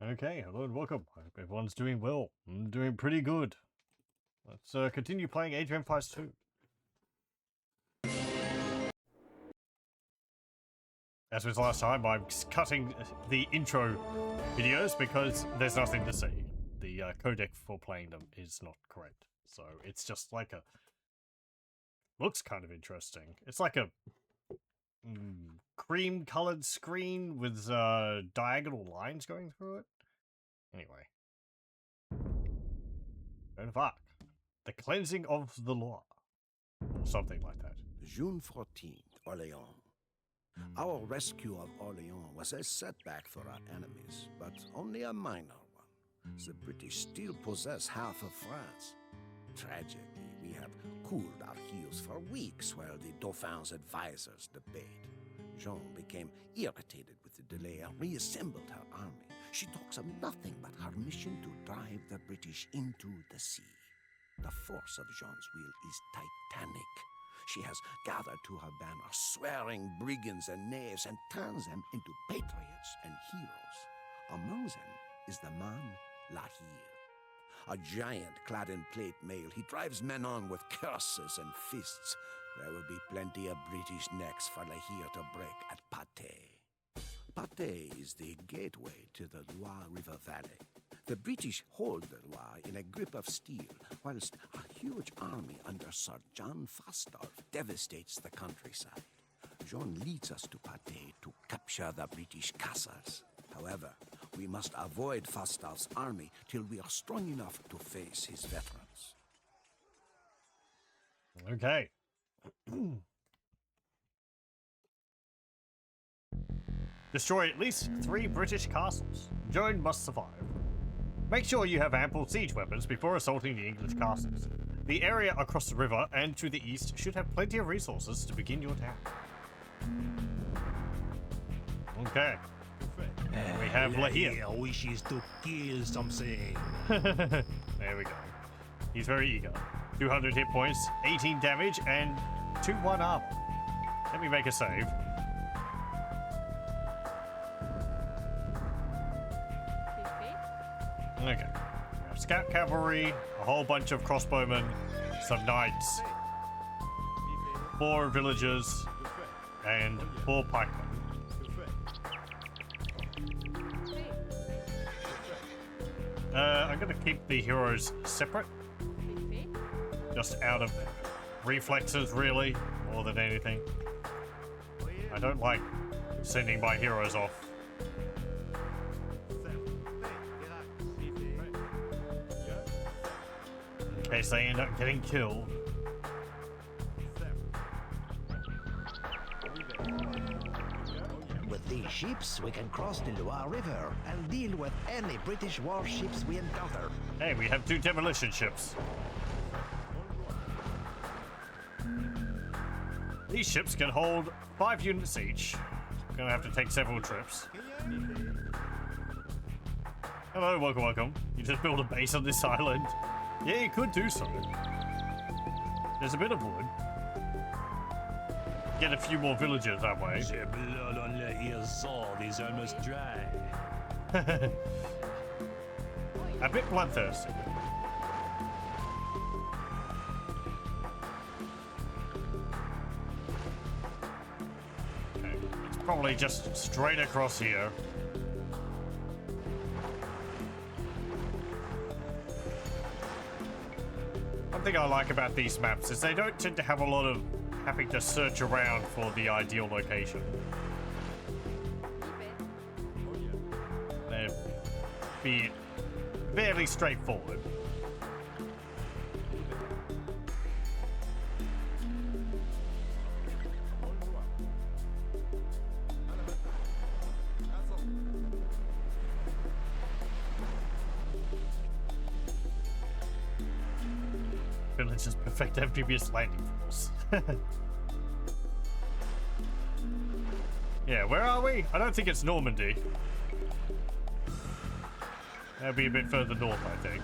Okay, hello and welcome. I hope everyone's doing well. I'm doing pretty good. Let's continue playing Age of Empires 2. As with last time, I'm cutting the intro videos because there's nothing to see. The codec for playing them is not correct. So it's just like a... Looks kind of interesting. It's like a cream-colored screen with diagonal lines going through it. Anyway. Joan of Arc. The cleansing of the law. Or something like that. June 14th, Orléans. Our rescue of Orléans was a setback for our enemies, but only a minor one. The British still possess half of France. Tragically, we have cooled our heels for weeks while the Dauphin's advisors debate. Jean became irritated with the delay and reassembled her army. She talks of nothing but her mission to drive the British into the sea. The force of Jean's will is titanic. She has gathered to her banner swearing brigands and knaves and turns them into patriots and heroes. Among them is the man La Hire. A giant clad in plate mail, he drives men on with curses and fists. There will be plenty of British necks for La Hire to break at Patay. Patay is the gateway to the Loire River Valley. The British hold the Loire in a grip of steel, whilst a huge army under Sir John Fastolf devastates the countryside. John leads us to Patay to capture the British castles. However, we must avoid Fastolf's army till we are strong enough to face his veterans. Okay. Destroy at least 3 British castles. Joan must survive. Make sure you have ample siege weapons before assaulting the English castles. The area across the river and to the east should have plenty of resources to begin your attack. Okay. We have La Hire. Wishes to kill something. There we go. He's very eager. 200 hit points, 18 damage, and 2-1 up. Let me make a save. Okay. We have scout cavalry, a whole bunch of crossbowmen, some knights, 4 villagers, and 4 pikemen. I'm gonna keep the heroes separate. Just out of reflexes, really, more than anything. I don't like sending my heroes off. In case they end up getting killed. With these ships, we can cross the Loire River and deal with any British warships we encounter. Hey, we have 2 demolition ships. These ships can hold 5 units each. Gonna have to take several trips. Hello, welcome. You just build a base on this island. Yeah, you could do so. There's a bit of wood. Get a few more villagers that way. The blood on La Hire's sword is almost dry. A bit bloodthirsty. Okay. It's probably just straight across here. One thing I like about these maps is they don't tend to have a lot of having to search around for the ideal location. They're be fairly straightforward. Villagers perfect amphibious landing force. Yeah, where are we? I don't think it's Normandy. That'll be a bit further north, I think.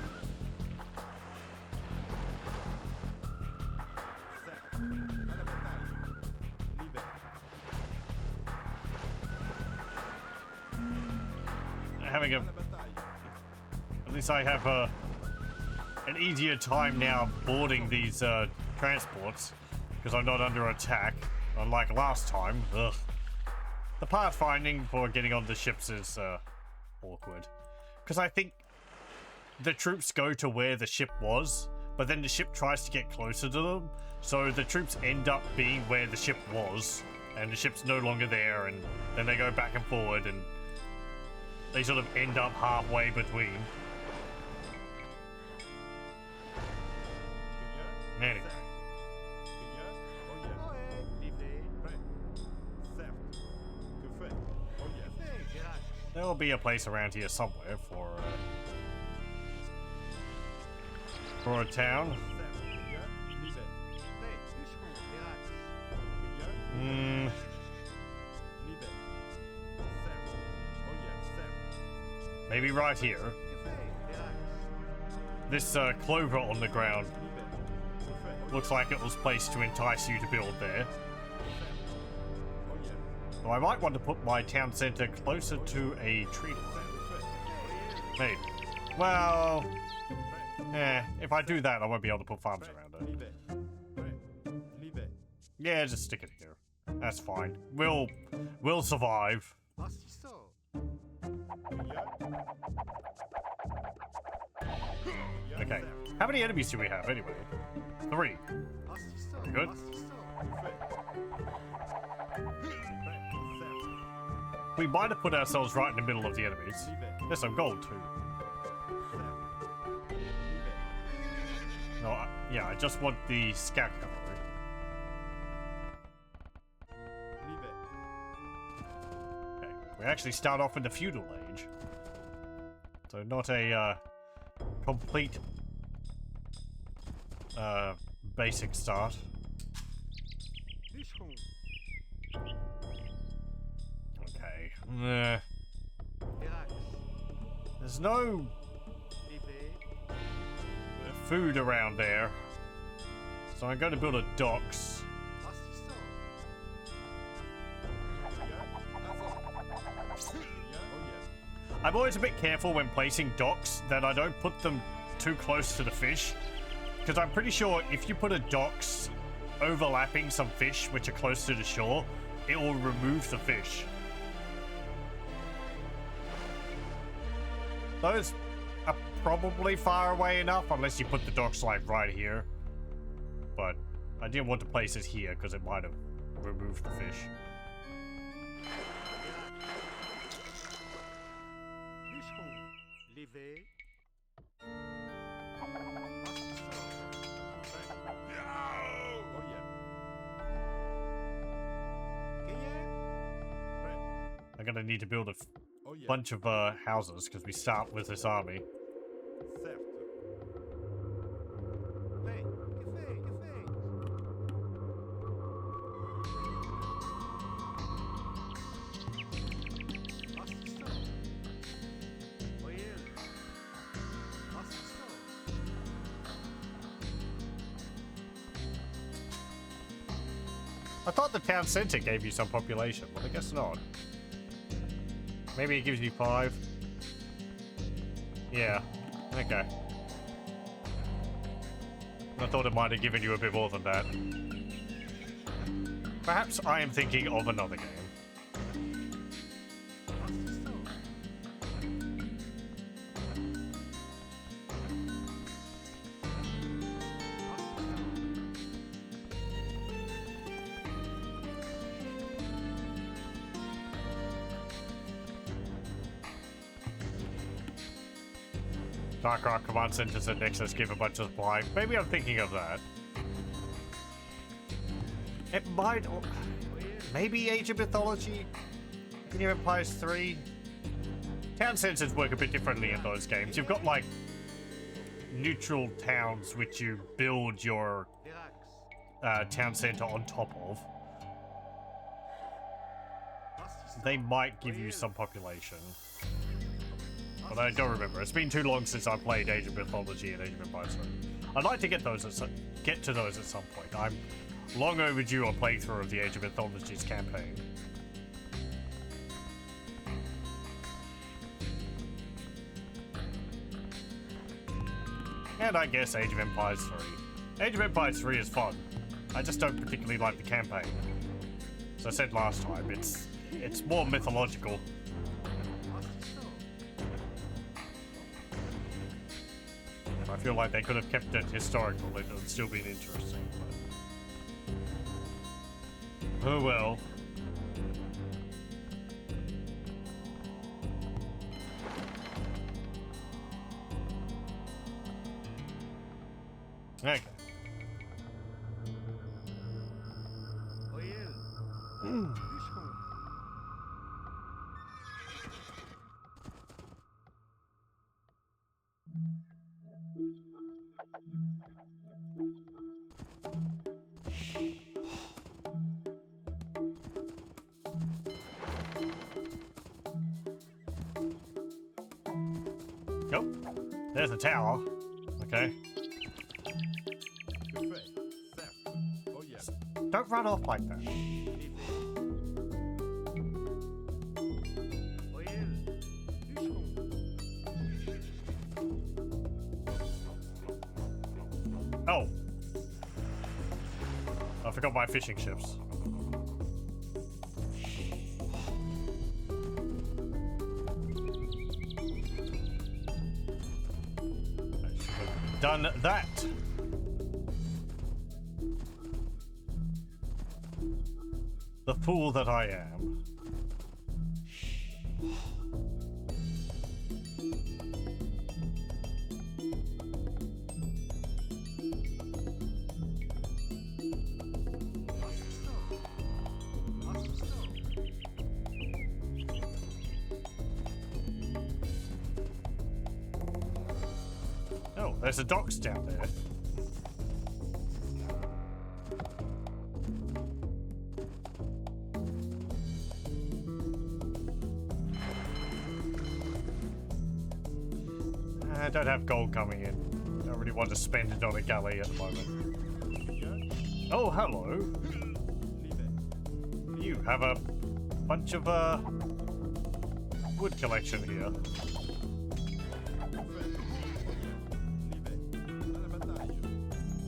Having a least I have an easier time now boarding these transports because I'm not under attack, unlike last time. Ugh. The pathfinding for getting on the ships is awkward because I think the troops go to where the ship was, but then the ship tries to get closer to them, so the troops end up being where the ship was, and the ship's no longer there, and then they go back and forward, and they sort of end up halfway between. Anyway. There will be a place around here somewhere for a town. Maybe right here. This clover on the ground looks like it was placed to entice you to build there. So I might want to put my town center closer to a tree line. Maybe. Well, if I do that, I won't be able to put farms around it. Yeah, just stick it here. That's fine. We'll survive. Okay. How many enemies do we have anyway? 3. Good. We might have put ourselves right in the middle of the enemies. There's some gold too. No, yeah, I just want the scout cavalry. Okay, we actually start off in the feudal age. So not a complete basic start. Okay. There's no food around there, so I'm going to build a docks. I'm always a bit careful when placing docks that I don't put them too close to the fish, because I'm pretty sure if you put a docks overlapping some fish which are close to the shore, it will remove the fish. Those are probably far away enough, unless you put the docks like right here. But I didn't want to place it here because it might have removed the fish. I'm gonna need to build a bunch of houses because we start with this army. I thought the town center gave you some population, but I guess not. Maybe it gives you 5. Yeah, okay. I thought it might have given you a bit more than that. Perhaps I am thinking of another game. Dark Rock Command Centers at Nexus give a bunch of supply. Maybe I'm thinking of that. It might... Maybe Age of Mythology? New Empires 3? Town centers work a bit differently in those games. You've got, like, neutral towns which you build your town center on top of. They might give you some population. But I don't remember. It's been too long since I played Age of Mythology and Age of Empires 3. I'd like to get to those at some point. I'm long overdue on playthrough of the Age of Mythology's campaign. And I guess Age of Empires 3. Age of Empires 3 is fun. I just don't particularly like the campaign. As I said last time, it's more mythological. And I feel like they could have kept it historical, it would still been interesting. But... oh well. Okay. Nope. There's the tower. Okay. Don't run off like that. Oh. I forgot my fishing ships. I should have done that. The fool that I am. Oh, there's a docks down there. I don't have gold coming in. Don't really want to spend it on a galley at the moment. Oh, hello. You have a bunch of wood collection here.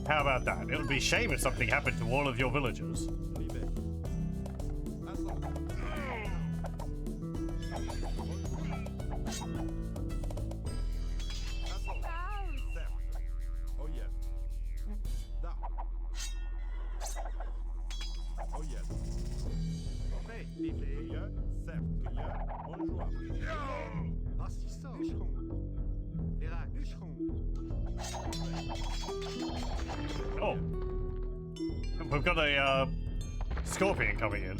How about that? It would be a shame if something happened to all of your villagers. Oh, we've got a scorpion coming in.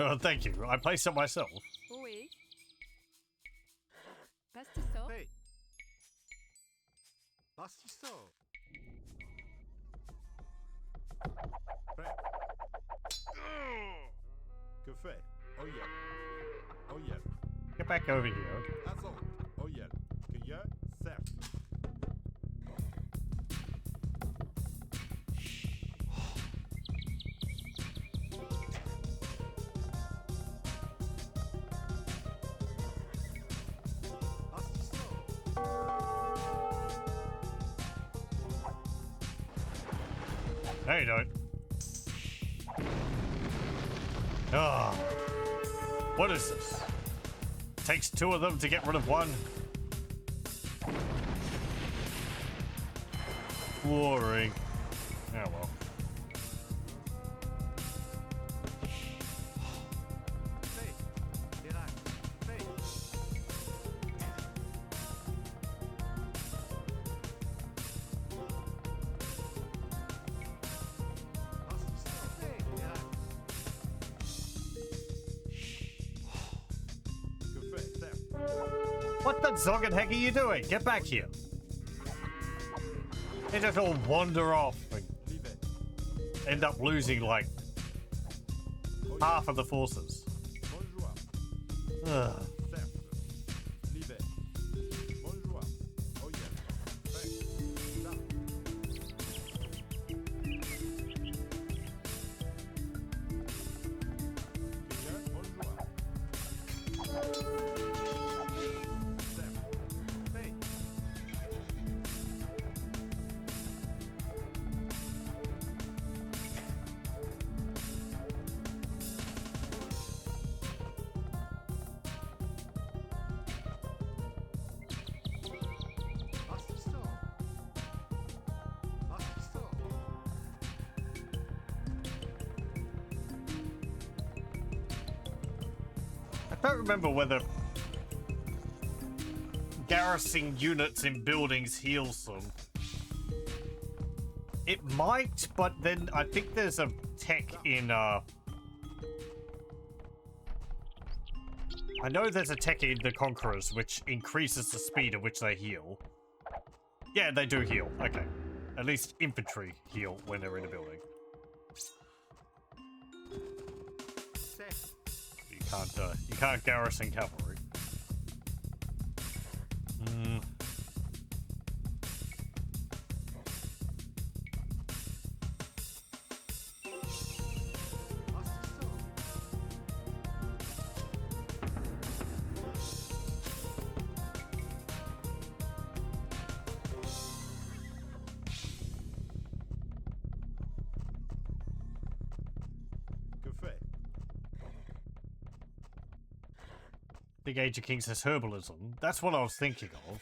Oh, thank you. I placed it myself. Oui. Pastisseau. Hey. Pastisseau. Prêt. Que fait? Oh yeah. Oh yeah. Get back over here. Azon. Oh yeah. Cueilleur. Cerf. No, you don't. Ah, what is this? Takes two of them to get rid of one. Boring. Oh well. What the zoggin' heck are you doing? Get back here. They just all wander off and end up losing like half of the forces. Bonjour. Ugh. Certes. L'hiver. Bonjour. Oh yeah. Prêt. Ça. Bien, bonjour. Certes. Hey. I don't remember whether garrisoning units in buildings heals them. It might, but then I think there's a tech in I know there's a tech in the Conquerors which increases the speed at which they heal. Yeah, they do heal. Okay. At least infantry heal when they're in a building. You can't garrison cavalry. Que fait? The Age of Kings has herbalism. That's what I was thinking of.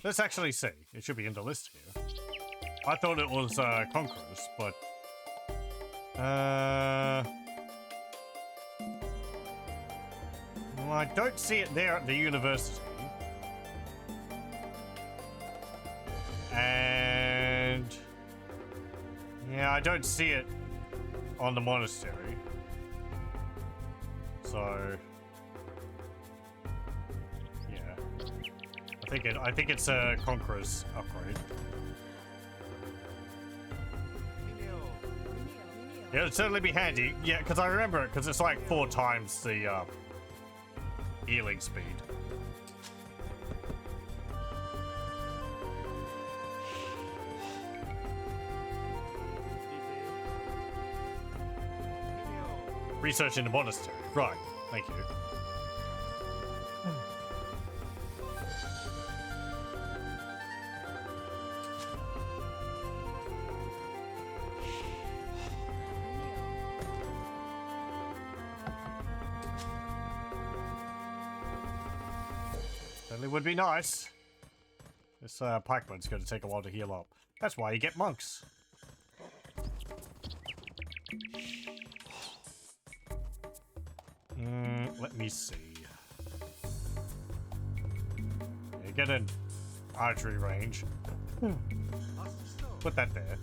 Let's actually see. It should be in the list here. I thought it was Conquerors, but... Well, I don't see it there at the university. And... Yeah, I don't see it on the monastery. So... I think it's a Conqueror's upgrade. Yeah, it'd certainly be handy. Yeah, because I remember it, because it's like 4 times the healing speed. Research in the monastery. Right, thank you. Certainly would be nice. This pikeman's going to take a while to heal up. That's why you get monks. Let me see. You get an archery range. Put that there.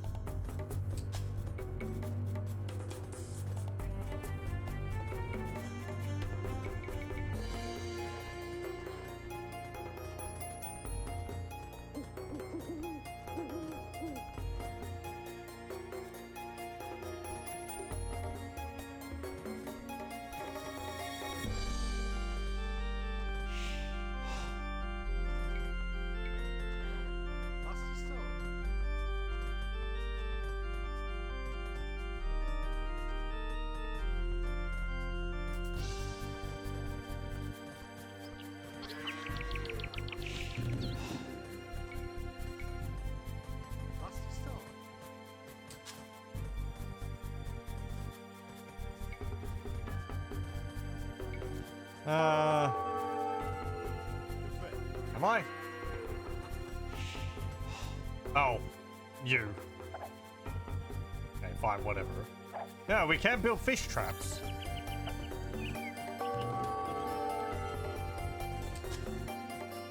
Am I? Oh, you. Okay, fine, whatever. Yeah, we can build fish traps.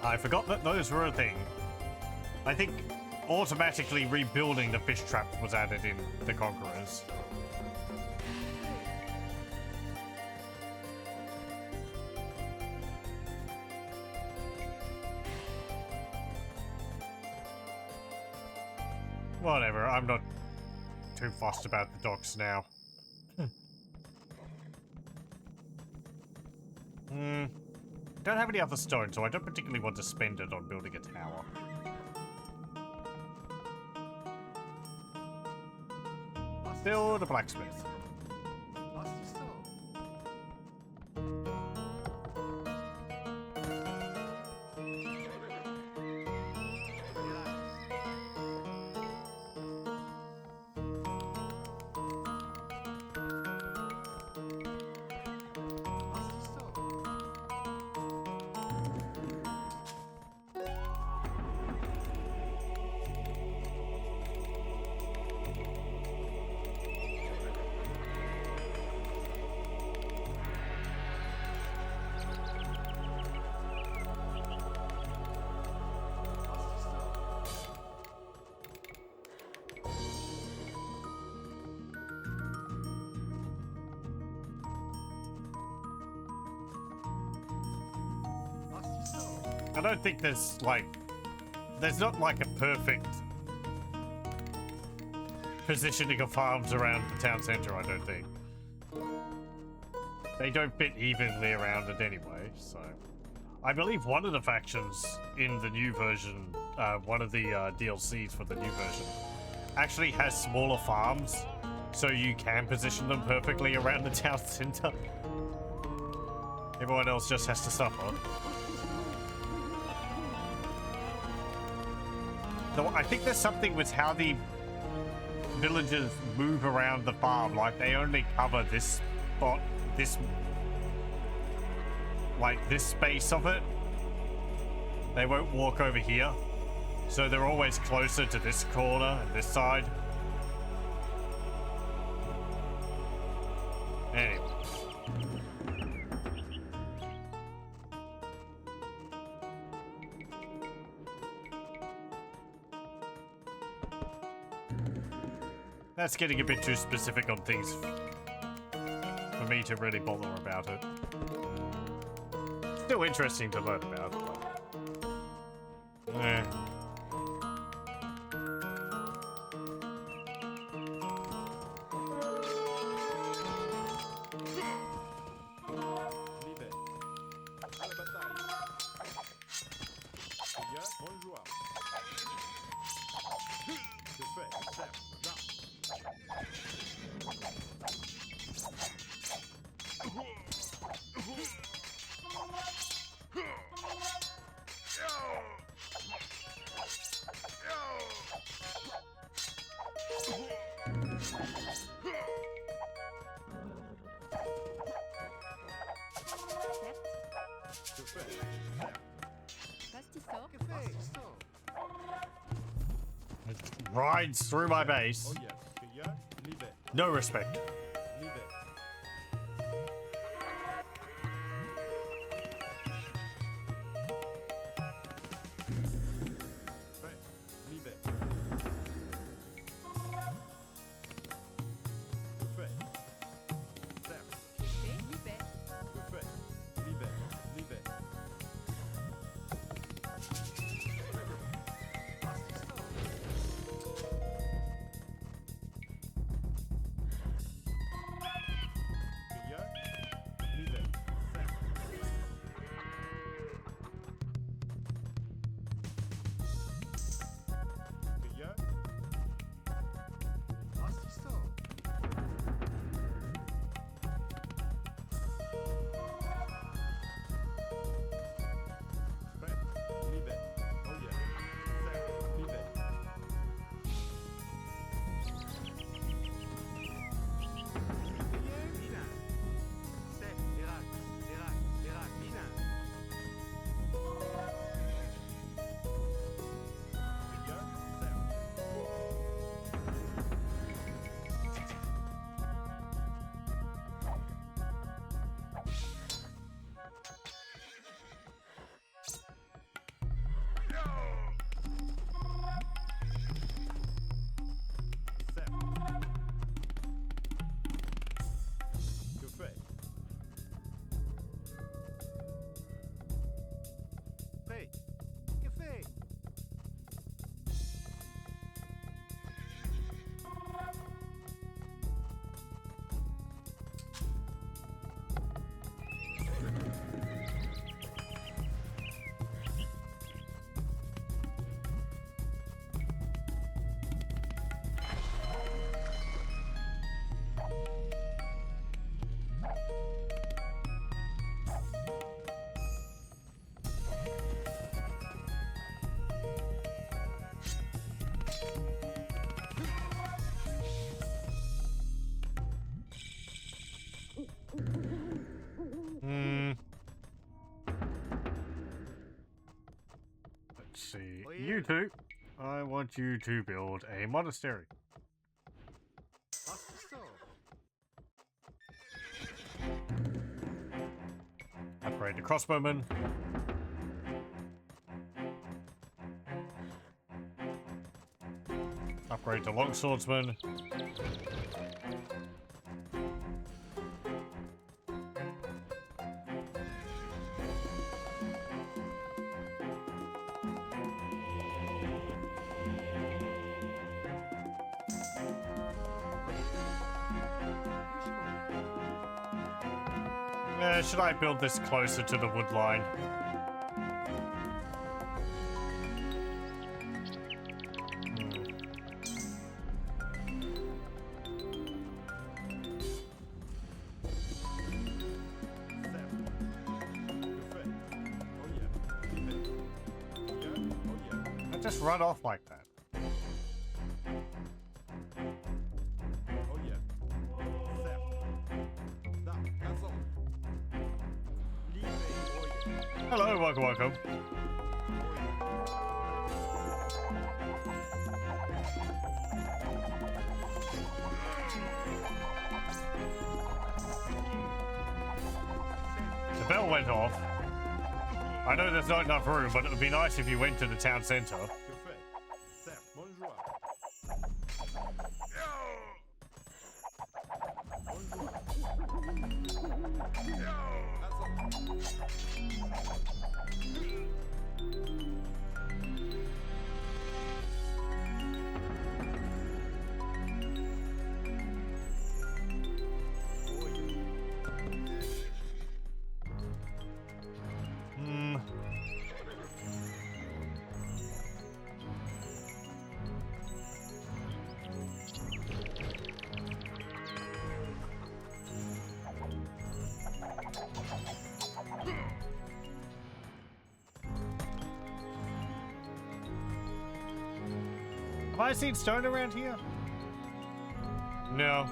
I forgot that those were a thing. I think automatically rebuilding the fish traps was added in the Conquerors. Whatever, I'm not too fussed about the docks now. Don't have any other stone, so I don't particularly want to spend it on building a tower. Build a blacksmith. I don't think there's not like a perfect positioning of farms around the town center, I don't think. They don't fit evenly around it anyway, so. I believe one of the factions in the new version, one of the DLCs for the new version, actually has smaller farms, so you can position them perfectly around the town center. Everyone else just has to suffer. Though I think there's something with how the villagers move around the farm, like they only cover this spot, this space of it. They won't walk over here. So they're always closer to this corner and this side. Anyway. That's getting a bit too specific on things for me to really bother about it. Still interesting to learn about, but... Libé. À la bataille. Bien, bonjour. Je fais, certes, là. It rides through my base. Oh yes. Bien, libé. No respect. Libé. Fait, libé. Je fais. Certes. Je fais. Libé. Libé. let's see. You two, I want you to build a monastery. Upgrade the crossbowman. Upgrade the longswordsman. Should I build this closer to the wood line? I just run off like that. Hello, welcome, welcome. The bell went off. I know there's not enough room, but it would be nice if you went to the town center. Have I seen stone around here? No.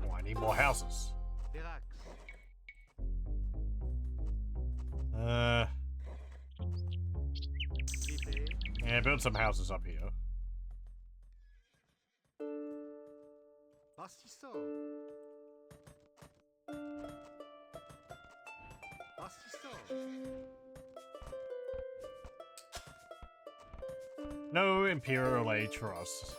Oh, I need more houses. Yeah, build some houses up here. No Imperial Age for us.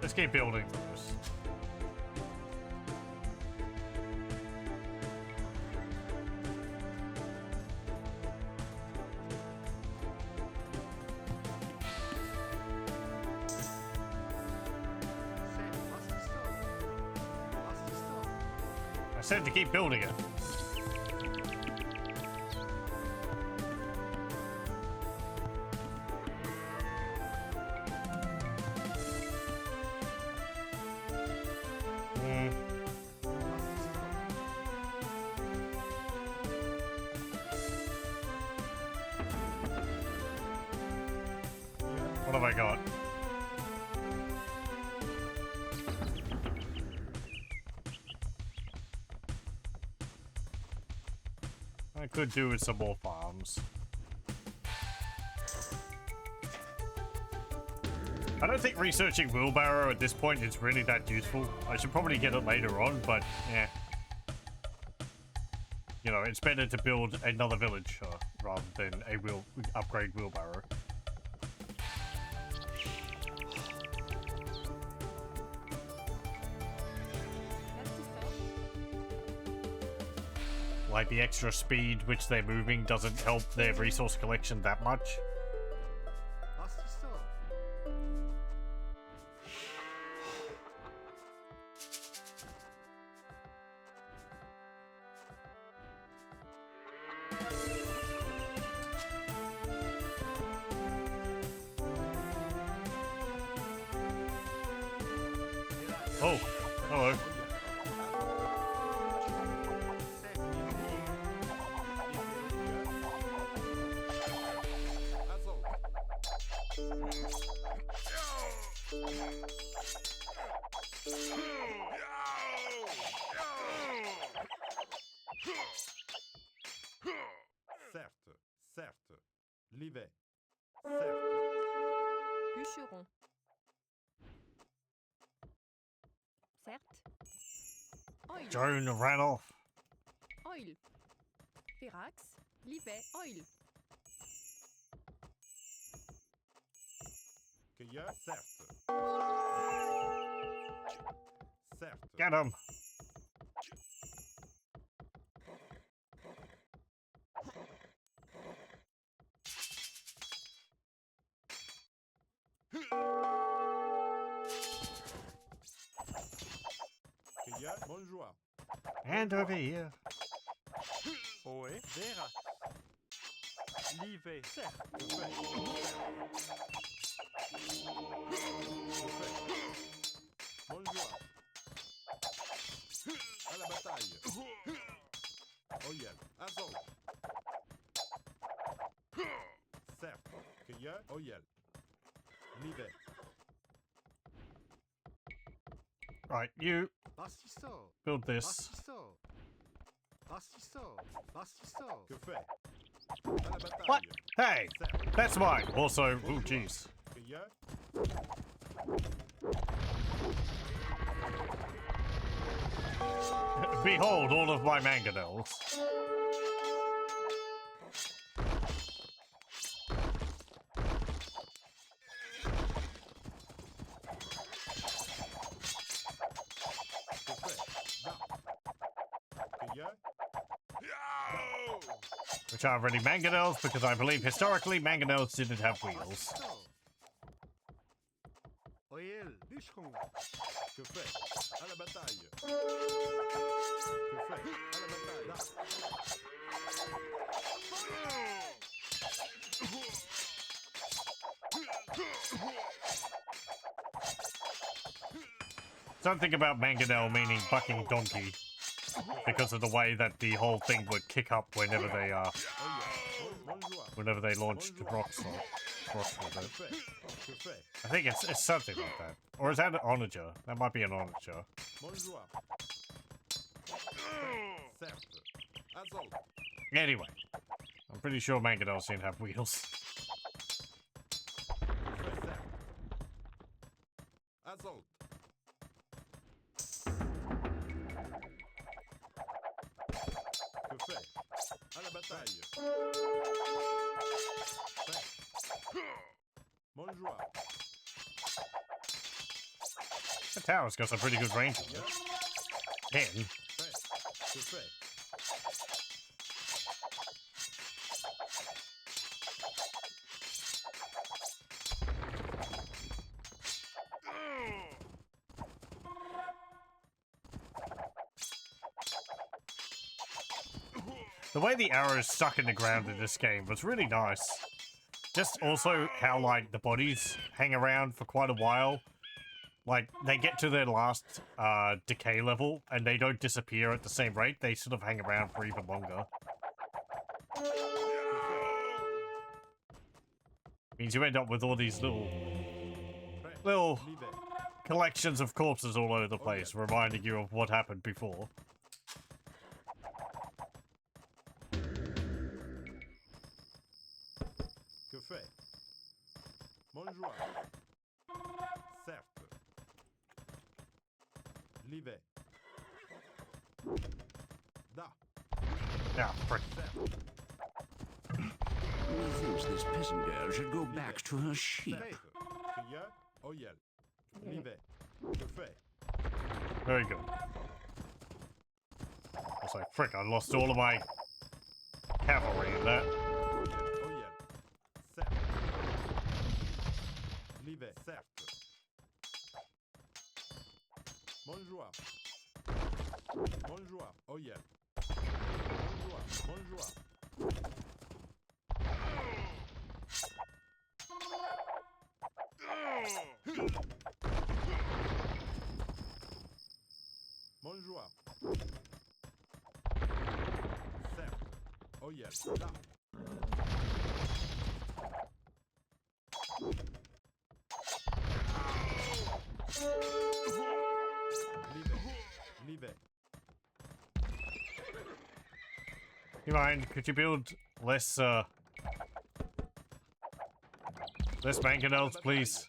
Let's keep building those. I said to keep building it. have I got? I could do with some more farms. I don't think researching wheelbarrow at this point is really that useful. I should probably get it later on, but yeah. You know, it's better to build another village rather than a upgrade wheelbarrow. Like the extra speed which they're moving doesn't help their resource collection that much. Oh, hello. Certes, certes. Livet. Certes. Bûcheron. Certes. Oil. Joan ran off. Oil. Ferrax. Livet. Oil. Cueilleur. Certes. Certes. Get him. Cueilleur. Bonjour. And over here. Oe, vera. Live, certes. Bonjour. À la bataille. Oyel. Assaut. Certes. Cueilleur. Oyel. Livet. Right, you Bastisso. build this. Bastisso. Bastisso. Bastisso. Que fait? À la bataille. What? Hey, Certes. that's mine. Also, oh jeez. Cueilleur. Behold all of my mangonels. Que fait? Va. Cueilleur. Which aren't really mangonels because I believe historically mangonels didn't have wheels. Bastisso. Oel, bûcheron. Que fait? À la bataille. Que fait? À la bataille. Something about mangonel meaning bucking donkey because of the way that the whole thing would kick up whenever they Bonjour. whenever they launched rocks with Que it. fait? Que fait? I think it's something like that. Or is that an onager? That might be an onager. Bonjour. Certes. Assaut. Anyway, I'm pretty sure mangonels didn't have wheels. Que fait? Certes. Assaut. Que fait? À la bataille. Fait. Bonjour. The tower's got some pretty good range on it. 10. Fait. Que fait? The way the arrows stuck in the ground in this game was really nice. Just also how, like, the bodies hang around for quite a while. Like, they get to their last decay level, and they don't disappear at the same rate. They sort of hang around for even longer. Means you end up with all these little Prêt. little L'hiver. collections of corpses all over the place, reminding you of what happened before. Que fait? Bonjour. Certes. L'hiver. Da. Yeah, frick. Certes. Methinks this peasant girl should go back to her sheep. Certes. Crieur. Oyel. L'hiver. Que fait? Very good. I was like, frick, I lost all of my cavalry in that. Oyel. Certes. L'hiver. Certes. Bonjour. Bonjour. Oyel. Bonjour. Bonjour. Bonjour. Certes. Oyel. Là. L'hiver. L'hiver. You mind? Could you build less mangonels, please?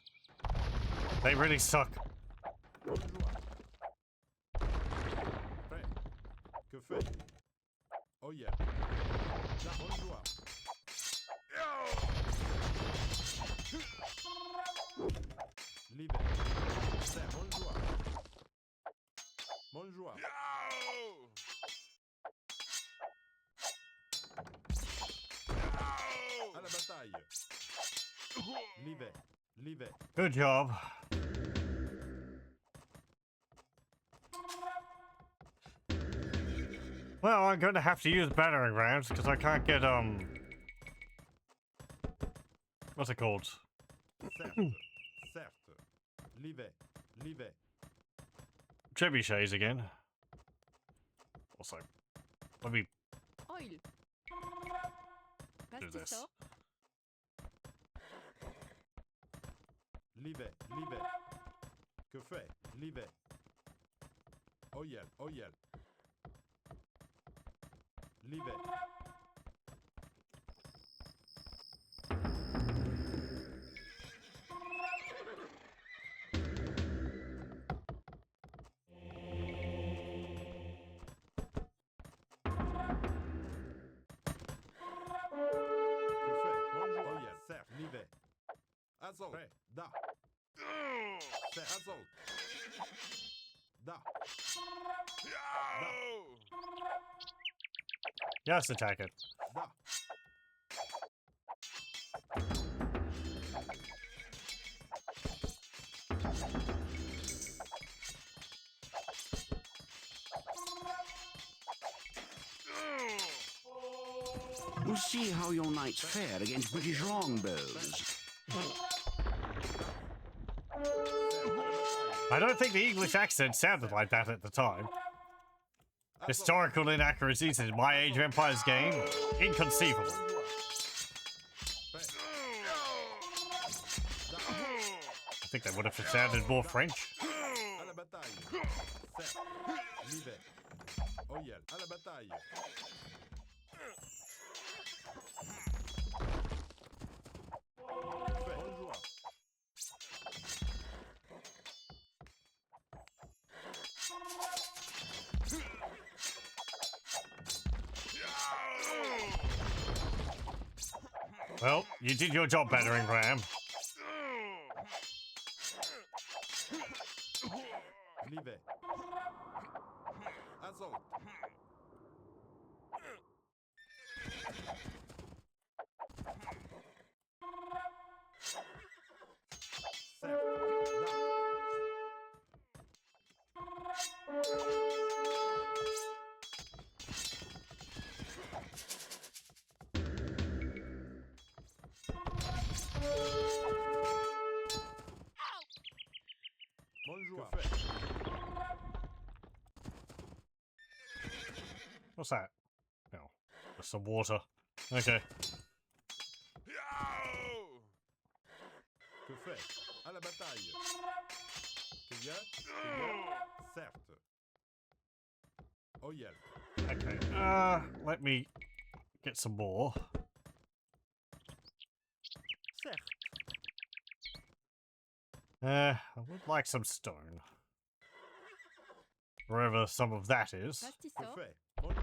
They really suck. Bonjour. Prêt. Que fait? Oyel. Là. Bonjour. L'hiver. C'est bonjour. Bonjour. À la bataille. L'hiver. L'hiver. Good job. Well, I'm going to have to use battering rams because I can't get what's it called? Certes. Certes. L'hiver. L'hiver. Trebuchets again. Also, let me Oil. do this. Pastisseau. L'hiver. L'hiver. Que fait? L'hiver. Oyel. Oyel. L'hiver. Que fait? Bonjour. Oyel. Certes. L'hiver. Assault. Prêt. Da. Certes. Assault. Da. Da. Yes, attack it. Da. We'll see how your knights fare against British longbows. I don't think the English accent sounded like that at the time. Historical inaccuracies in my Age of Empires game? Inconceivable. I think they would have sounded more French. À la bataille. Certes. L'hiver. Oyel. À la bataille. Que fait? Bonjour. Well, you did your job, battering ram. L'hiver. Assault. Certes. Da. Bonjour. Que fait? What's that? No. There's some water. Okay. fait? À la bataille. Cueilleur? Certes. Oyel. Okay. Let me get some more. Certes. I would like some stone. Wherever some of that is. Que Pastisseau. fait? Bonjour.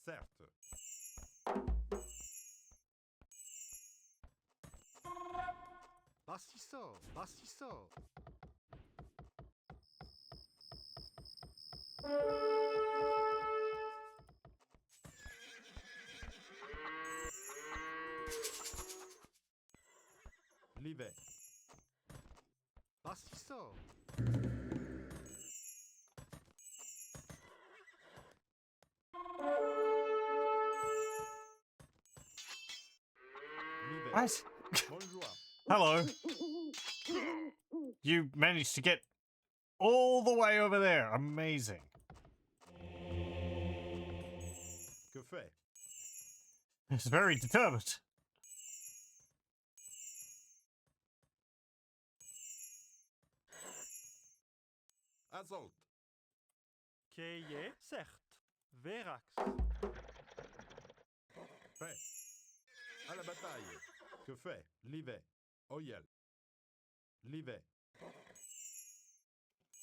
Certes. Pastisseau. Pastisseau. Livet. Pastisseau. Livet. What? Bonjour. Hello. You managed to get all the way over there. Amazing. Que fait? It's very determined. Assault. Cueillet. Certes. Verax. Fait. À la bataille. Que fait? Livet. Oyel. Livet.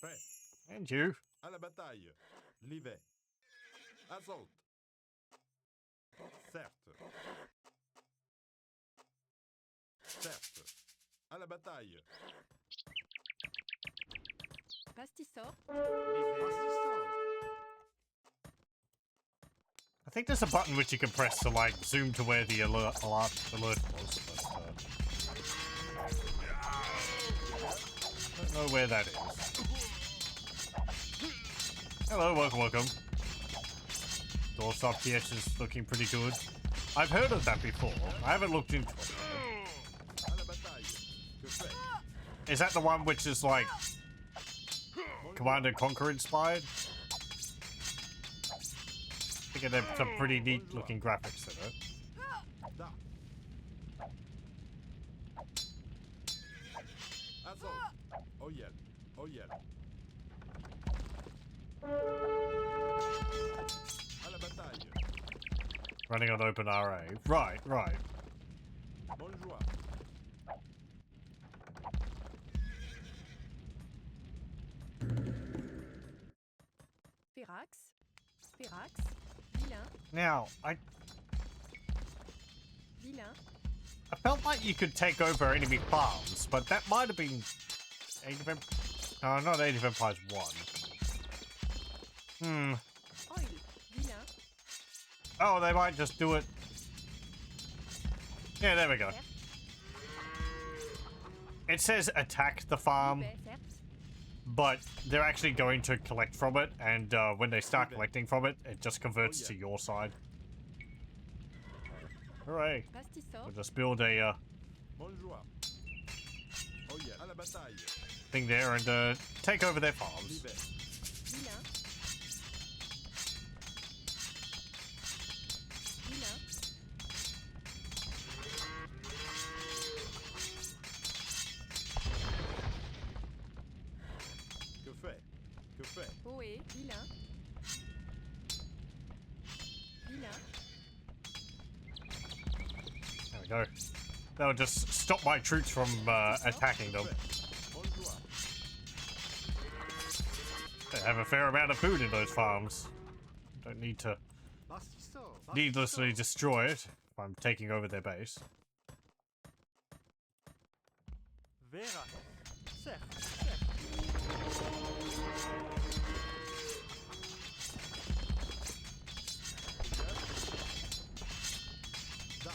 Fait. And you. À la bataille. Livet. Assault. Certes. Certes. À la bataille. Pastisseau. Pastisseau. I think there's a button which you can press to like zoom to where the alert was, but I don't know where that is. Hello, welcome. Doorstop TX is looking pretty good. I've heard of that before. I haven't looked into it. À la bataille. Que fait? Is that the one which is like Command and Conquer inspired? I think there's some pretty neat looking graphics in it. Da. Assault. Oyel. Oyel. À la bataille. Running on open RA. Right. Bonjour. Firax. Firax. Vilain. Now, I Vilain. felt like you could take over enemy farms, but that might have been Age of no, not Age of Empires 1. Oil. Vilain. Oh, they might just do it. Yeah, there we go. Certes. It says attack the farm, Livet. Certes. but they're actually going to collect from it, and when they start collecting from it, it just converts to your side. Hooray. Pastisseau. We'll just build a Bonjour. Oyel. À la bataille. thing there and take over their farms. Livet. Vilain. Vilain. Que fait? Que fait? Poé. Vilain. Vilain. There we go. That'll just stop my troops from attacking them. Bonjour. They have a fair amount of food in those farms. Don't need to Pastisseau. needlessly destroy it if I'm taking over their base. Verax. Certes. Certes. Da.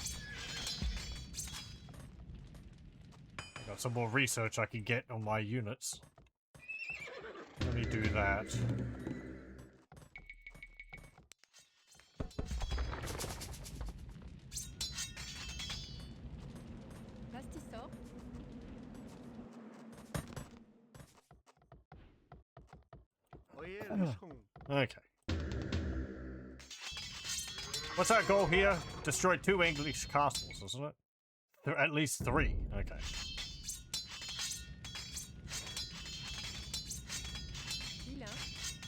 Got some more research I can get on my units. Let me do that. Pastisseau. Oyel. Bûcheron. Okay. What's our goal here? Destroy 2 English castles, isn't it? At least 3. Okay. Vilain.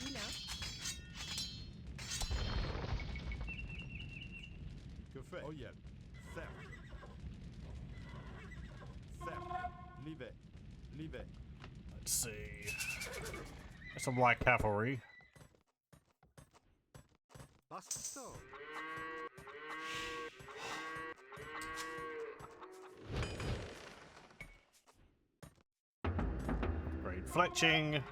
Vilain. Que fait? Oh yeah. Certes. Certes. Livet. Livet. Let's see. Some light cavalry. Bastisto. Great fletching.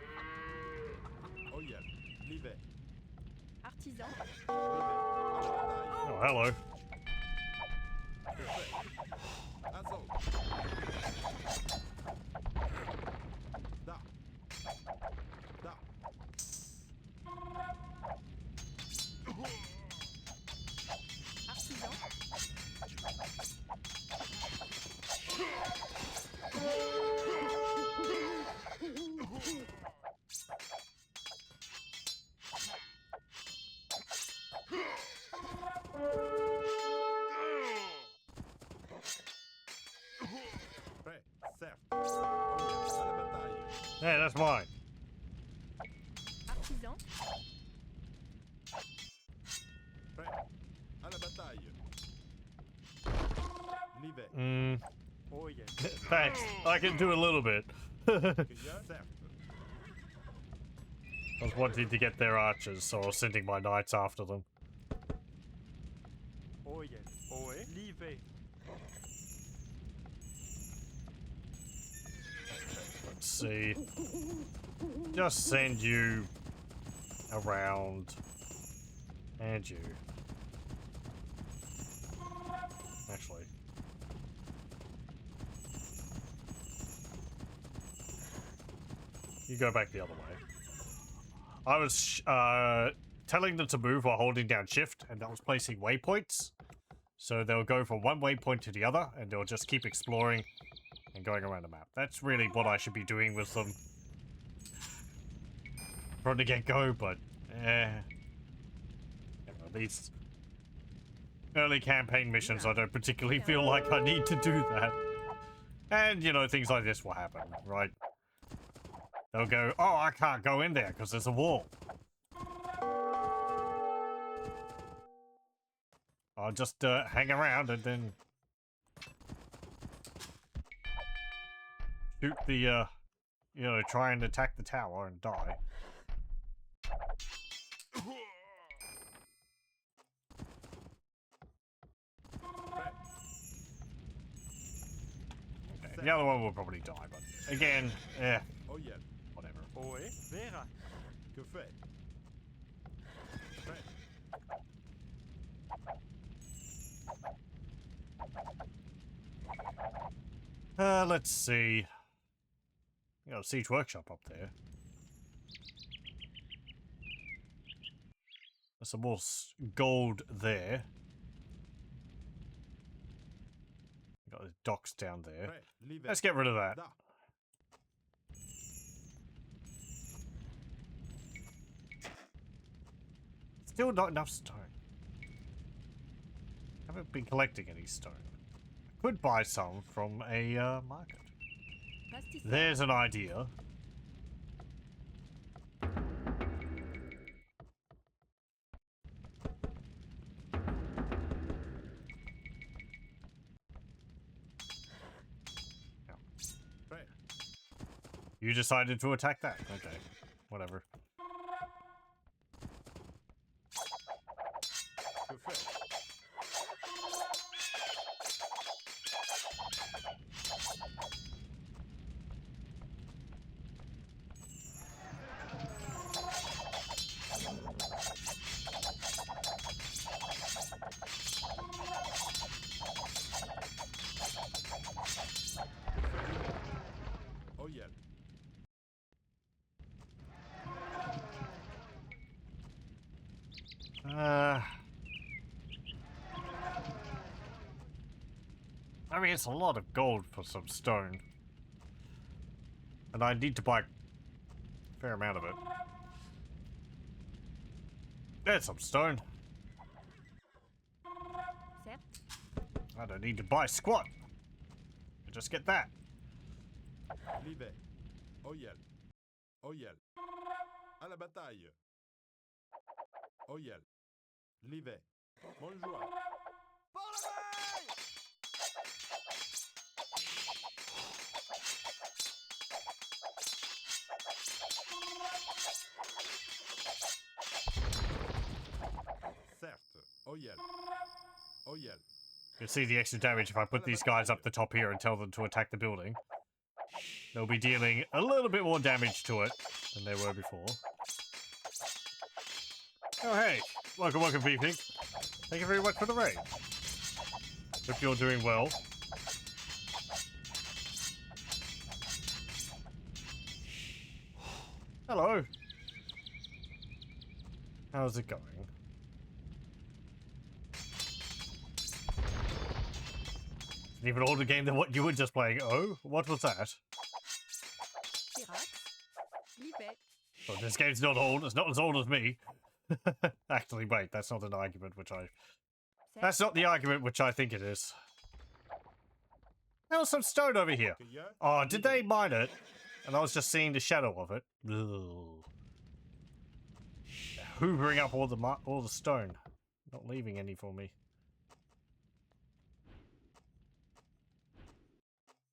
Oh yeah. Livet. Artisan. Livet. À la bataille. Oh, hello. Que fait? Assaut. Da. Da. Artisan. Prêt. Certes. Oh yeah. À la bataille. Yeah, that's mine. Artisan. Prêt. À la bataille. Livet. Oh yeah. Thanks. I can do a little bit. Que y a? Certes. I was wanting to get their archers, so I was sending my knights after them. Oh yeah. Oe. Livet. Let's see. Just send you around. And you. Actually. You go back the other way. I was telling them to move while holding down shift, and that was placing waypoints. So they'll go from one waypoint to the other, and they'll just keep exploring and going around the map. That's really what I should be doing with them from the get-go, but these early campaign missions, I don't particularly feel like I need to do that. And, you know, things like this will happen, right? They'll go, oh, I can't go in there because there's a wall. I'll just hang around and then shoot the, you know, try and attack the tower and die. Okay, the other one will probably die, but again, Oh yeah. whatever. Oe. Vera. Que fait? Prêt. Let's see. You got a siege workshop up there. There's some more gold there. Got the docks down there. Prêt. Livet. Let's get rid of that. Da. Still not enough stone. Haven't been collecting any stone. I could buy some from a market. Pastisseur. There's an idea. Prêt. You decided to attack that. Okay. Whatever. Que fait? Oh yeah. I mean, it's a lot of gold for some stone. And I need to buy a fair amount of it. There's some stone. I don't need to buy squat. I just get that. Livet. Oyel. Oyel. À la bataille. Oyel. Livet. Bonjour. Certes. Oyel. Oyel. You'll see the extra damage if I put these guys up the top here and tell them to attack the building. They'll be dealing a little bit more damage to it than they were before. Oh hey, welcome VP. Thank you very much for the raid. Hope you're doing well. Hello. How's it going? An even older game than what you were just playing. Oh, what was that? Pirates. Livet. Oh, this game's not old. It's not as old as me. Actually, wait, that's not an argument which I... That's not the argument which I think it is. There was some stone over here. Oh, did they mine it? And I was just seeing the shadow of it. Ugh. They're hoovering up all the stone. Not leaving any for me.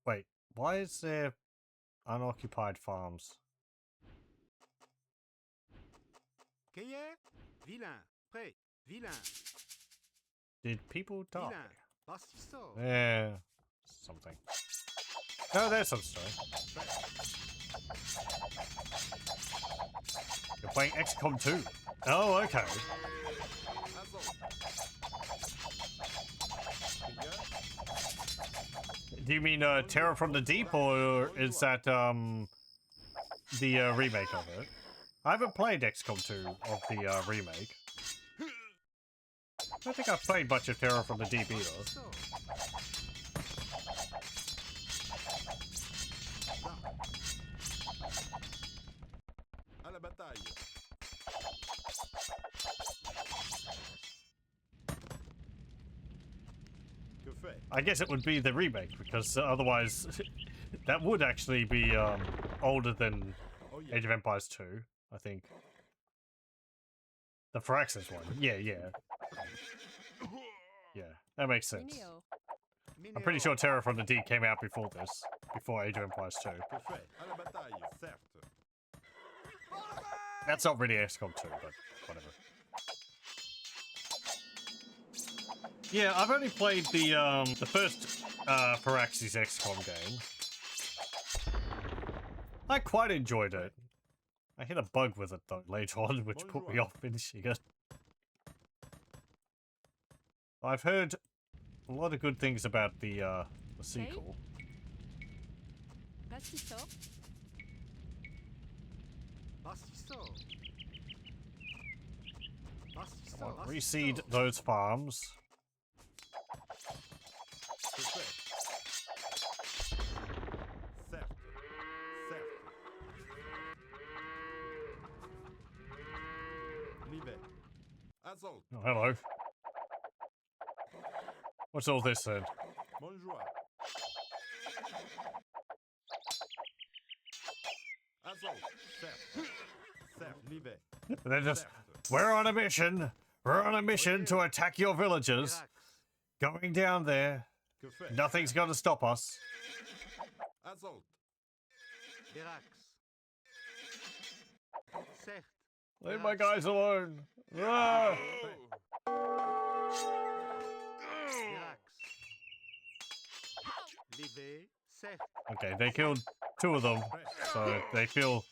Wait, why is there unoccupied farms? Cueillir. Vilain. Prêt. Vilain. Did people die? Vilain. Bastisseur. Yeah, something. No, there's some stone. You're playing XCOM 2. Oh, okay. Do you mean Terror from the Deep, or is that the remake of it? I haven't played XCOM 2 of the remake. I don't think I've played much of Terror from the Deep either. À la bataille. Que fait? I guess it would be the remake, because otherwise that would actually be older than Age of Empires 2, I think. The Firaxis one. Yeah. Yeah, that makes sense. Minéo. I'm pretty sure Terror from the Deep came out before this, before Age of Empires 2. Que fait? À la bataille. Certes. That's not really XCOM 2, but whatever. Yeah, I've only played the first Firaxis XCOM game. I quite enjoyed it. I hit a bug with it though later on, which put me off finishing it. I've heard a lot of good things about the sequel. Bastisseur. Bastisseur. Come on, reseed those farms. Que fait? Certes. Certes. Livet. Assault. Oh, hello. What's all this then? Bonjour. Assault. Certes. Certes. Livet. They're just, Certes. we're on a mission. We're on a mission to attack your villagers. Pirates. Going down there. Que fait? Nothing's gonna stop us. Assault. Verax. Certes. Leave my guys alone. Ah! Verax. Livet. Certes. Okay, they killed 2 of them, so they feel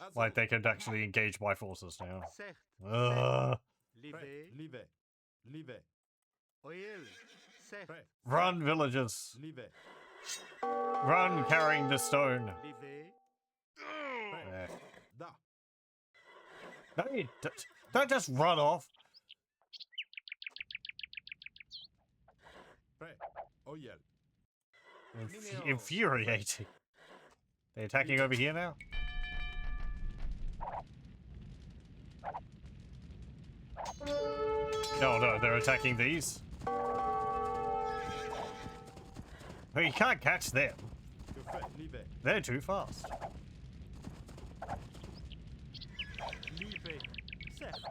Assault. like they could actually engage my forces now. Certes. Ugh. Livet. Livet. Livet. Oyel. Certes. Prêt. Run, villagers. Livet. Run, carrying the stone. Livet. Yeah. Da. Don't just run off. Prêt. Oyel. Infuriating. They attacking over here now? No, they're attacking these. Well, you can't catch them. Que fait l'hiver? They're too fast. L'hiver. Certes.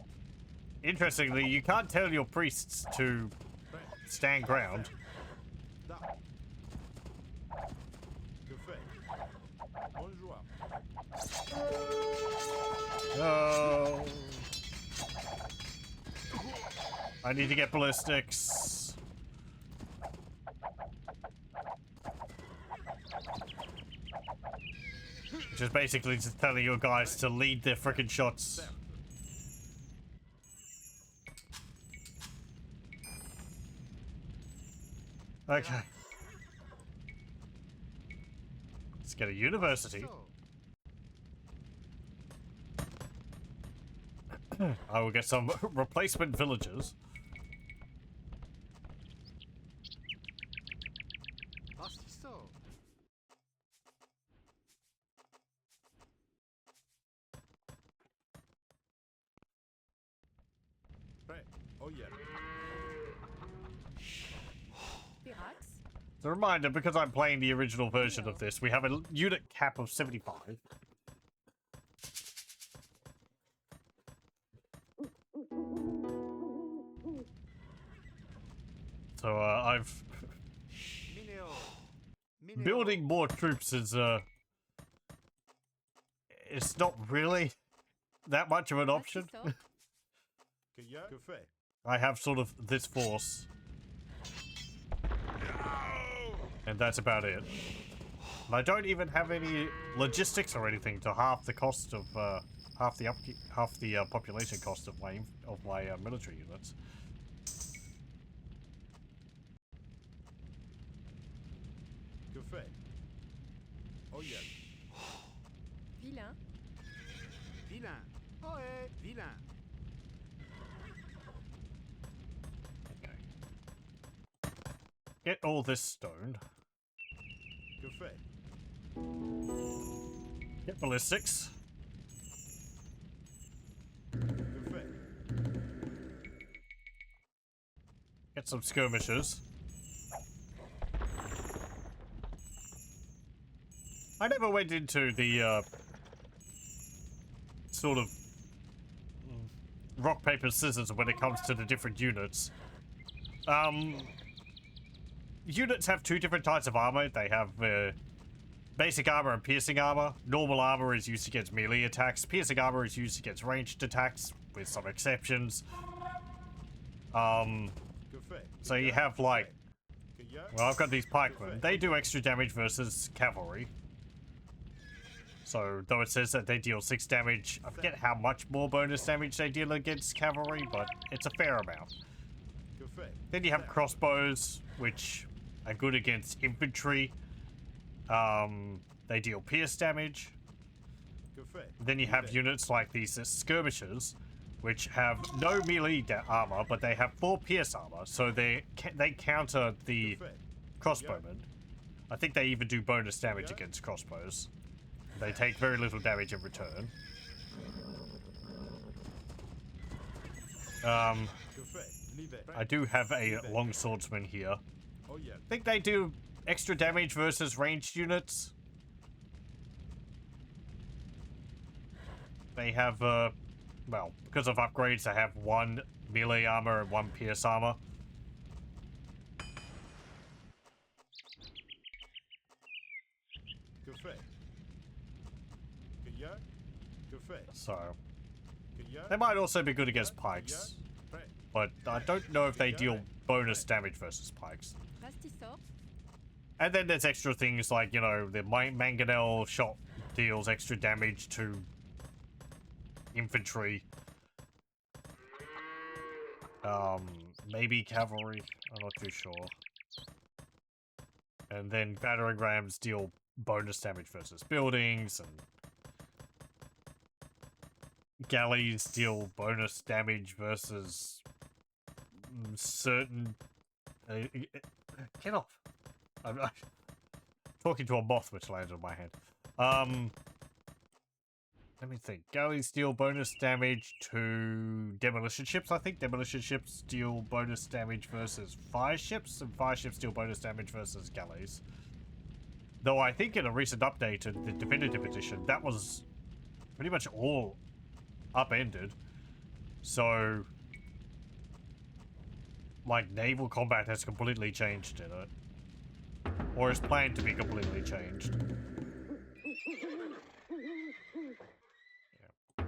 Interestingly, you can't tell your priests to stand ground. Da. Que fait? Bonjour. Oh. I need to get ballistics. Which is basically just telling your guys to lead their frickin' shots. Okay. Let's get a university. So, I will get some replacement villagers. Assisto. Prêt. Oh yeah. Pirax. As a reminder, because I'm playing the original version of this, we have a unit cap of 75. So I've Mineo. Mineo. building more troops is it's not really that much of an option. Assisto. Que y a? Que fait? I have sort of this force, and that's about it. And I don't even have any logistics or anything to half the cost of half the population cost of my military units. Que fait? Oh yeah. Vilain. Vilain. Ohé, vilain. Get all this stone. Que fait? Get ballistics. Que fait? Get some skirmishers. I never went into the sort of rock, paper, scissors when it comes to the different units. Units have two different types of armor. They have basic armor and piercing armor. Normal armor is used against melee attacks. Piercing armor is used against ranged attacks, with some exceptions. Que fait? So you have like, Que y a? well, I've got these pikemen. They do extra damage versus cavalry. So, though it says that they deal 6 damage, I forget how much more bonus damage they deal against cavalry, but it's a fair amount. Que fait? Then you have crossbows, which are good against infantry. They deal pierce damage. Que fait? Then you have units like these skirmishers, which have no melee armor, but they have 4 pierce armor, so they counter the Que fait? crossbowmen. I think they even do bonus damage against crossbows. They take very little damage in return. Que fait? L'hiver. I do have a longswordsman here. Oh yeah. I think they do extra damage versus ranged units. They have, well, because of upgrades, they have 1 melee armor and 1 pierce armor. Que fait? Que y a? Que fait? So, Que y a? they might also be good against pikes, Prêt. but I don't know if they deal bonus damage versus pikes. Pastisor. And then there's extra things like, you know, the mangonel shot deals extra damage to infantry. Maybe cavalry, I'm not too sure. And then battering rams deal bonus damage versus buildings, and galleys deal bonus damage versus certain... get off! I'm talking to a moth which landed on my head. let me think. Galleys deal bonus damage to demolition ships, I think. Demolition ships deal bonus damage versus fire ships, and fire ships deal bonus damage versus galleys. Though I think in a recent update in the definitive edition, that was pretty much all upended. So, like, naval combat has completely changed in it. Or is planned to be completely changed. Yeah.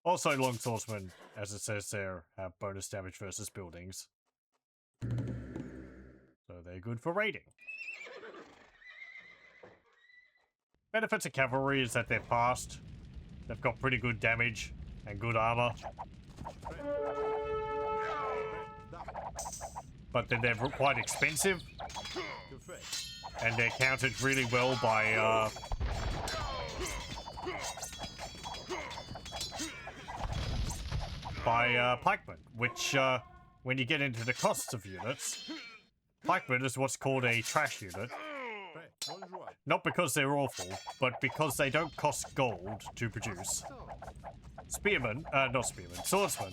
Also, long swordsmen, as it says there, have bonus damage versus buildings. So they're good for raiding. Benefits of cavalry is that they're fast. They've got pretty good damage and good armor. But then they're quite expensive. And they're countered really well by pikemen, which when you get into the costs of units, pikemen is what's called a trash unit. Not because they're awful, but because they don't cost gold to produce. Spearmen, not spearmen, swordsmen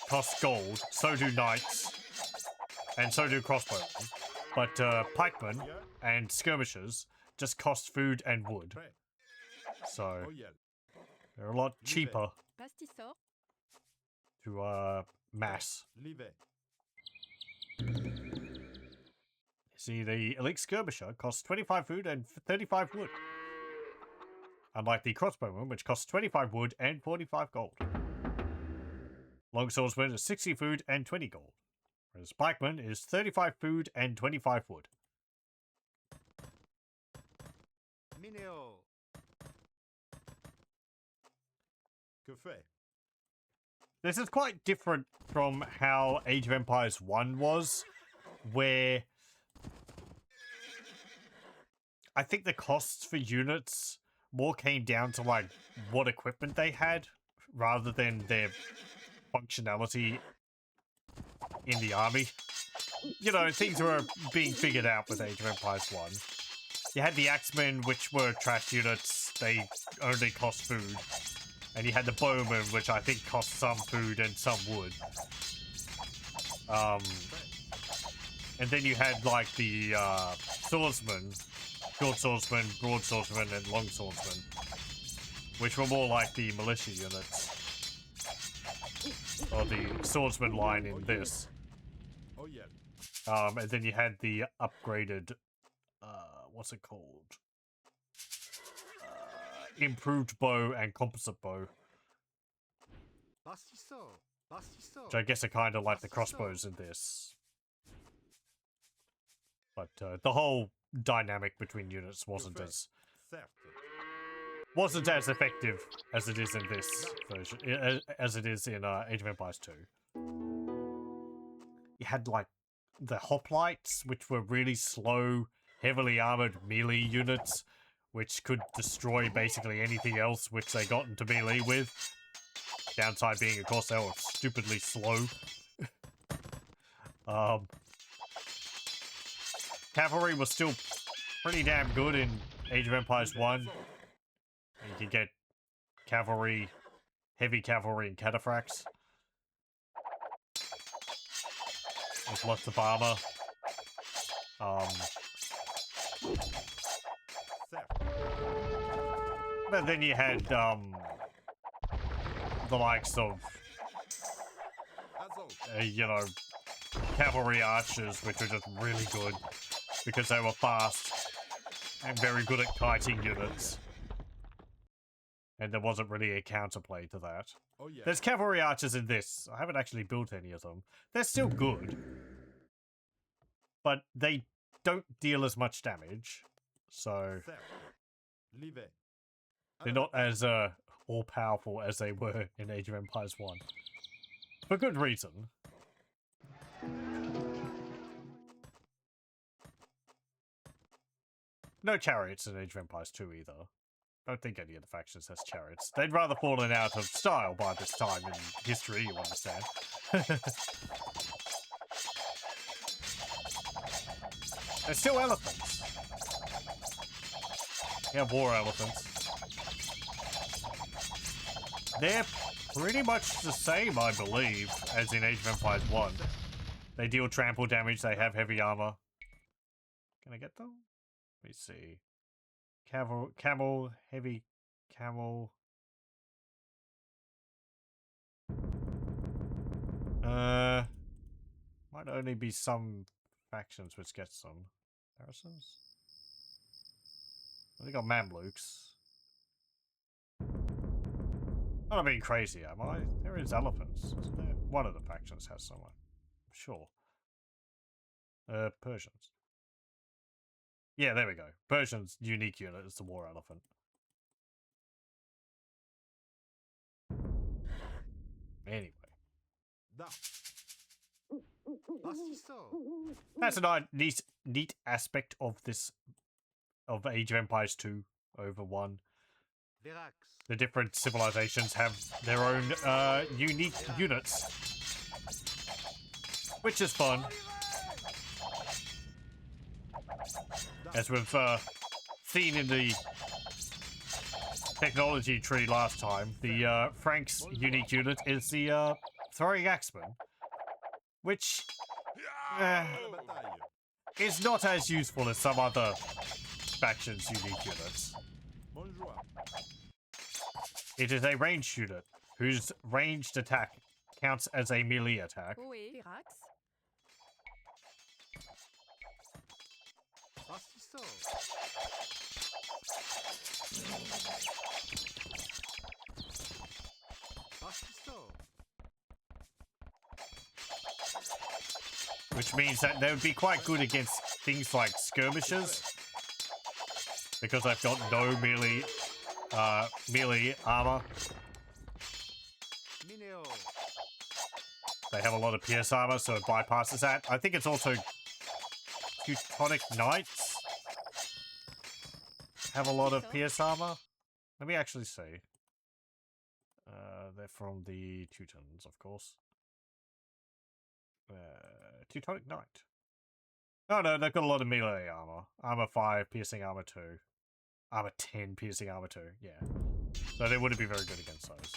cost gold, so do knights, and so do crossbowmen. But pikemen and skirmishers just cost food and wood. So they're a lot cheaper Pastisor. to mass. See, the elite skirmisher costs 25 food and 35 wood. Unlike the crossbowman, which costs 25 wood and 45 gold. Long swordsman is 60 food and 20 gold. Whereas pikeman is 35 food and 25 wood. Mineo. Que fait? This is quite different from how Age of Empires 1 was, where I think the costs for units more came down to like what equipment they had rather than their functionality in the army. You know, things were being figured out with Age of Empires 1. You had the axemen, which were trash units. They only cost food. And you had the bowmen, which I think cost some food and some wood. And then you had like the swordsmen, short swordsmen, broad swordsmen, and long swordsmen, which were more like the militia units. Or the swordsman line in this. Oh yeah. And then you had the upgraded, what's it called? Improved bow and composite bow. Pastisor. Pastisor. Which I guess are kind of like the crossbows in this. But the whole dynamic between units wasn't as effective as it is in this version, as it is in Age of Empires 2. You had like the hoplites, which were really slow, heavily armored melee units, which could destroy basically anything else which they got into melee with. Downside being, of course, they were stupidly slow. Cavalry was still pretty damn good in Age of Empires 1. You could get cavalry, heavy cavalry, and cataphracts. With lots of armor. But then you had, the likes of, you know, cavalry archers, which were just really good because they were fast and very good at kiting units. And there wasn't really a counterplay to that. Oh yeah. There's cavalry archers in this. I haven't actually built any of them. They're still good. But they don't deal as much damage. So they're not as all-powerful as they were in Age of Empires 1. For good reason. No chariots in Age of Empires 2 either. Don't think any of the factions has chariots. They'd rather fallen out of style by this time in history, you understand. They're still elephants. Yeah, war elephants. They're pretty much the same, I believe, as in Age of Empires 1. They deal trample damage, they have heavy armor. Can I get them? Let me see. Camel, heavy camel. Might only be some factions which get some. Saracens? They got Mamluks. I'm not being crazy, am I? There is elephants, isn't there? One of the factions has someone. Sure. Persians. Yeah, there we go. Persians' unique unit is the war elephant. Anyway. Da. Bastisso. That's a neat aspect of this, of Age of Empires 2 over 1. Verax. The different civilizations have their own unique units, which is fun. As we've seen in the technology tree last time, the Frank's unique unit is the throwing axeman, which is not as useful as some other factions' unique units. Bonjour. It is a ranged unit whose ranged attack counts as a melee attack. Ohé. Verax. Bastisso. Bastisso. Which means that they would be quite good against things like skirmishers, because they've got no melee armor. Mineo. They have a lot of pierce armor, so it bypasses that. I think it's also Teutonic Knights have a lot of pierce armor. Let me actually see. They're from the Teutons, of course. Teutonic Knight. Oh no, they've got a lot of melee armor. Armor 5, piercing armor 2. Armor 10, piercing armor 2. Yeah. So they wouldn't be very good against those.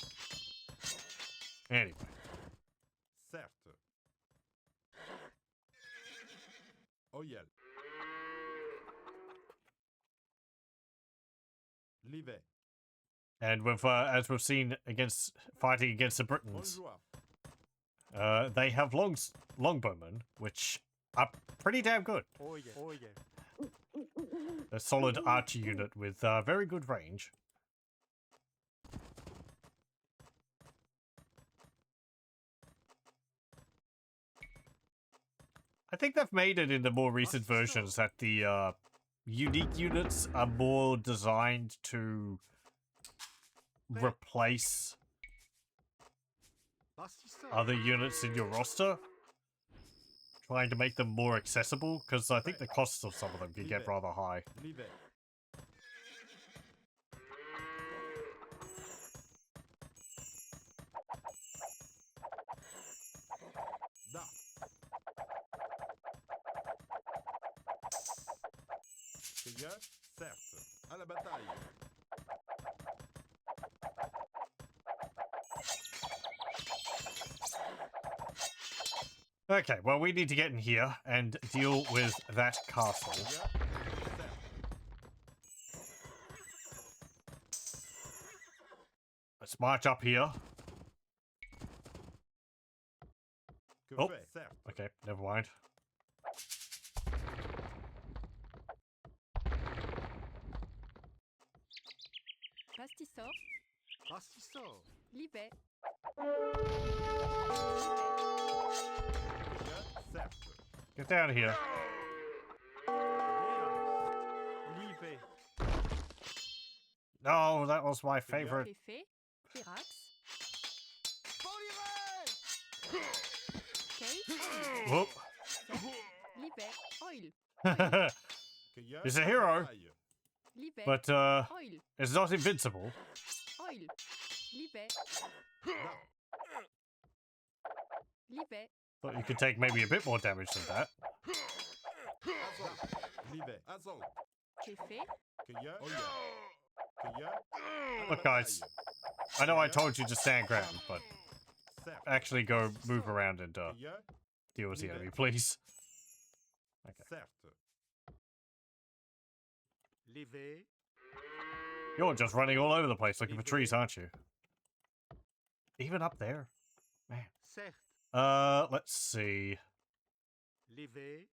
Anyway. Certes. Oyel. Livet. And with, as we've seen fighting against the Britons, Bonjour. they have longbowmen, which are pretty damn good. Oye. Oye. A solid archer unit with very good range. I think they've made it in the more recent versions that the unique units are more designed to replace Bastisso. other units in your roster, trying to make them more accessible, because I think the costs of some of them can get rather high. Livet. Da. Seigneur, certes. À la bataille. Okay, well, we need to get in here and deal with that castle. Seigneur, certes. Let's march up here. Que Oh. fait? Certes. Okay, never mind. Bastisso. Bastisso. Livet. Seigneur, certes. Get down here. Livet. No, that was my favorite. Féfé. Verax. Kate. Whoop. Livet. Oil. Cueilleur, He's a à la hero. bataille. Livet. But, Oil. it's not invincible. Oil. Livet. Livet. Thought you could take maybe a bit more damage than that. Assaut. Livet. Assaut. Féfé. Que y a? Oh yeah. Que y a? À la Look, guys. bataille. I know I told you to stand ground, but Certes. actually go move around and Que y a? deal with the enemy, please. Okay. Certes. Levé. You're just running all over the place looking for trees, aren't you? Even up there? Man. Certes. Let's see. Levé.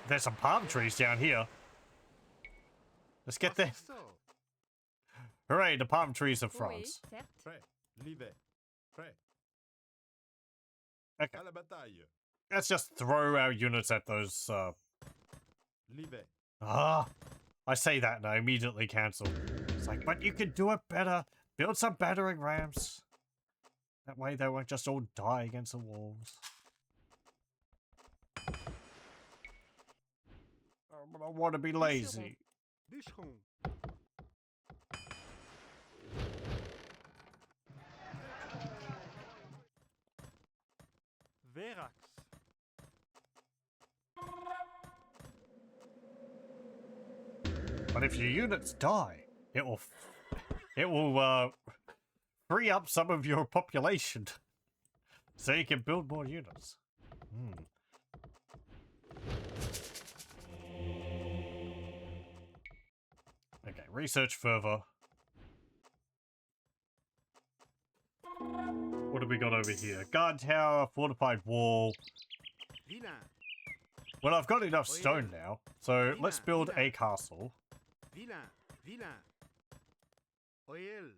There's some palm trees down here. Let's get there. Pastisseau. Hooray, the palm trees of Oui, France. certes. Prêt. Livet. Prêt. Okay. À la bataille. Let's just throw our units at those, Livet. I say that and I immediately cancel. It's like, but you can do it better. Build some battering rams. That way they won't just all die against the walls. I want to be lazy. Bûcheron. Verax. But if your units die, it will free up some of your population, so you can build more units. Okay, research further. What have we got over here? Guard tower, fortified wall. Vilain. Well, I've got enough stone now, so let's build a castle. Vilain. Vilain. Oil.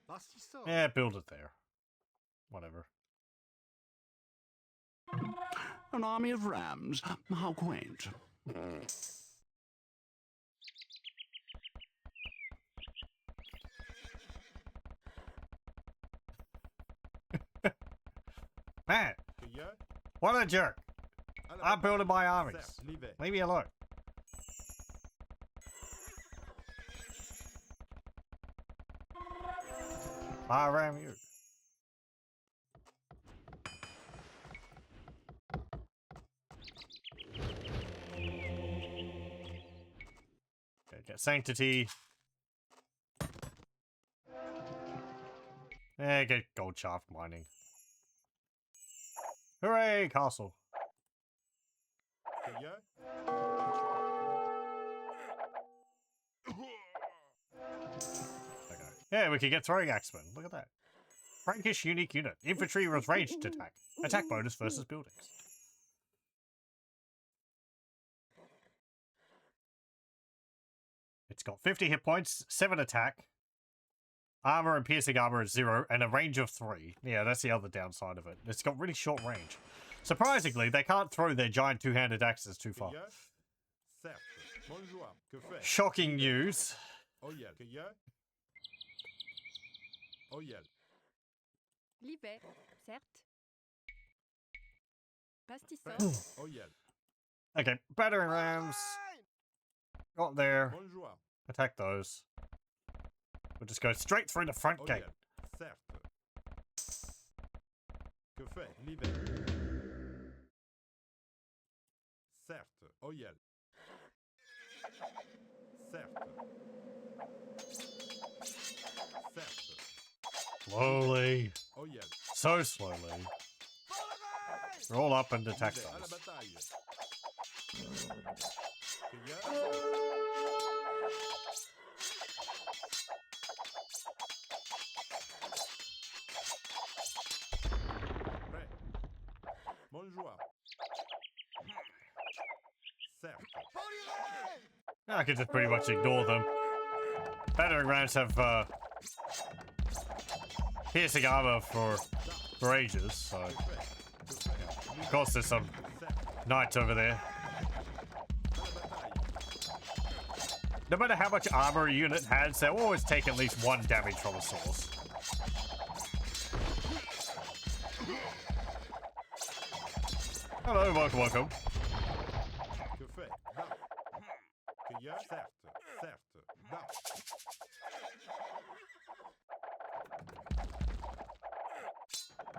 Pastisseau. Yeah, build it there. Whatever. An army of rams? How quaint. Man, Que y a? what a jerk. À la I'm bataille. building my armies. Certes. Livet. Leave me alone. I ram you. Okay, get sanctity. Get gold shaft mining. Hooray, castle. Que y a? Okay. Yeah, we can get throwing axemen. Look at that. Frankish unique unit. Infantry with ranged attack. Attack bonus versus buildings. It's got 50 hit points, 7 attack. Armor and piercing armor is 0, and a range of 3. Yeah, that's the other downside of it. It's got really short range. Surprisingly, they can't throw their giant two-handed axes too Que far. y a? Certes. Bonjour. Que fait? Shocking news. Oyel. Que y a? Oyel. Livet. Certes. Pastisseau. Oyel. Okay, battering rams. Got there. Bonjour. Attack those. We'll just go straight through the front gate. Oyel. Certes. Que fait? Livet. Certes. Oyel. Certes. Certes. Slowly. Oyel. So slowly. Roll up and attack Livet. À la those. bataille. Que y a? Prêt. Bonjour. Certes. I can just pretty much ignore them. Battering rams have piercing armor for ages, so of course there's some knights over there. No matter how much armor a unit has, they'll always take at least 1 damage from a source. Hello, welcome, welcome. Que fait? Da. Que y a? Certes. Certes. Da.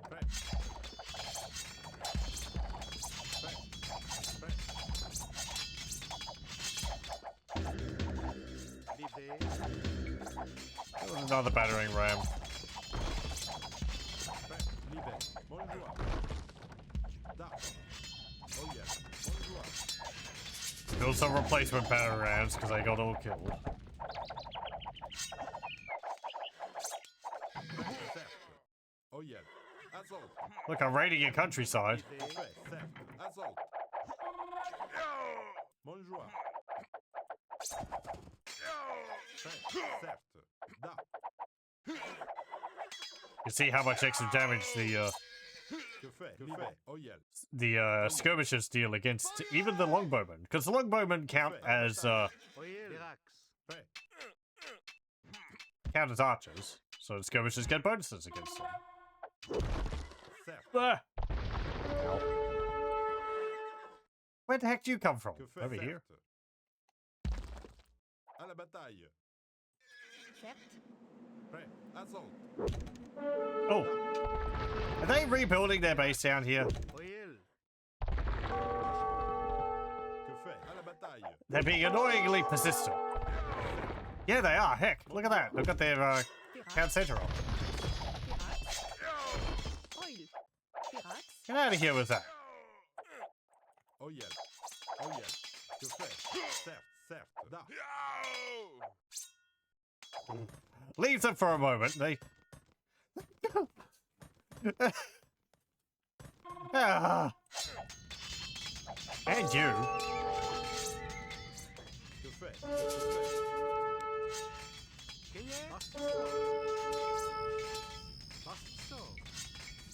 Prêt. There's another battering ram. Prêt, libère. Bonjour. Da. Oh yes. Bonjour. Build some replacement battering rams because they got all killed. Certes. Oh yes. Assault. Look, I'm raiding your countryside. Prêt, certes. Assault. Bonjour. Prêt, certes. Da. You see how much extra damage Que fait? Libère. Oh yes. the skirmishers deal against even the longbowmen, because the longbowmen count as Oyel. Virax. Prêt. archers, so the skirmishers get bonuses against them. Certes. Ah! Ow. Where the heck do you come from? Que fait? Over here. Certes. À la bataille. Certes. Prêt. Assault. Oh, are they rebuilding their base down here? Oyel. Que fait? À la bataille. They're being annoyingly persistent. Yeah, they are. Heck, look at that. They've got their count center on. Virax. Oil. Virax. Get out of here with that. Oh yes. Oh yes. Que fait? Certes. Certes. Da. Leave them for a moment. They. Ah. And you. Que fait? Qu'est-ce? Bastisso.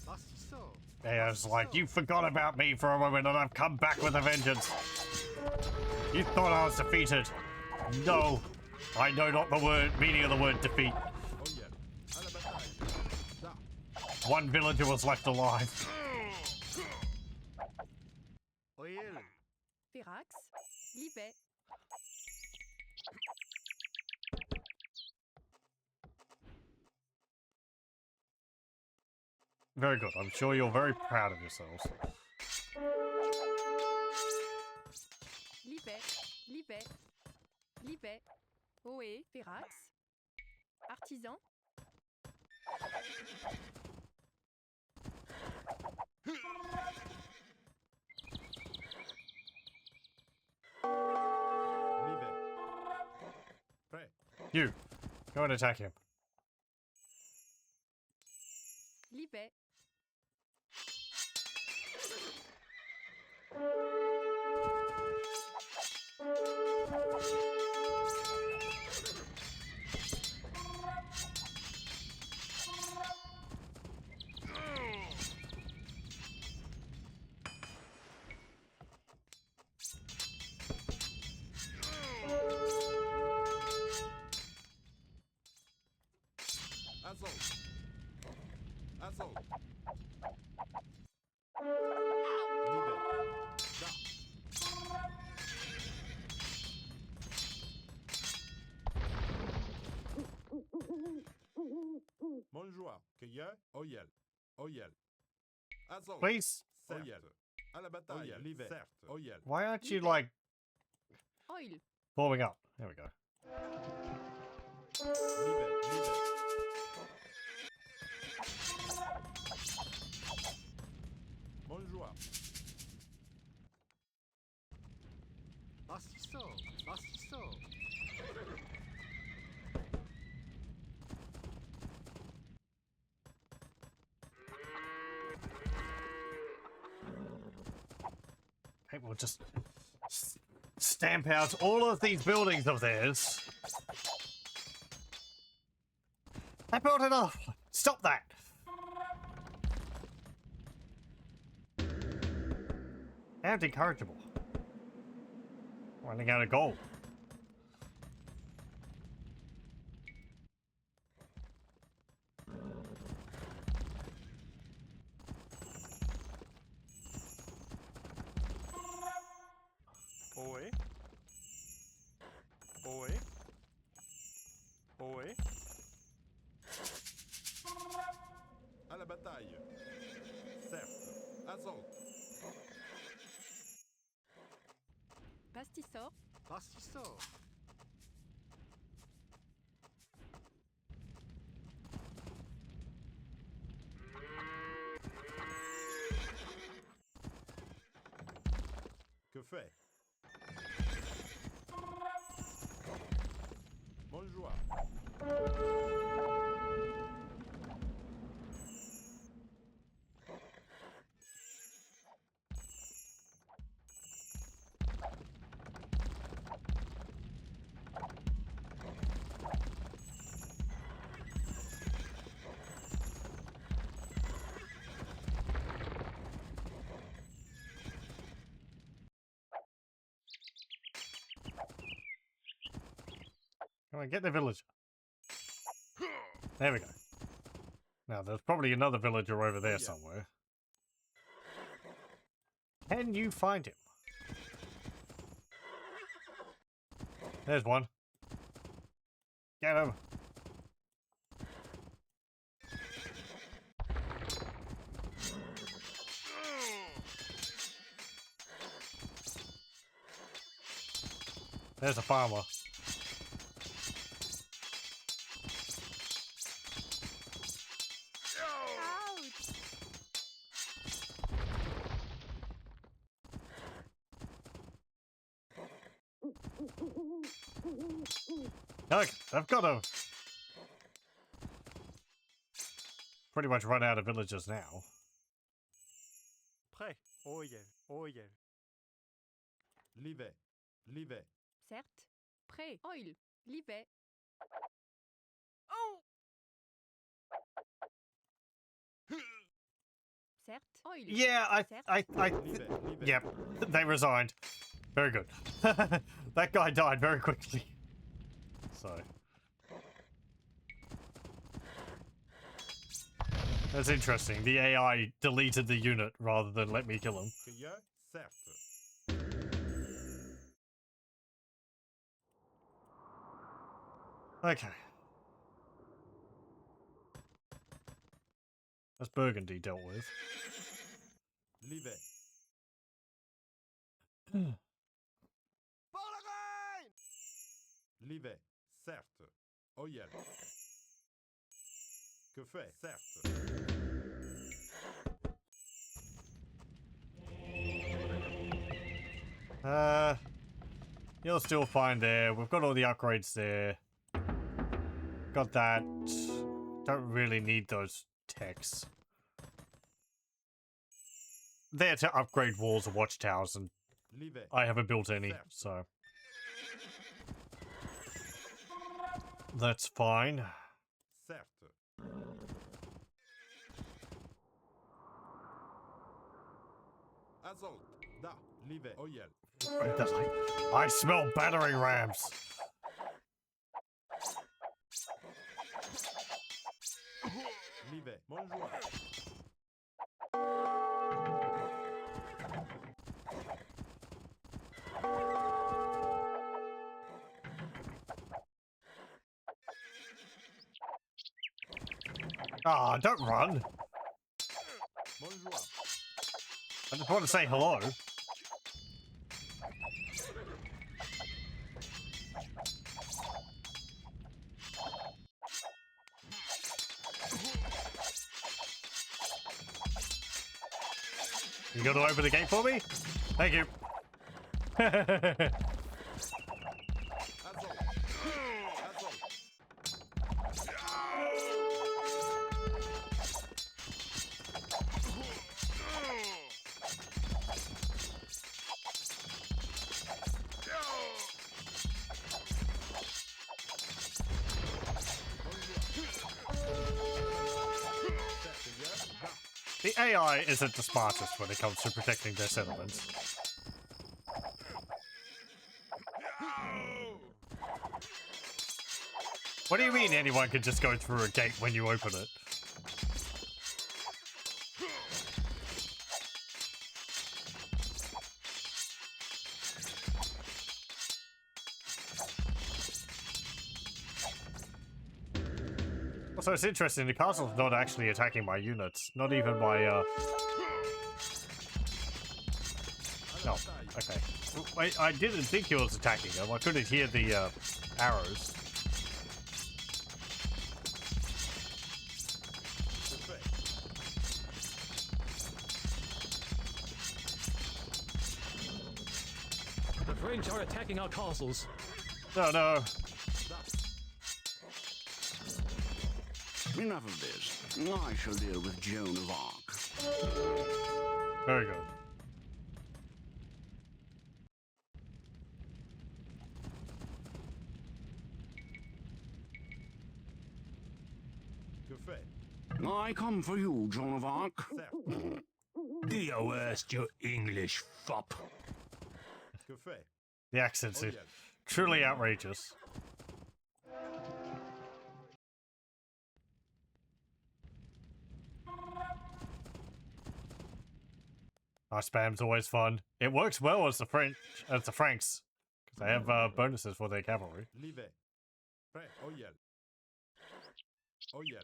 Bastisso. Yeah, it's like, you forgot about me for a moment and I've come back with a vengeance. You thought I was defeated. No, I know not the meaning of the word defeat. Oh yes. À la bataille. Da. One villager was left alive. Oyel. Virax. Libet. Very good. I'm sure you're very proud of yourselves. Libet. Libet. Libet. Oé. Virax. Artisan. Libère. Prêt. You, go and attack him. Libet. Assault. Assault. Libère. Da. Bonjour. Cueilleur. Oyel. Oyel. Assault. Please, Oyel. À la bataille. Libère. Certes. Oyel. why aren't you, like, Oil. forming up? There we go. Libère. Libère. Bonjour. Bastisso. Bastisso. Okay, we'll just stamp out all of these buildings of theirs. I built it off. Stop that. And incorrigible. Running out of gold. Oi. Oi. Oi. À la bataille. Certes. Assault. Pastissor. Bastisso. Come on, get the villager. There we go. Now, there's probably another villager over there somewhere. Can you find him? There's one. Get him. There's a farmer. Look, I've got to pretty much run out of villagers now. Prêt. Oyel. Oyel. Livet. Livet. Certes. Prêt. Oil. Livet. Oh! Certes. Oil. Yeah, Livet. Livet. yep, they resigned. Very good. That guy died very quickly. So. That's interesting. The AI deleted the unit rather than let me kill him. Cueilleur, certes. Okay. That's Burgundy dealt with. Livet. Livet, certes. Oyel. Que fait, certes. You're still fine there. We've got all the upgrades there. Got that. Don't really need those techs. There to upgrade walls and watchtowers, and Livet. I haven't built any, so that's fine. Certes. Assault. Da. Livet. Oyel. I smell battering rams. Livet. Bonjour. Ah, don't run. Bonjour. I just want to say hello. You got to open the gate for me? Thank you. Assault. Assault. The AI isn't the smartest when it comes to protecting their settlements. What do you mean anyone can just go through a gate when you open it? Also, it's interesting, the castle's not actually attacking my units. Not even my, Oh, okay. Wait, I didn't think he was attacking them. I couldn't hear the, arrows. The French are attacking our castles. No, no. Enough of this. I shall deal with Joan of Arc. Very good. Que fait? I come for you, Joan of Arc. Certes. Dio est you English fop. Que fait? The accents are Oyel. truly outrageous. Spam's always fun. It works well as the Franks, because they have bonuses for their cavalry. Livet. Prêt. Oyel. Oyel.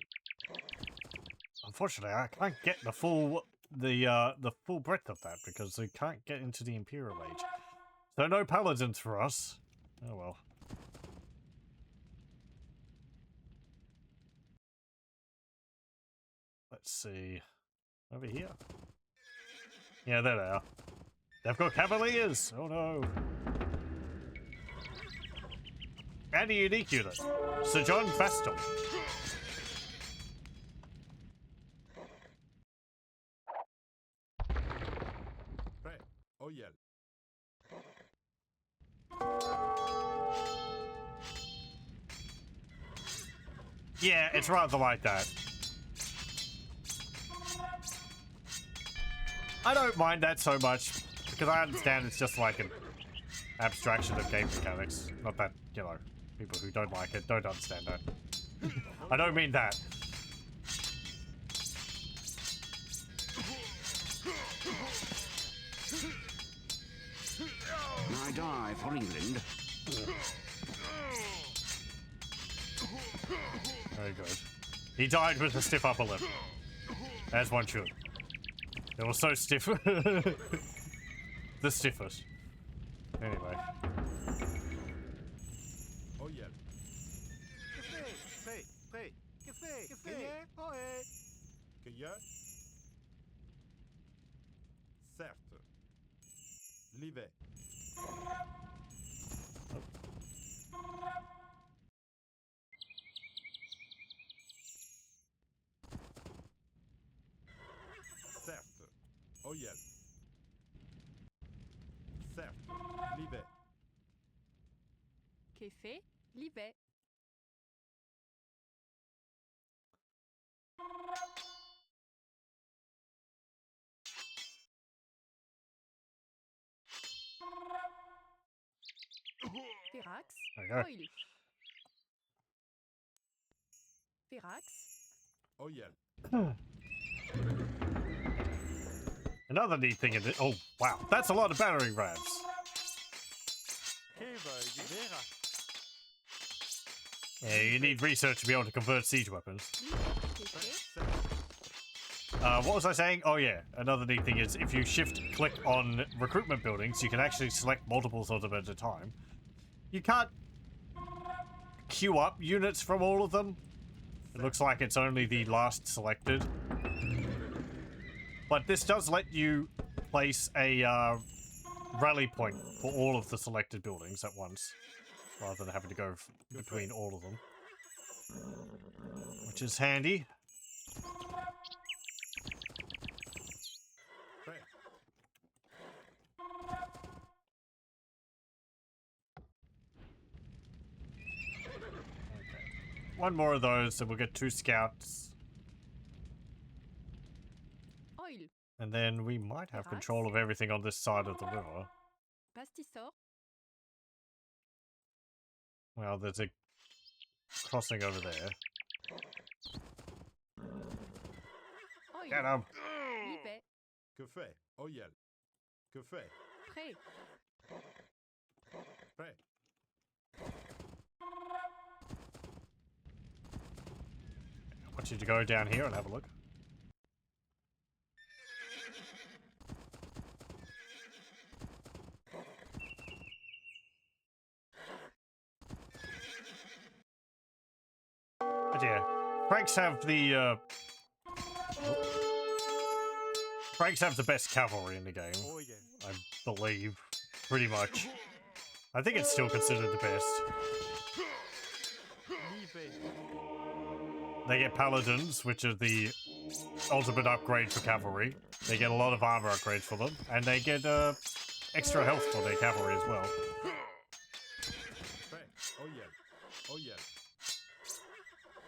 Unfortunately, I can't get the full breadth of that because we can't get into the Imperial Age. So no paladins for us. Oh well. Let's see. Over here. Yeah, there they are. They've got cavaliers! Oh no. And a unique unit. Sir John Fastel. Prêt. Oyel. Yeah, it's rather like that. I don't mind that so much, because I understand it's just like an abstraction of game mechanics. Not that, you know, people who don't like it don't understand that. I don't mean that. I die for England. Very good. He died with a stiff upper lip. As one should. It was so stiff. The stiffest. Anyway. Oyel. Prêt. Prêt. Gagné. Ohé. Cueilleur. Certes. Livet. Certes. Oyel. Certes. Livet. Qu'est fait? Livet. Firax. There Oil. Firax. Oyel. Another neat thing in this. Oh, wow. That's a lot of battering rams. Que va Vera. Yeah, you need research to be able to convert siege weapons. Qu'est fait? What was I saying? Oh yeah, another neat thing is if you shift-click on recruitment buildings, you can actually select multiples of them at a time. You can't queue up units from all of them. It looks like it's only the last selected. But this does let you place a rally point for all of the selected buildings at once, rather than having to go between all of them. Which is handy. Prêt. One more of those, and we'll get 2 scouts. Oil. And then we might have control of everything on this side of the river. Pastissor. Well, there's a crossing over there. Oil. Get him! Livet. Que fait? Oyel. Que fait? Prêt. Prêt. I want you to go down here and have a look. But yeah, Franks have the Franks have the best cavalry in the game, Oyel. I believe, pretty much. I think it's still considered the best. Livet. They get paladins, which are the ultimate upgrade for cavalry. They get a lot of armor upgrades for them, and they get extra health for their cavalry as well. Prêt. Oyel. Oyel.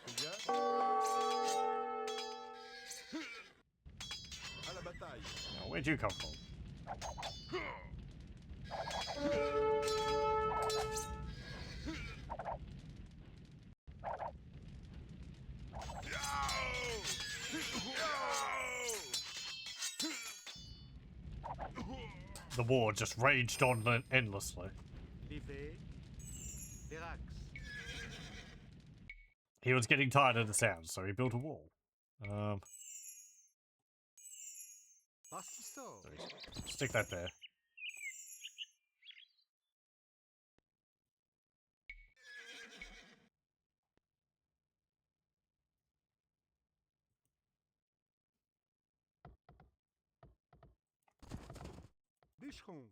Cueilleur. À la bataille. Now, where'd you come from? the war just raged on endlessly. Livet. Verax. He was getting tired of the sound, so he built a wall. Bastisso. Stick that there. Bûcheron.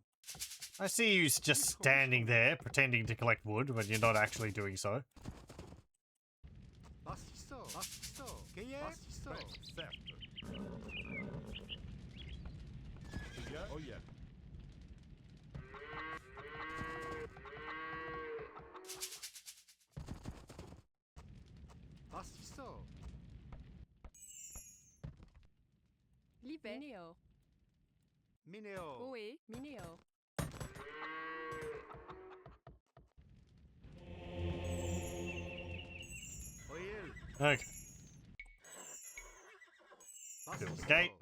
I see you just standing there, pretending to collect wood when you're not actually doing so. Bastisso. Bastisso. Gaillard. Bastisso. Certes. Yeah. Oh yeah. Bastisso. Livet. Minéo. Mineo. Oé. Minéo. Oil. Okay, build Bastisso. the gate.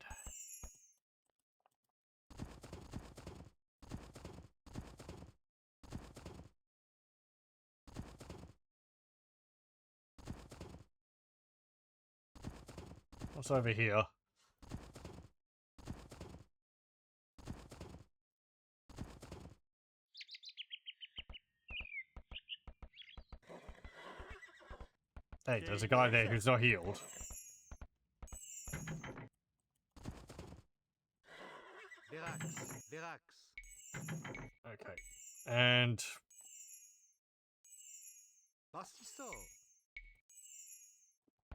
What's over here? Hey, there's a guy there who's not healed. Verax. Verax. Okay. And Bastisso.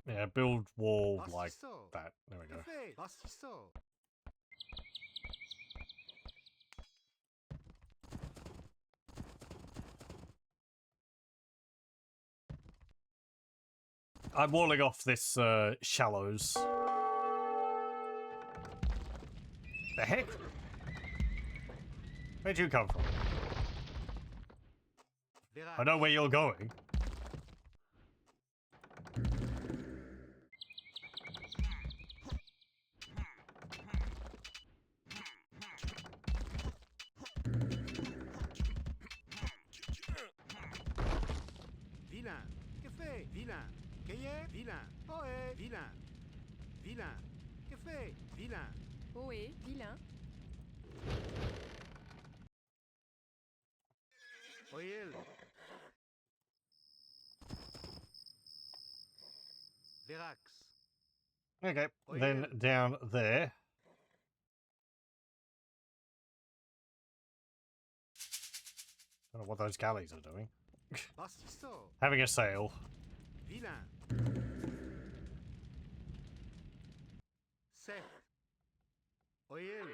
yeah, build wall like Bastisso. that. There we go. Café. Bastisso. I'm walling off this shallows. The heck? Where'd you come from? Verax. I know where you're going. Vilain. Café. Vilain. Gaillard. Vilain. Ohé. Vilain. Vilain. Café. Vilain. Oé. Vilain. Oil. Verax. Okay, Oh, then yeah. down there. Don't know what those galleys are doing. Bastisso. Having a sail. Vilain. Sec. Oil.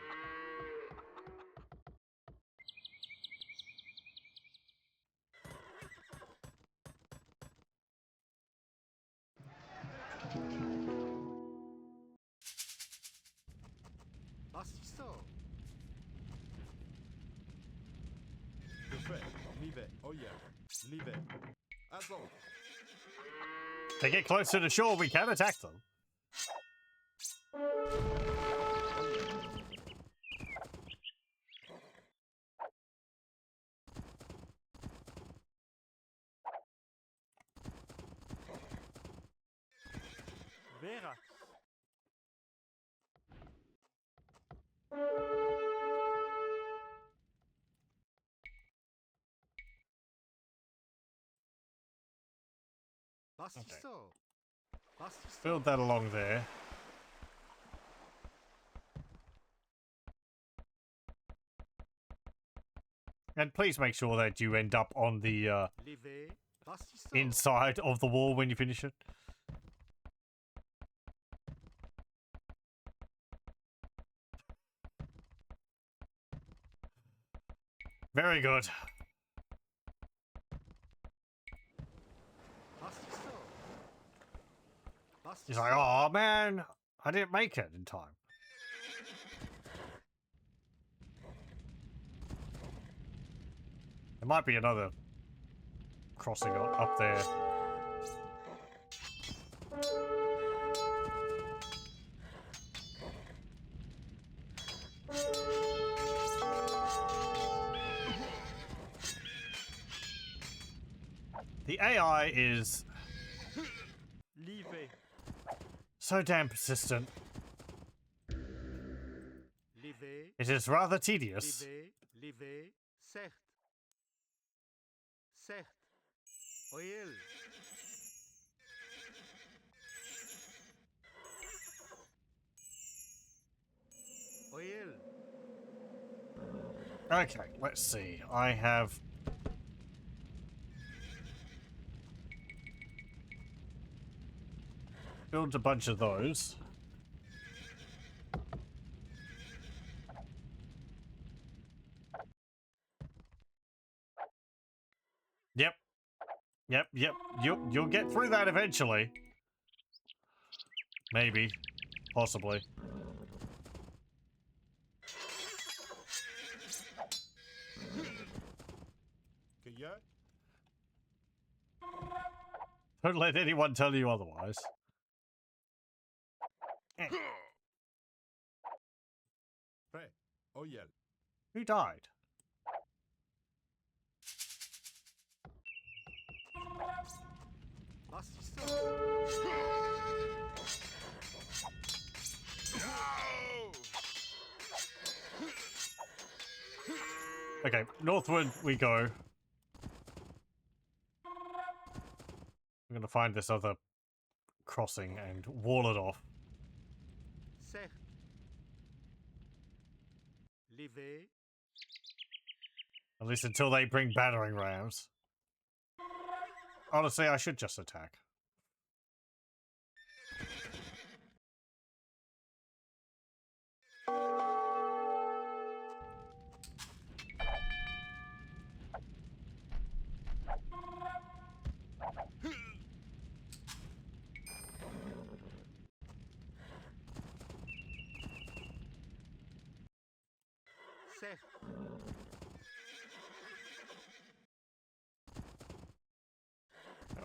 Bastisso. Que fait? Livet. Oh yeah. Livet. Ensemble. If they get closer to shore, we can attack them. Verax. Bastisso. Bastisso. Build that along there. And please make sure that you end up on the Livet. Bastisso. inside of the wall when you finish it. Very good. Bastisso. He's like, Bastisso. oh man, I didn't make it in time. There might be another crossing up there. The AI is Livet. so damn persistent. Livet. It is rather tedious. Livet. Livet. Certes. Certes. Oil. Oil. Okay, let's see. I have... built a bunch of those. Yep. Yep, yep. You'll get through that eventually. Maybe. Possibly. Cueilleur. Don't let anyone tell you otherwise. Prêt. Oyel. Who died? Assistant. Okay, northward we go. I'm gonna find this other crossing and wall it off. Certes. Livet. At least until they bring battering rams. Honestly, I should just attack. Certes.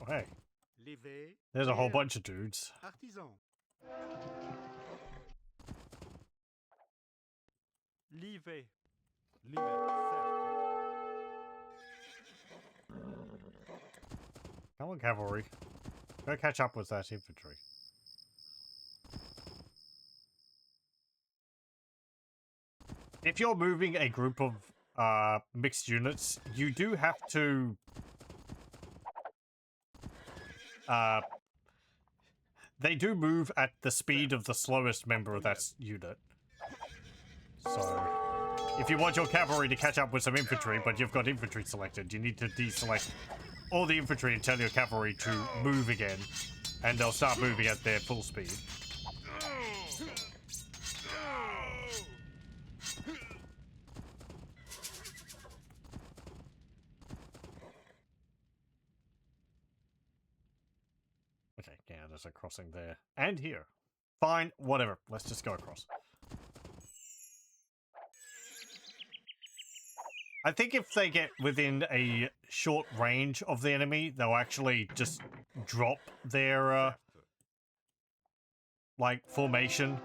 Oh, hey. Livet. There's a whole Oil. bunch of dudes. Artisan. Livet. Livet. Come on, cavalry. Go catch up with that infantry. If you're moving a group of mixed units, you do have to they do move at the speed of the slowest member of that unit. So if you want your cavalry to catch up with some infantry, but you've got infantry selected, you need to deselect all the infantry and tell your cavalry to move again, and they'll start moving at their full speed. Okay, yeah, there's a crossing there. And here. Fine, whatever. Let's just go across. I think if they get within a short range of the enemy, they'll actually just drop their, like, formation,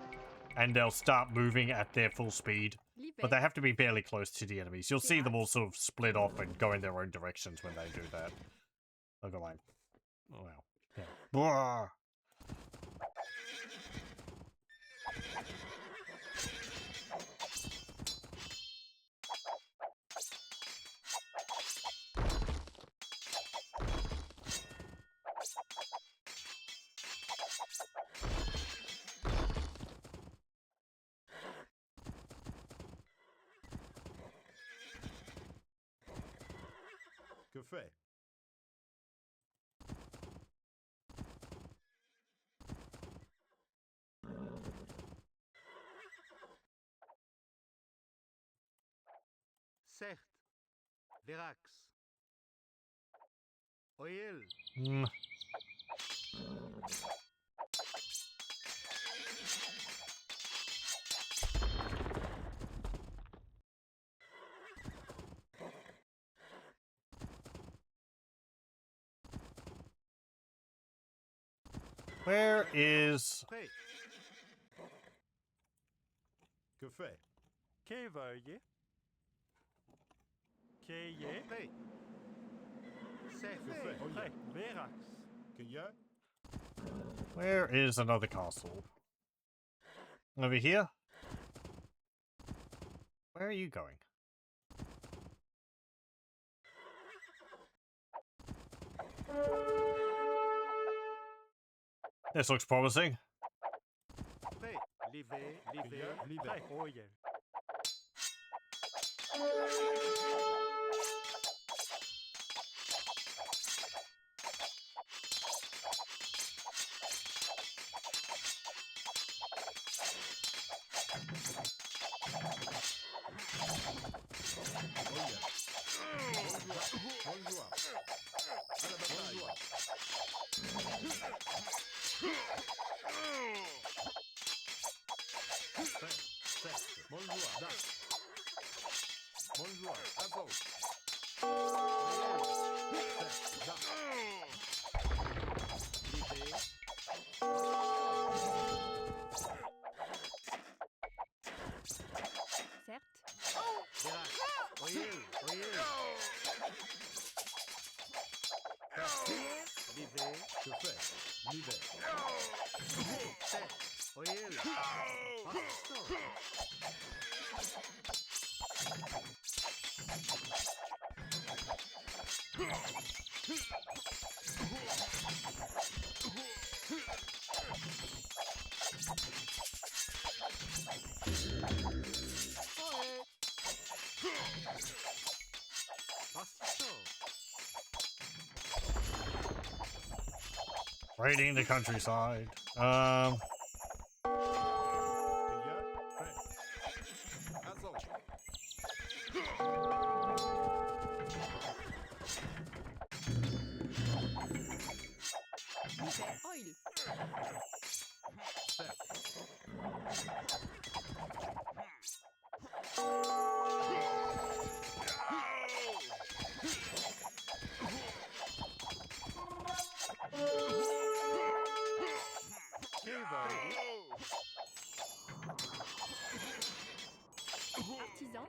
and they'll start moving at their full speed. But they have to be fairly close to the enemies. You'll see them all sort of split off and go in their own directions when they do that. They'll go like, oh, wow. Yeah. Blah. Que fait? Certes. Verax. Oil. Mm. Where is... Prêt. Que fait? Que veuillez. Cueillez. Prêt. C'est Que fait. fait? Oh, Prêt. Verax. Cueilleur. Where is another castle? Over here? Where are you going? This looks promising. Prêt. Livé. Livé. Cueilleur. Livé. Prêt. Oye. Bonjour. À la bataille. Prêt. Certes. Bonjour. Da. Bonjour. Azov. Certes. Da. Livé. Certes. Verax. Oye. Oye. Livé. Que fait? L'hiver. C'est. Oye. Pasto. Pasto. Raiding the countryside. Cueilleur. Prêt. Azov. Oil. Certes. Artisan.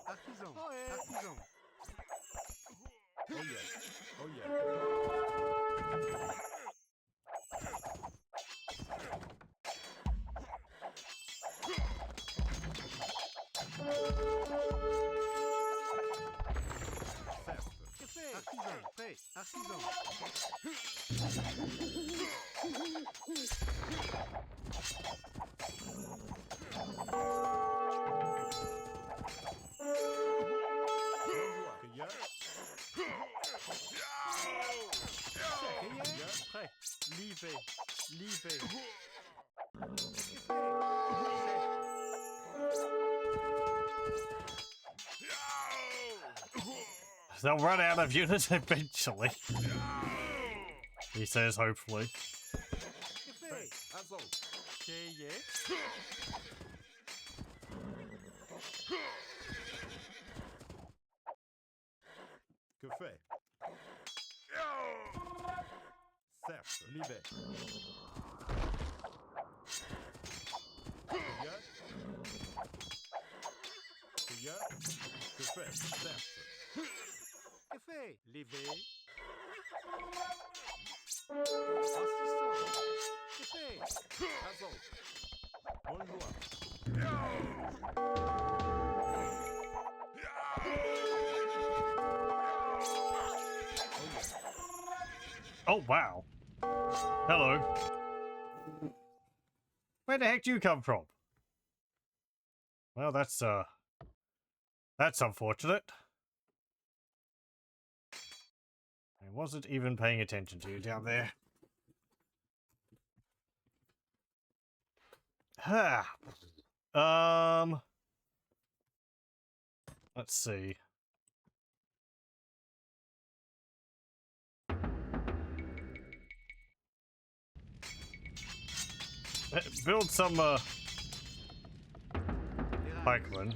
Artisan. Artisan. Oh yeah. Oh yeah. Certes. Café. Artisan. Prêt. Artisan. Bonjour. Cueilleur. Cueilleur. Prêt. Livé. Livé. They'll run out of units eventually. He says, hopefully. Prêt. Azov. Cueillé. Que fait? Certes. L'hiver. Cueilleur. Cueilleur. Que fait? Certes. Café. Livé. Assistant. Café. Azov. Bonjour. Oh, wow. Hello. Where the heck do you come from? Well, that's unfortunate. I wasn't even paying attention to you down there. Let's see. Build some pikemen.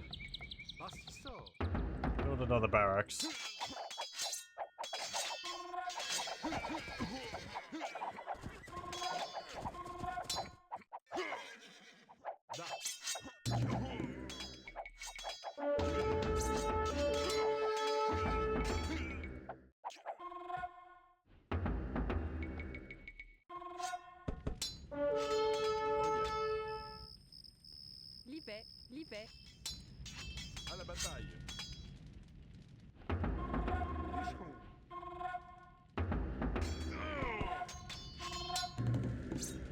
Assistant. Build another barracks. Da. bataille. Bûcheron.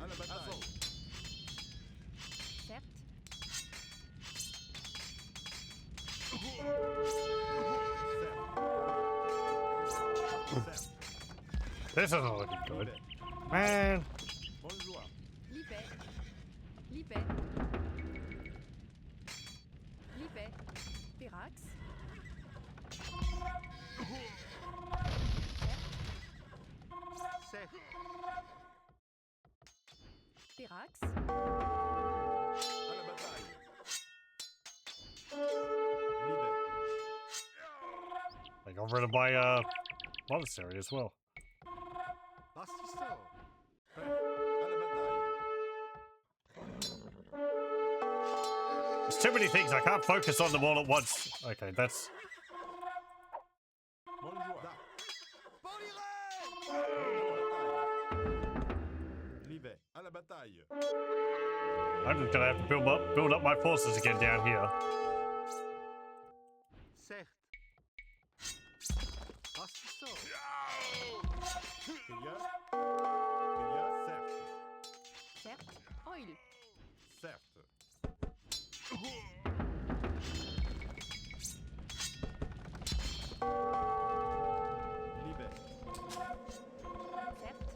À la bataille. Certes. Certes. This isn't looking good. Man. Bonjour. Libet. Libet. Libet. Pirax. Certes. Pirax. À la bataille. Libet. I got rid of my monastery as well. Bastisseur. Prêt. À la bataille. There's too many things. I can't focus on them all at once. Okay, that's... Bonjour. Da. Libet. À la bataille. I'm just gonna have to build up my forces again down here. Certes. Bastisseur. Cueilleur. Certes. Certes. Oil. Certes. Libet. Certes.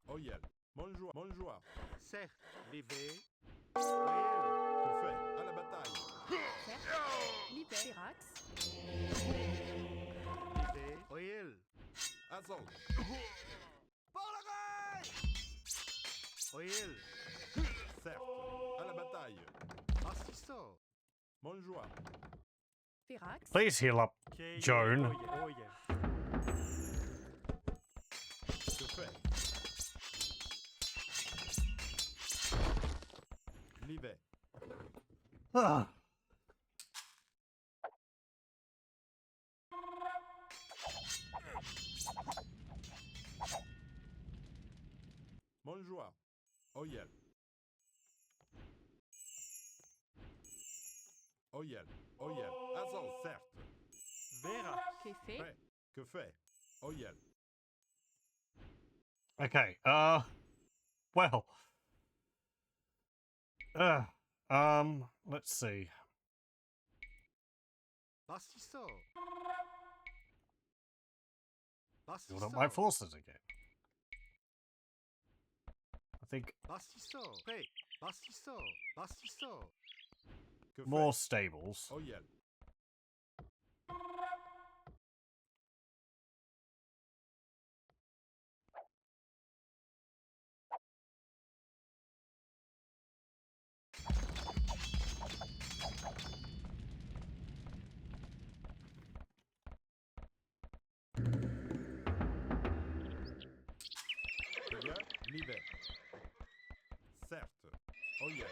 Oyel. Bonjour. Bonjour. Certes. Levé. Que fait? À la bataille. Certes. Libet. Pirax. Levé. Oil. Assaut. Oil. Certes. À la bataille. Bastisseur. Bonjour. Pirax. Please heal up, Joan. Oil. Que fait? Libet. Ah. Bonjour. Oyel. Oyel. Oyel. Assaut. Certes. Vera. Que fait? Prêt. Que fait? Oyel. Okay, well. Let's see. Bastisseur. Build up my Bastisseur. forces again. I think Bastisseur. Prêt. Bastisseur. Bastisseur. Que more fait? stables. Oyel. Cueilleur. Libet. Certes. Oyel.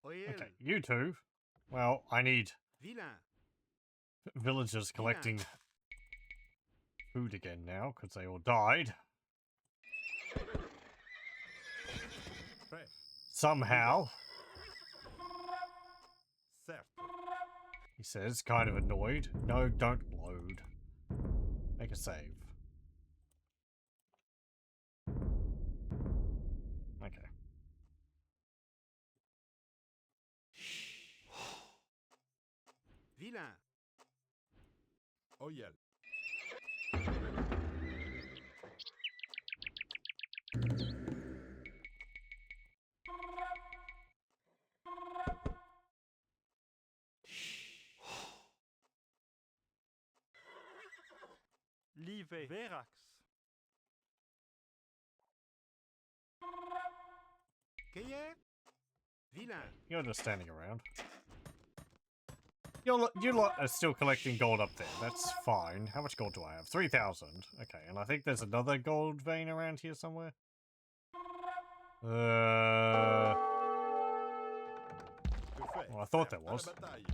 Oil. Okay, you two. Well, I need Vilain. villagers collecting food again now because they all died. Prêt. Somehow, Certes. he says, kind of annoyed. No, don't load. Make a save. Okay. Vilain. Oyel. Prêt. Verax. Cueillet. Vilain. You're just standing around. You lot are still collecting gold up there. That's fine. How much gold do I have? 3,000. Okay, and I think there's another gold vein around here somewhere. Que fait? Well, I thought there Certes, à la was. bataille.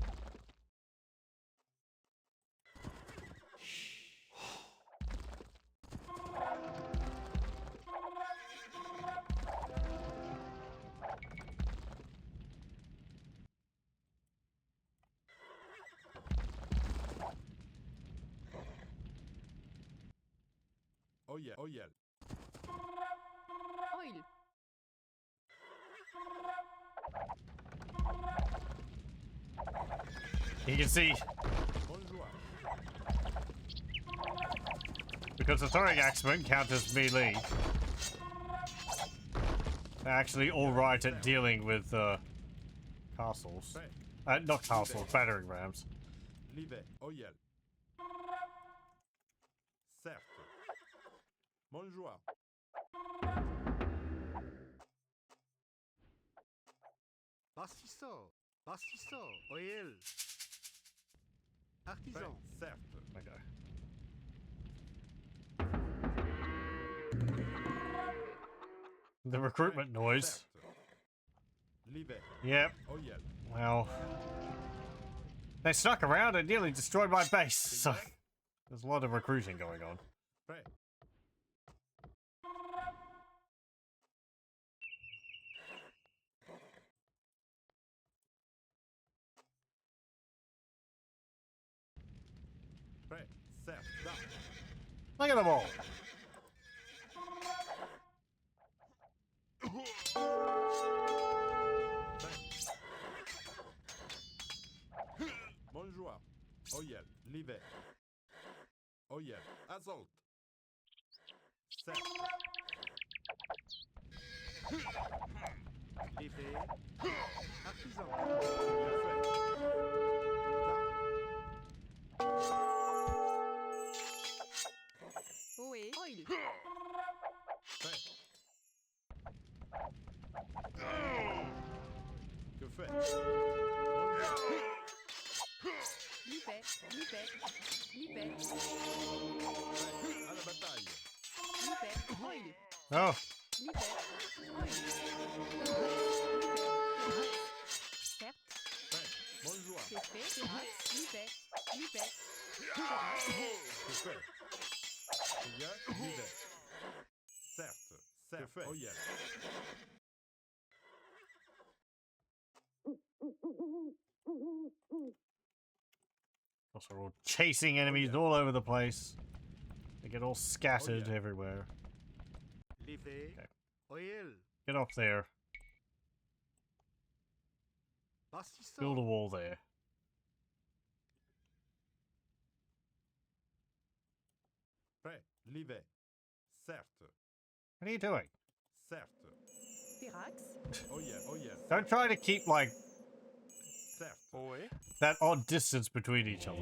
Oh yeah, oh yeah. Oil. You can see, Bonjour. because the throwing axemen count as melee, they're actually alright at dealing with castles. Not castles, battering rams. Livet, oh yeah. Certes. Bonjour. Bastisso. Bastisso. Oil. Artisan. Certes. Okay. The recruitment noise. Certes. Livet, Yep. oh yeah. Well, they snuck around and nearly destroyed my base, so there's a lot of recruiting going on. Prêt. Prêt. Certes. Da. Look at them all. Bonjour. Oh yeah. Livet. Oh yeah. Assault. Certes. Livré. Artisan. Bien fait. Oé. Oil. Prêt. Que fait? Livet. Livet. Livet. À la bataille. Livet. Oil. Oh, Livet. Oil. Certes. Prêt. Bonjour. C'est fait. Verax. Livet. Livet. Que fait? Bien. Livet. Certes. Certes. Que fait? Oh yeah. also all chasing enemies all over the place. They get all scattered yeah. everywhere. Livré. Okay. Oil. Get up there. Bastisso. Build a wall there. Prêt. Livet. Certes. What are you doing? Certes. Verax. Oh yeah. Oh yeah. Don't try to keep, like, Certes. Oé. that odd distance between each other.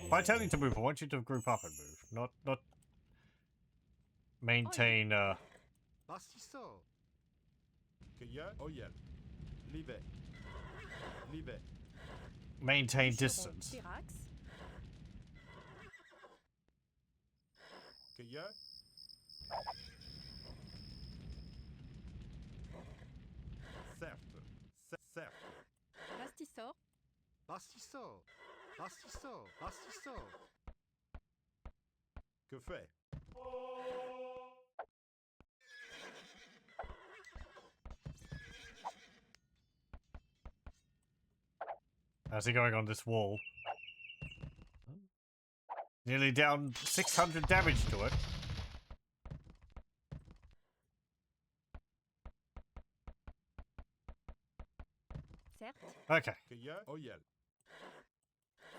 If I tell you to move, I want you to group up and move. Not maintain, Bastisso. Cueilleur. Oh yeah. Livet. Livet. maintain Bûcheron. distance. Verax. Cueilleur. Certes. Certes. Bastissor. Bastisso. Bastisso. Bastisso. Que fait? How's he going on this wall? Nearly down 600 damage to it. Certes. Okay. Cueilleur. Oh yeah.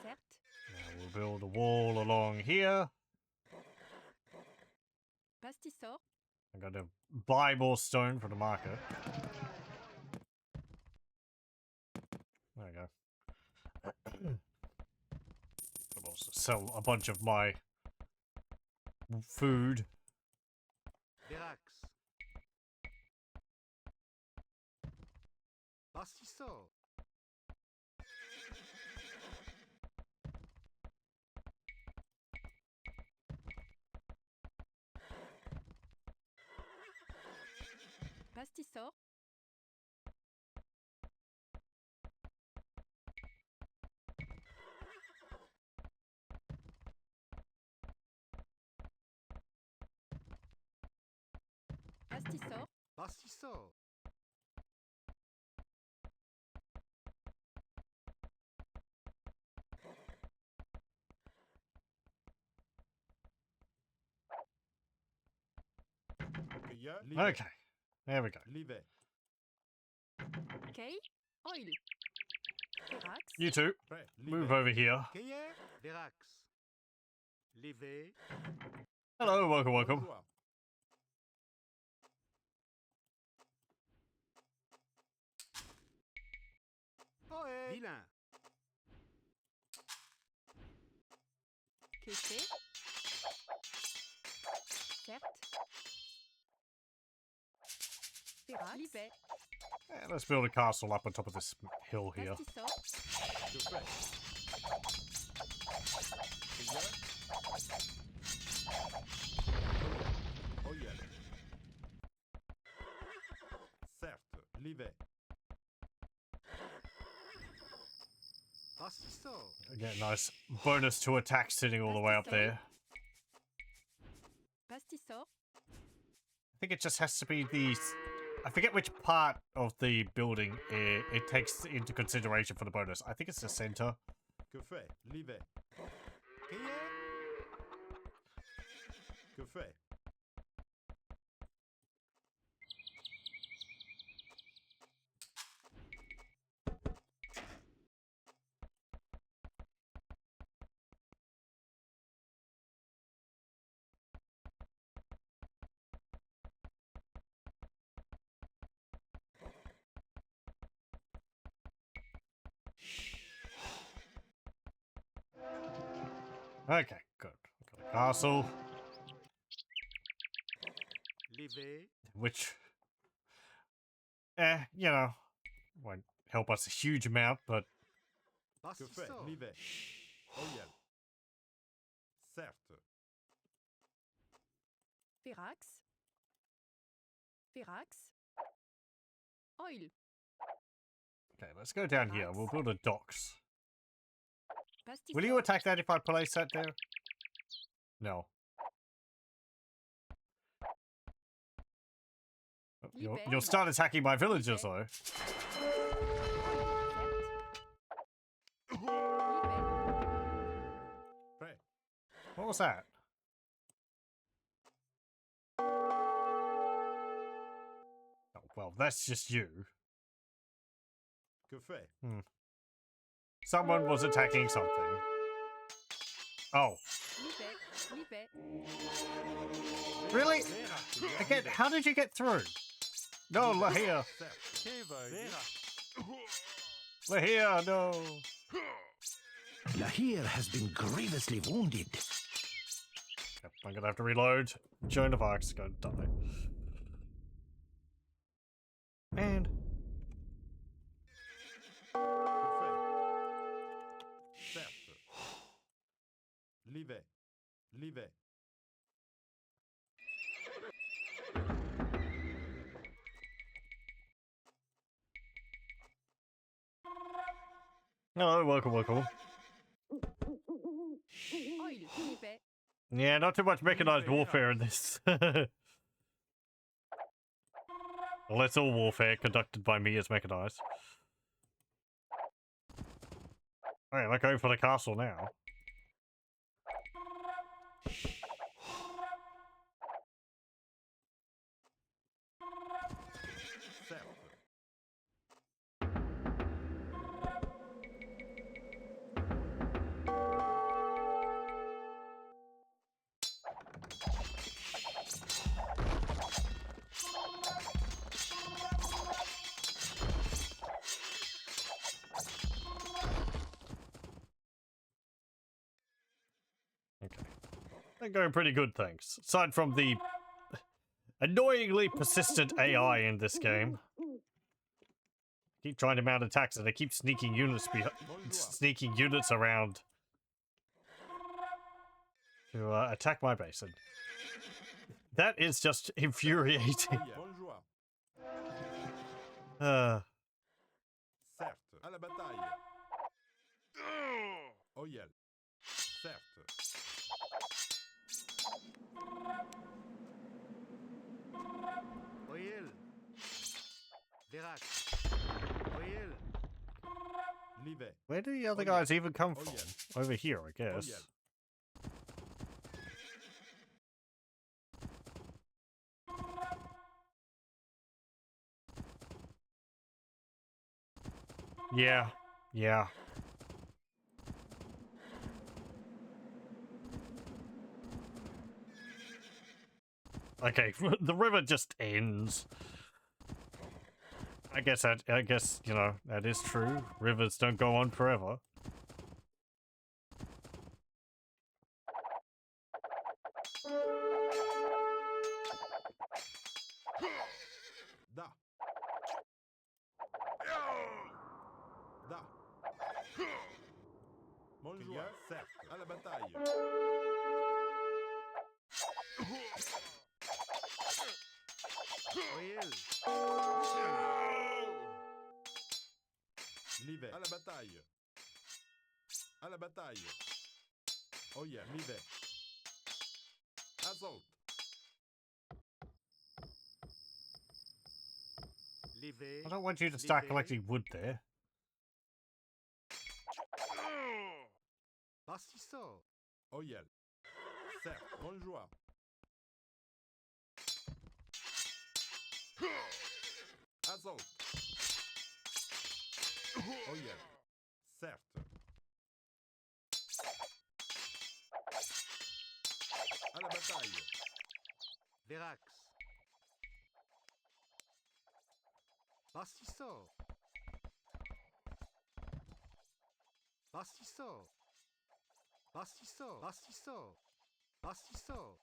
Certes. Now we'll build a wall along here. Bastissor. I'm going to buy more stone for the market. There we go. Could also sell a bunch of my food. Verax. Pastiso. Pastisor. Pastisor. Pastiso. Cueilleur. Livet. Okay, there we go. Livet. Kay. Oil. Verax. You two, Prêt. move Livet. over here. Keyer. Verax. Levé. Hello, welcome, welcome. Bonsoir. Ohé. Vilain. Quéché. Certes. Verax. Livet. Yeah, let's build a castle up on top of this hill here. Pastisor. Que fait? Cueilleur. Oyel. Certes. Livet. Pastiso. Get a nice bonus to attack sitting all the way up there. Pastisor. I think it just has to be these. I forget which part of the building it takes into consideration for the bonus. I think it's the center. Que fait? Livet. Keyer. Que fait? Okay, good. Got a castle, Levé. which, you know, won't help us a huge amount, but Que fait? Pastiso. Livet. Oyel. Certes. Verax. Verax. Oil. okay, let's go down here. We'll build a docks. Pastisor. Will you attack that if I place that there? No. Oh, you'll start attacking my villagers, though. Prêt. What was that? Oh, well, that's just you. Que fait? Someone was attacking something. Oh, really? Again, how did you get through? No, Lahia. Lahia, no. Lahir has been grievously wounded. Yep, I'm gonna have to reload. Joan of Arc's gonna die. And Certes. Livet. Livet. no, welcome, welcome. Oil. Livet. Yeah, not too much mechanized warfare in this. Well, it's all warfare conducted by me as mechanized. Okay, I'm going for the castle now. Certes. Okay. They're going pretty good, thanks. Aside from the annoyingly persistent AI in this game. Keep trying to mount attacks and they keep sneaking units around to attack my base. And that is just infuriating. Bonjour. Certes. À la bataille. Oyel. Certes. Oyel. Verax. Oyel. Livet. Where do the other guys even come from? Over here, I guess. Yeah, yeah. Okay, the river just ends. I guess you know, that is true. Rivers don't go on forever. Da. Da. Bonjour. Certes. À la bataille. Oyel. Livet. À la bataille. À la bataille. Oyel. Livet. Assault. Livet. I don't want you to start collecting wood there. Bastisso. Oyel. Certes. Bonjour. Assault. Oyel. Certes. À la bataille. Verax. Bastisso. Bastisso. Bastisso. Bastisso. Bastisso.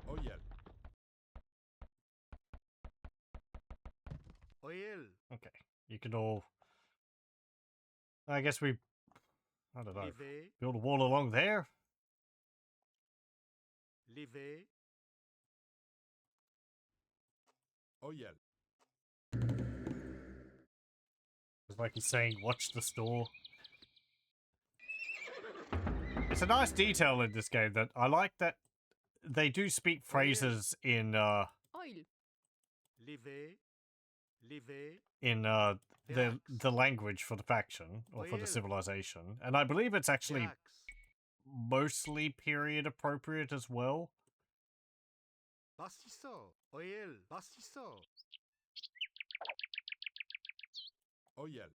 Oyel. Oyel. Okay, you can all... I guess we... I don't know. Livet. Build a wall along there? Livet. Oyel. It's like he's saying, watch the store. It's a nice detail in this game that I like that they do speak phrases in Oil. Livet. Livet. in the language for the faction or for the civilization, and I believe it's actually Verax. mostly period appropriate as well. Bastisso. Oyel. Bastisso. Oyel.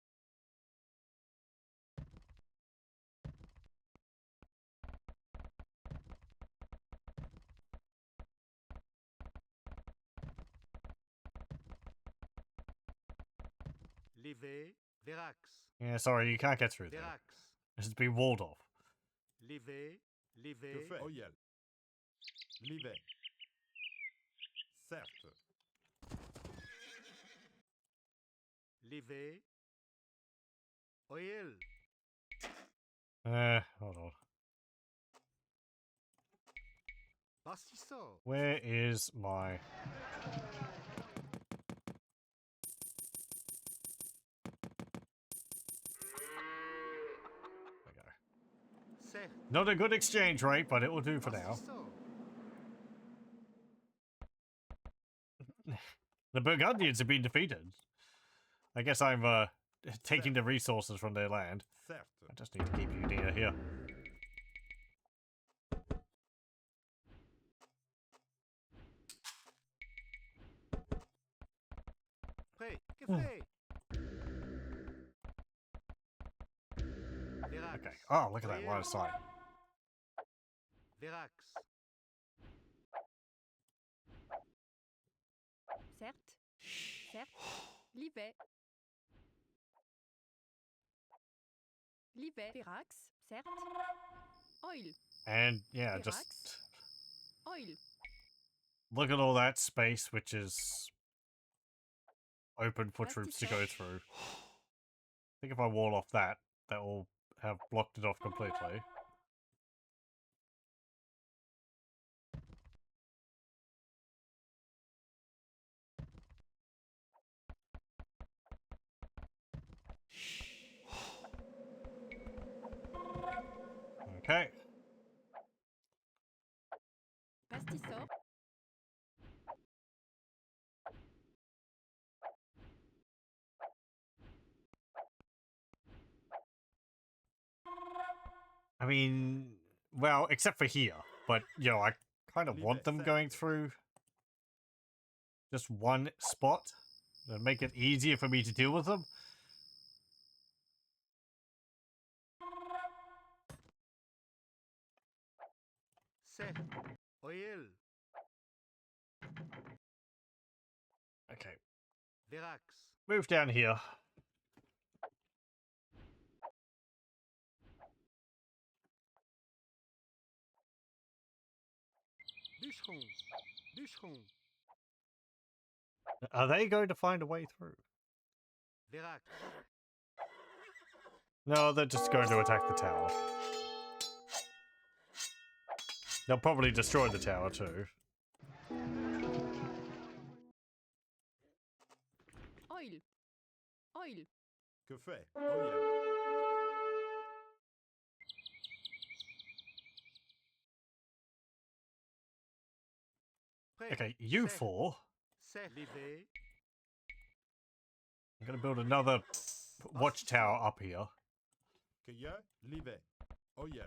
Livet. Verax. Yeah, sorry, you can't get through there. Verax. It's been walled off. Livet. Que Livet. fait? Oyel. Livet. Certes. Livet. Oyel. Hold on. Bastisso. Where is my... There we go. Certes. Not a good exchange rate, but it will do for now. Bastisso. The Burgundians have been defeated. I guess I'm taking the resources from their land. Certes. I just need to keep you near here. Prêt. Que fait? Verax. Okay. Oh, look at that line of sight. Verax. Certes. Certes. Livet. Livet. Virax. Certes. Oil. And yeah, Virax. just Oil. look at all that space, which is open for troops to go through. I think if I wall off that, that will have blocked it off completely. Okay. Pastissor. I mean, well, except for here. But, you know, I kind of want them going through just one spot to make it easier for me to deal with them. Certes. Oil. Okay. Virax. Move down here. Bûcheron. Bûcheron. Are they going to find a way through? Virax. No, they're just going to attack the tower. They'll probably destroy the tower too. Oil. Oil. Que fait? Oh yeah. Prêt. Okay, you Certes. four. Certes. Livet. I'm going to build another watchtower up here. Que yeah? Livet. Oh yeah.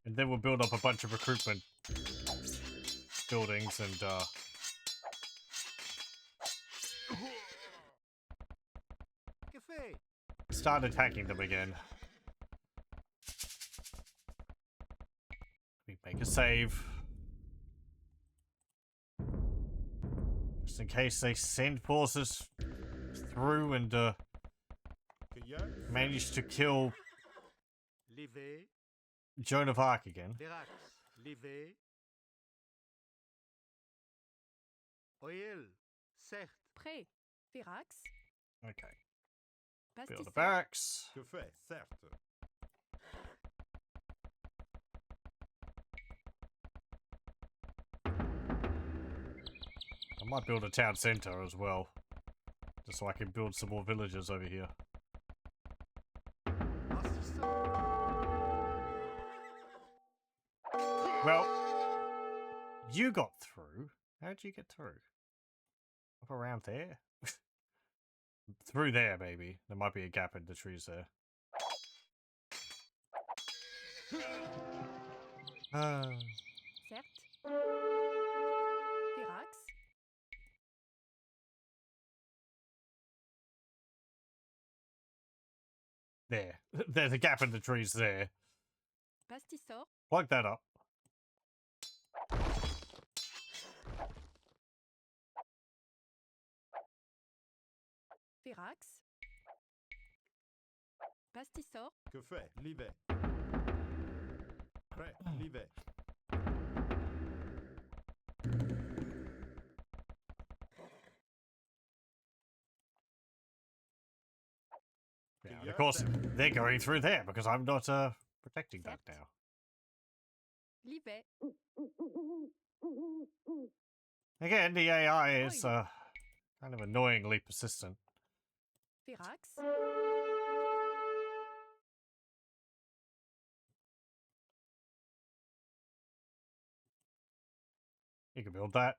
And then we'll build up a bunch of recruitment buildings and Que fait? start attacking them again. We make a save. Just in case they send forces through and Que yeah? manage to kill Livet. Joan of Arc again. Virax. Livet. Oil. Certes. Prêt. Virax. Okay. Build a Pastissor. barracks. Que fait? Certes. I might build a town center as well. Just so I can build some more villages over here. Pastissor. Well, you got through. How'd you get through? Up around there? Through there, maybe. There might be a gap in the trees there. Certes. Virax. There. There's a gap in the trees there. Pastissor. Plug that up. Virax. Pastissor. Que fait? Livet. Prêt. Livet. Yeah, and of course, they're going through there because I'm not protecting that now. Livet. Again, the AI is kind of annoyingly persistent. Virax. You can build that.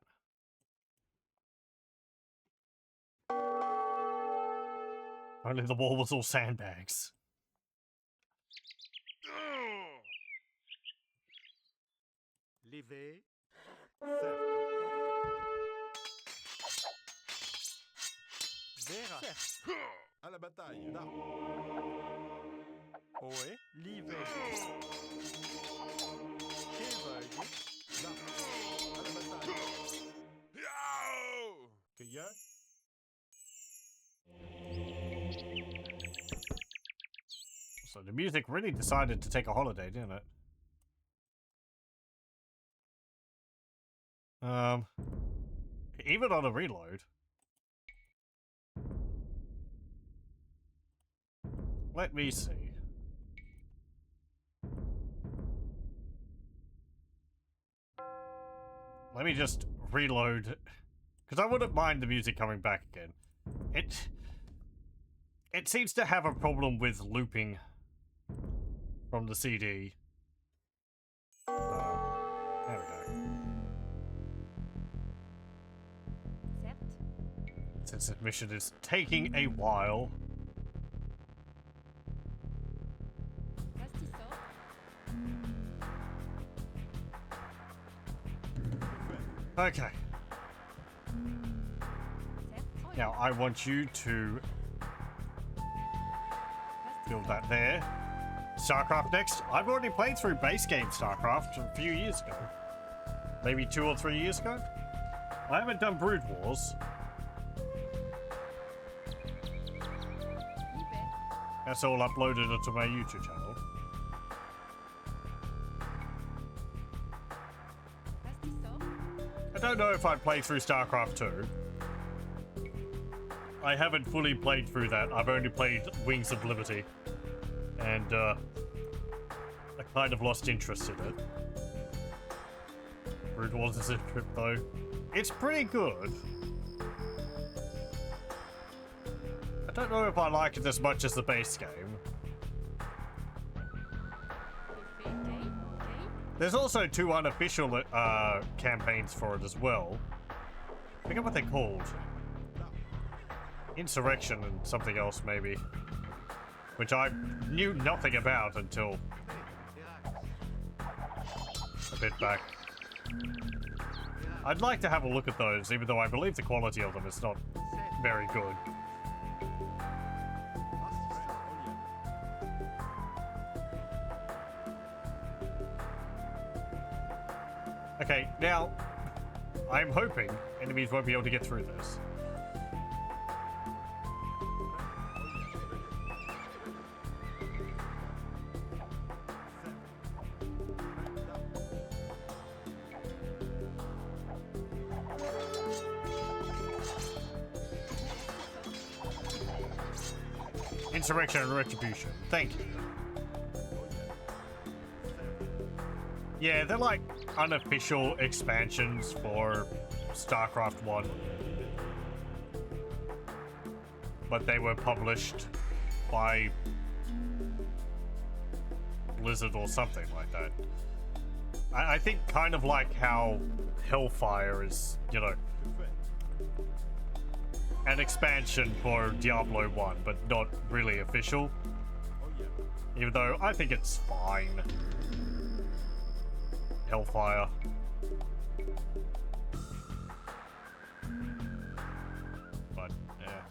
Only the wall was all sandbags. Livet. Certes. Virax. À la bataille. Là. Oé. Livet. Kéveuil. Là. À la bataille. Que yeah? So the music really decided to take a holiday, didn't it? Even on a reload. Let me see. Let me just reload, because I wouldn't mind the music coming back again. It seems to have a problem with looping from the CD. There we go. Certes. Since this mission is taking a while. Pastissor. Okay. Certes. Oh, Now I want you to build that there. StarCraft next. I've already played through base game StarCraft a few years ago. Maybe 2 or 3 years ago. I haven't done Brood Wars. Livet. That's all uploaded onto my YouTube channel. Pastissor. I don't know if I'd play through StarCraft 2. I haven't fully played through that. I've only played Wings of Liberty. And, I kind of lost interest in it. Brood Wars is a trip, though. It's pretty good. I don't know if I like it as much as the base game. Buffet. Gay. There's also 2 unofficial campaigns for it as well. I forget what they're called. Insurrection and something else, maybe. Which I knew nothing about until a bit back. I'd like to have a look at those, even though I believe the quality of them is not very good. Okay, now, I'm hoping enemies won't be able to get through this. Insurrection and Retribution. Thank you. Yeah, they're like unofficial expansions for StarCraft 1. But they were published by Blizzard or something like that. I think kind of like how Hellfire is, you know, an expansion for Diablo 1, but not really official. Even though I think it's fine. Hellfire. But, yeah.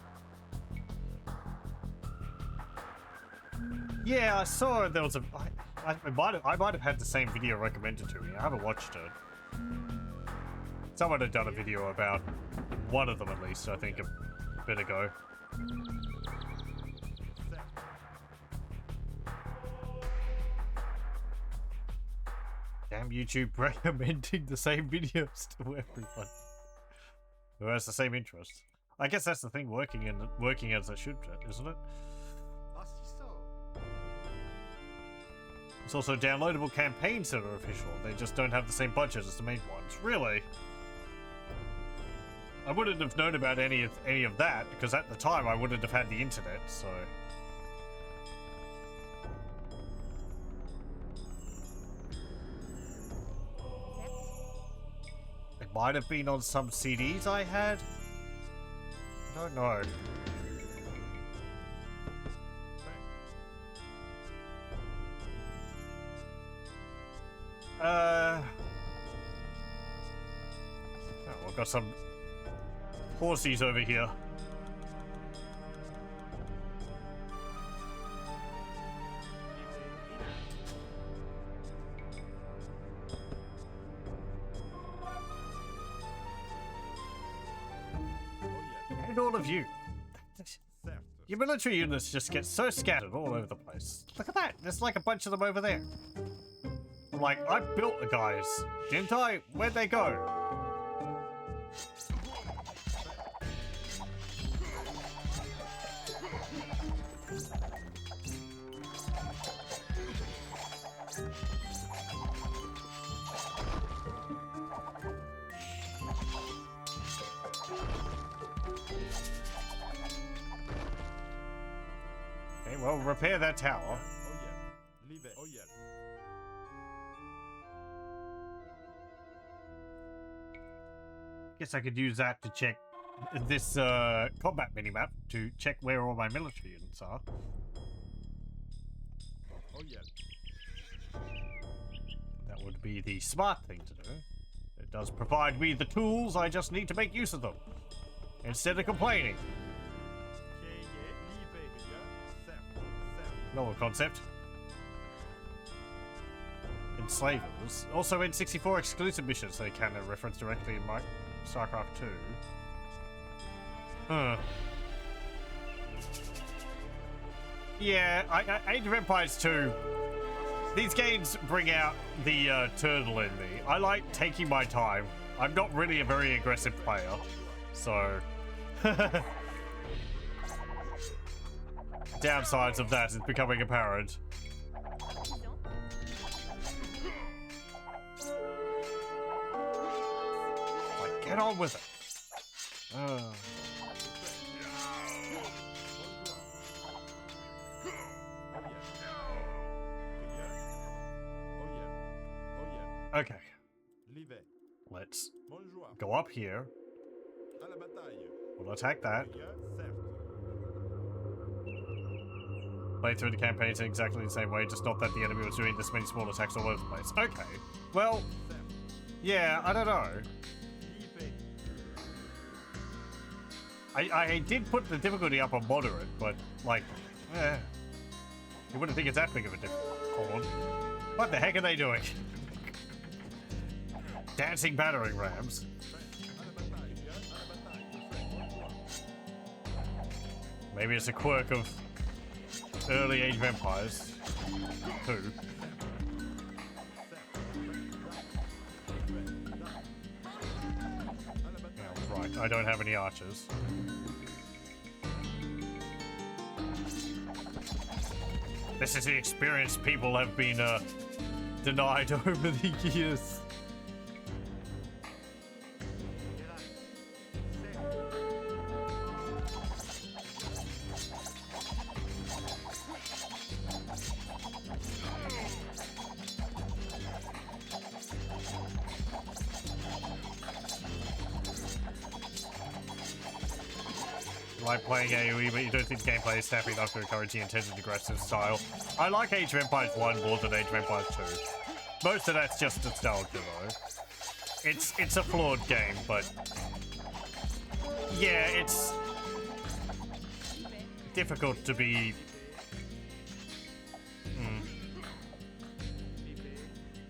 Yeah, I saw there was a... I might have had the same video recommended to me. I haven't watched it. Someone had done a video about one of them at least, I think, a bit ago. Damn YouTube recommending the same videos to everyone who has the same interests. I guess that's the thing, working as it should, isn't it? There's also downloadable campaigns that are official. They just don't have the same budget as the main ones. Really? I wouldn't have known about any of that because at the time I wouldn't have had the internet. So it might have been on some CDs I had. I don't know. Oh, I've got some horsies over here. And all of you. Your military units just get so scattered all over the place. Look at that. There's like a bunch of them over there. I'm like, I built the guys, didn't I? Where'd they go? Okay, well, repair that tower. Oh yeah. Leave it. Oh yeah. Guess I could use that to check this combat minimap to check where all my military units are. Oh yeah. That would be the smart thing to do. It does provide me the tools, I just need to make use of them. Instead of complaining. Novel concept. Enslavers. Also in 64 exclusive missions they can reference directly in my StarCraft 2. Huh. Yeah, Age of Empires 2. These games bring out the turtle in me. I like taking my time. I'm not really a very aggressive player, so... Downsides of that is becoming apparent. Like, get on with it. Okay. Leave it. Let's Bonjour. go up here. À la bataille. We'll attack that. Certes. Play through the campaigns in exactly the same way, just not that the enemy was doing this many small attacks all over the place. Okay. Well, yeah, I don't know. Leave it. I did put the difficulty up on moderate, but, like, you wouldn't think it's that big of a difference. Hold on. What the heck are they doing? Dancing battering rams. Maybe it's a quirk of early Age of Empires 2. Oh, right, I don't have any archers. This is the experience people have been denied over the years. Like playing AoE, but you don't think the gameplay is snappy enough to encourage the intended aggressive style. I like Age of Empires 1 more than Age of Empires 2. Most of that's just nostalgia, though. It's a flawed game, but yeah, it's difficult to be.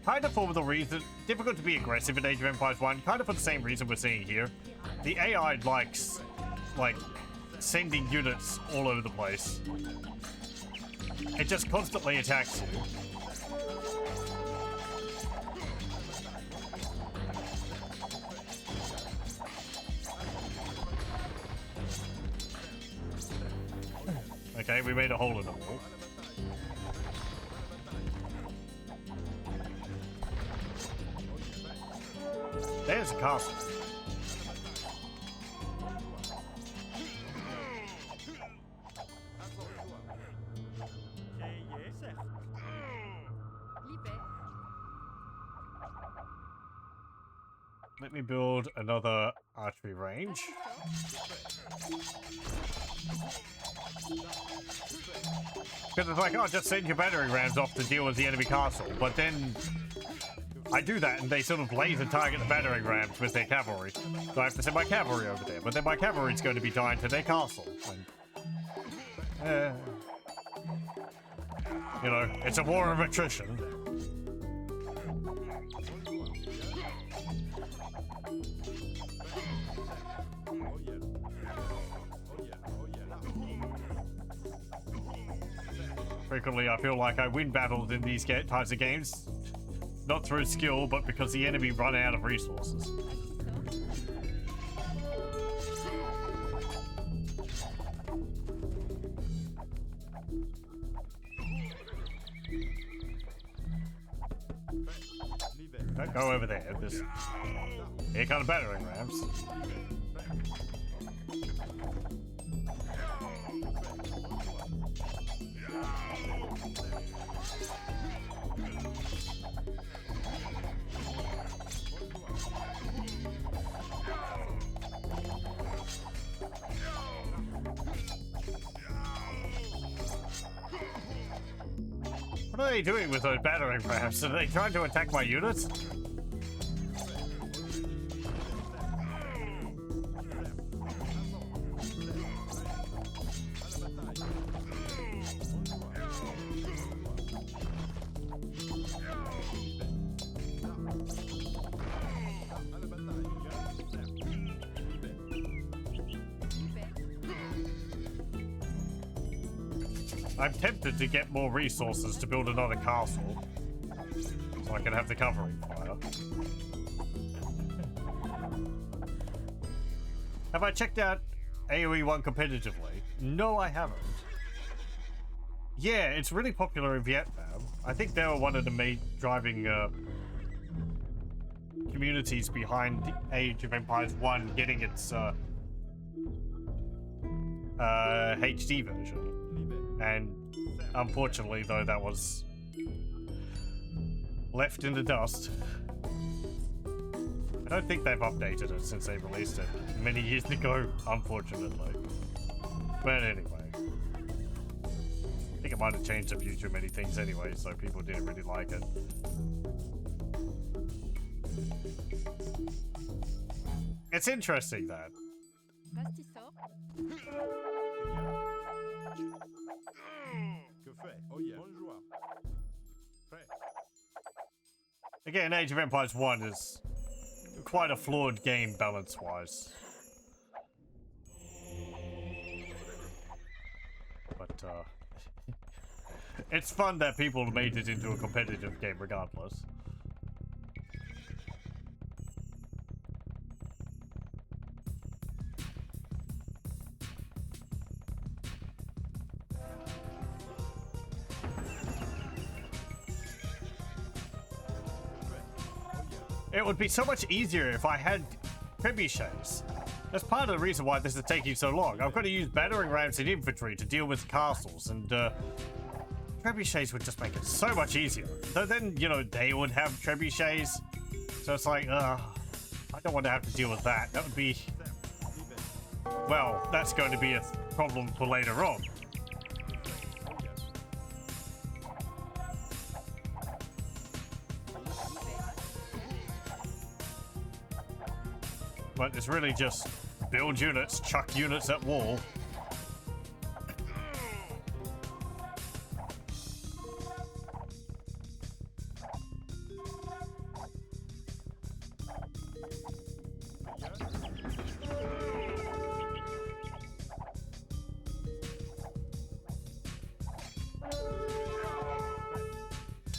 Kind of for the reason, difficult to be aggressive in Age of Empires 1, kind of for the same reason we're seeing here. The AI likes, like, sending units all over the place. It just constantly attacks you. Okay, we made a hole in the wall. There's a castle. Let me build another archery range. Because it's like, oh, just send your battering rams off to deal with the enemy castle. But then I do that and they sort of laser target the battering rams with their cavalry. So I have to send my cavalry over there. But then my cavalry's going to be dying to their castle. And, you know, it's a war of attrition. Frequently, I feel like I win battles in these types of games, not through skill, but because the enemy run out of resources. Don't go over there. There's here kind of battering rams. What are they doing with those battering rams? Are they trying to attack my units? I'm tempted to get more resources to build another castle, so I can have the covering fire. Have I checked out AoE 1 competitively? No, I haven't. Yeah, it's really popular in Vietnam. I think they were one of the main driving communities behind Age of Empires 1 getting its HD version. And unfortunately, though, that was left in the dust. I don't think they've updated it since they released it many years ago, unfortunately. But anyway, I think it might have changed a few too many things anyway, so people didn't really like it. It's interesting that. Pastisseau. Que fait? Oh yeah. Bonjour. Fait. Again, Age of Empires 1 is quite a flawed game balance-wise. But, it's fun that people made it into a competitive game regardless. It would be so much easier if I had trebuchets. That's part of the reason why this is taking so long. I've got to use battering rams and infantry to deal with castles, and trebuchets would just make it so much easier. So then, you know, they would have trebuchets. So it's like, I don't want to have to deal with that. That would be... Well, that's going to be a problem for later on. But it's really just build units, chuck units at wall.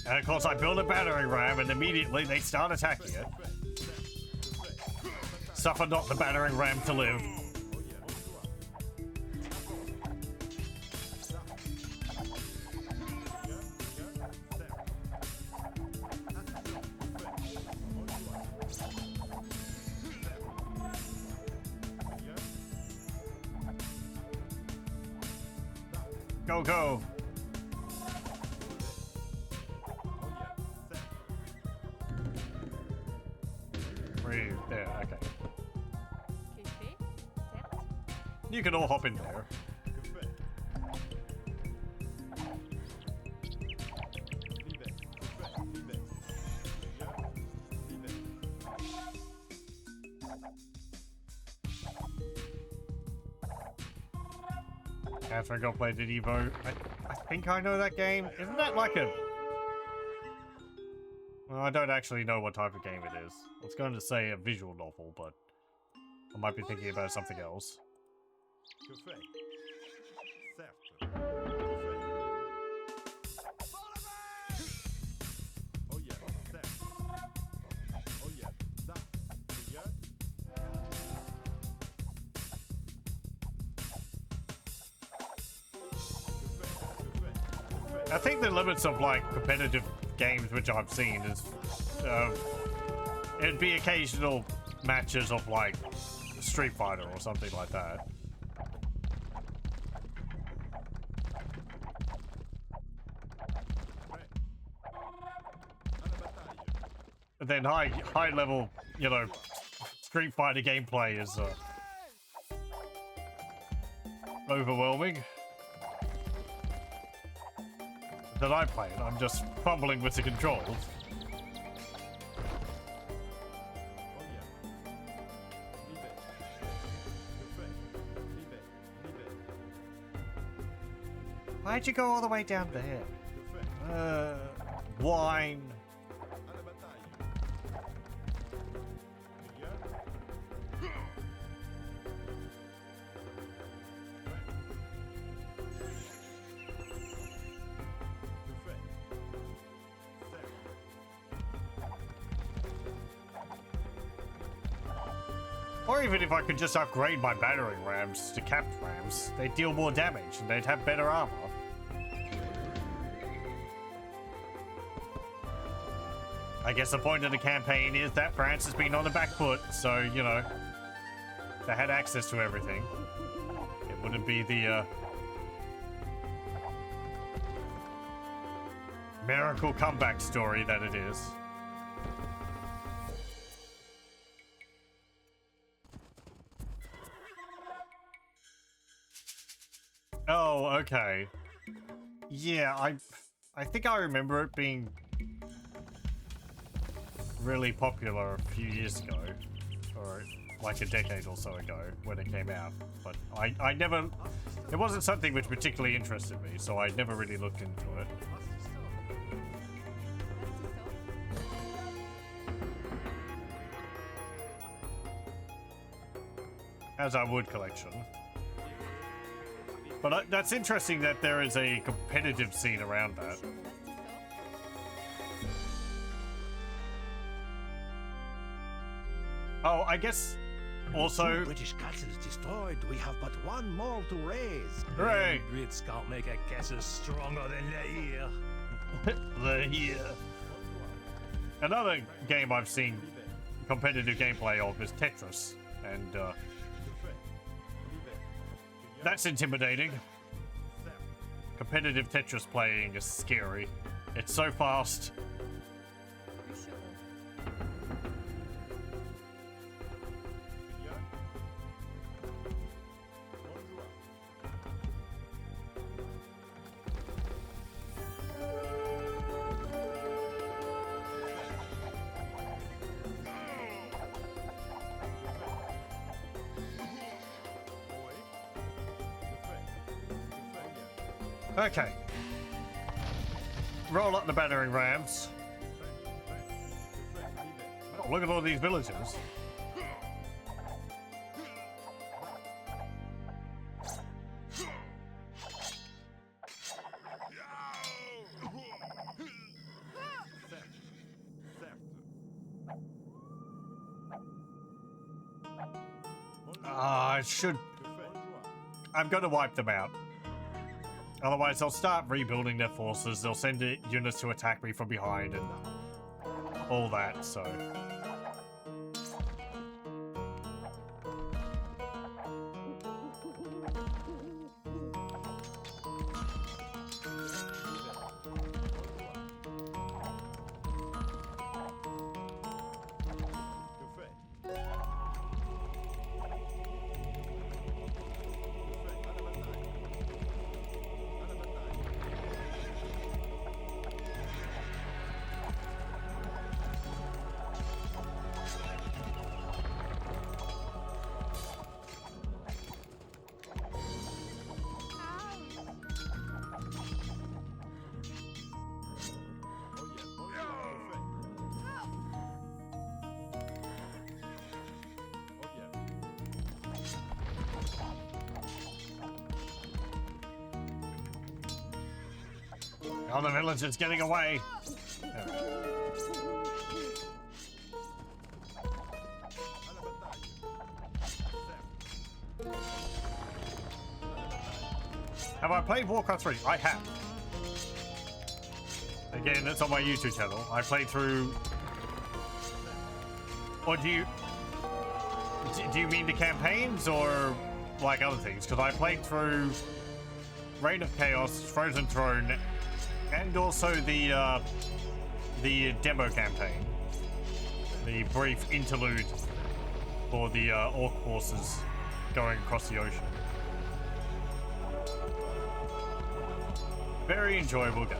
And of course I build a battering ram and immediately they start attacking it. Suffer not the battering ram to live. Go, go. Breathe. There, okay. You can all hop in there. Catherine got played at Evo. I think I know that game. Isn't that like a... Well, I don't actually know what type of game it is. I was going to say a visual novel, but I might be thinking about something else. Que fait? Certes. Que fait? I think the limits of like competitive games which I've seen is it'd be occasional matches of like Street Fighter or something like that. And then high level, you know, Street Fighter gameplay is overwhelming. That I play it, I'm just fumbling with the controls. Why'd you go all the way down there? Wine. Or even if I could just upgrade my battering rams to capped rams, they'd deal more damage and they'd have better armor. I guess the point of the campaign is that France has been on the back foot, so, you know, they had access to everything. It wouldn't be the miracle comeback story that it is. Oh, okay. Yeah, I think I remember it being really popular a few years ago, or like a decade or so ago when it came out, but I never, it wasn't something which particularly interested me, so I never really looked into it. As I would collection. But that's interesting that there is a competitive scene around that. Oh, I guess also... Two British castles destroyed. We have but one more to raise. Hooray! Brits can't make a castle stronger than The here. Another game I've seen competitive gameplay of is Tetris, and that's intimidating. Competitive Tetris playing is scary. It's so fast. Okay. Roll up the battering rams. Oh, look at all these villagers. I should... I'm going to wipe them out. Otherwise, they'll start rebuilding their forces. They'll send units to attack me from behind and all that, so... Oh, the villager's getting away. Have I played Warcraft 3? I have. Again, it's on my YouTube channel. I played through... Or do you mean the campaigns or like other things? Because I played through Reign of Chaos, Frozen Throne, and also the demo campaign. The brief interlude for the orc horses going across the ocean. Very enjoyable game.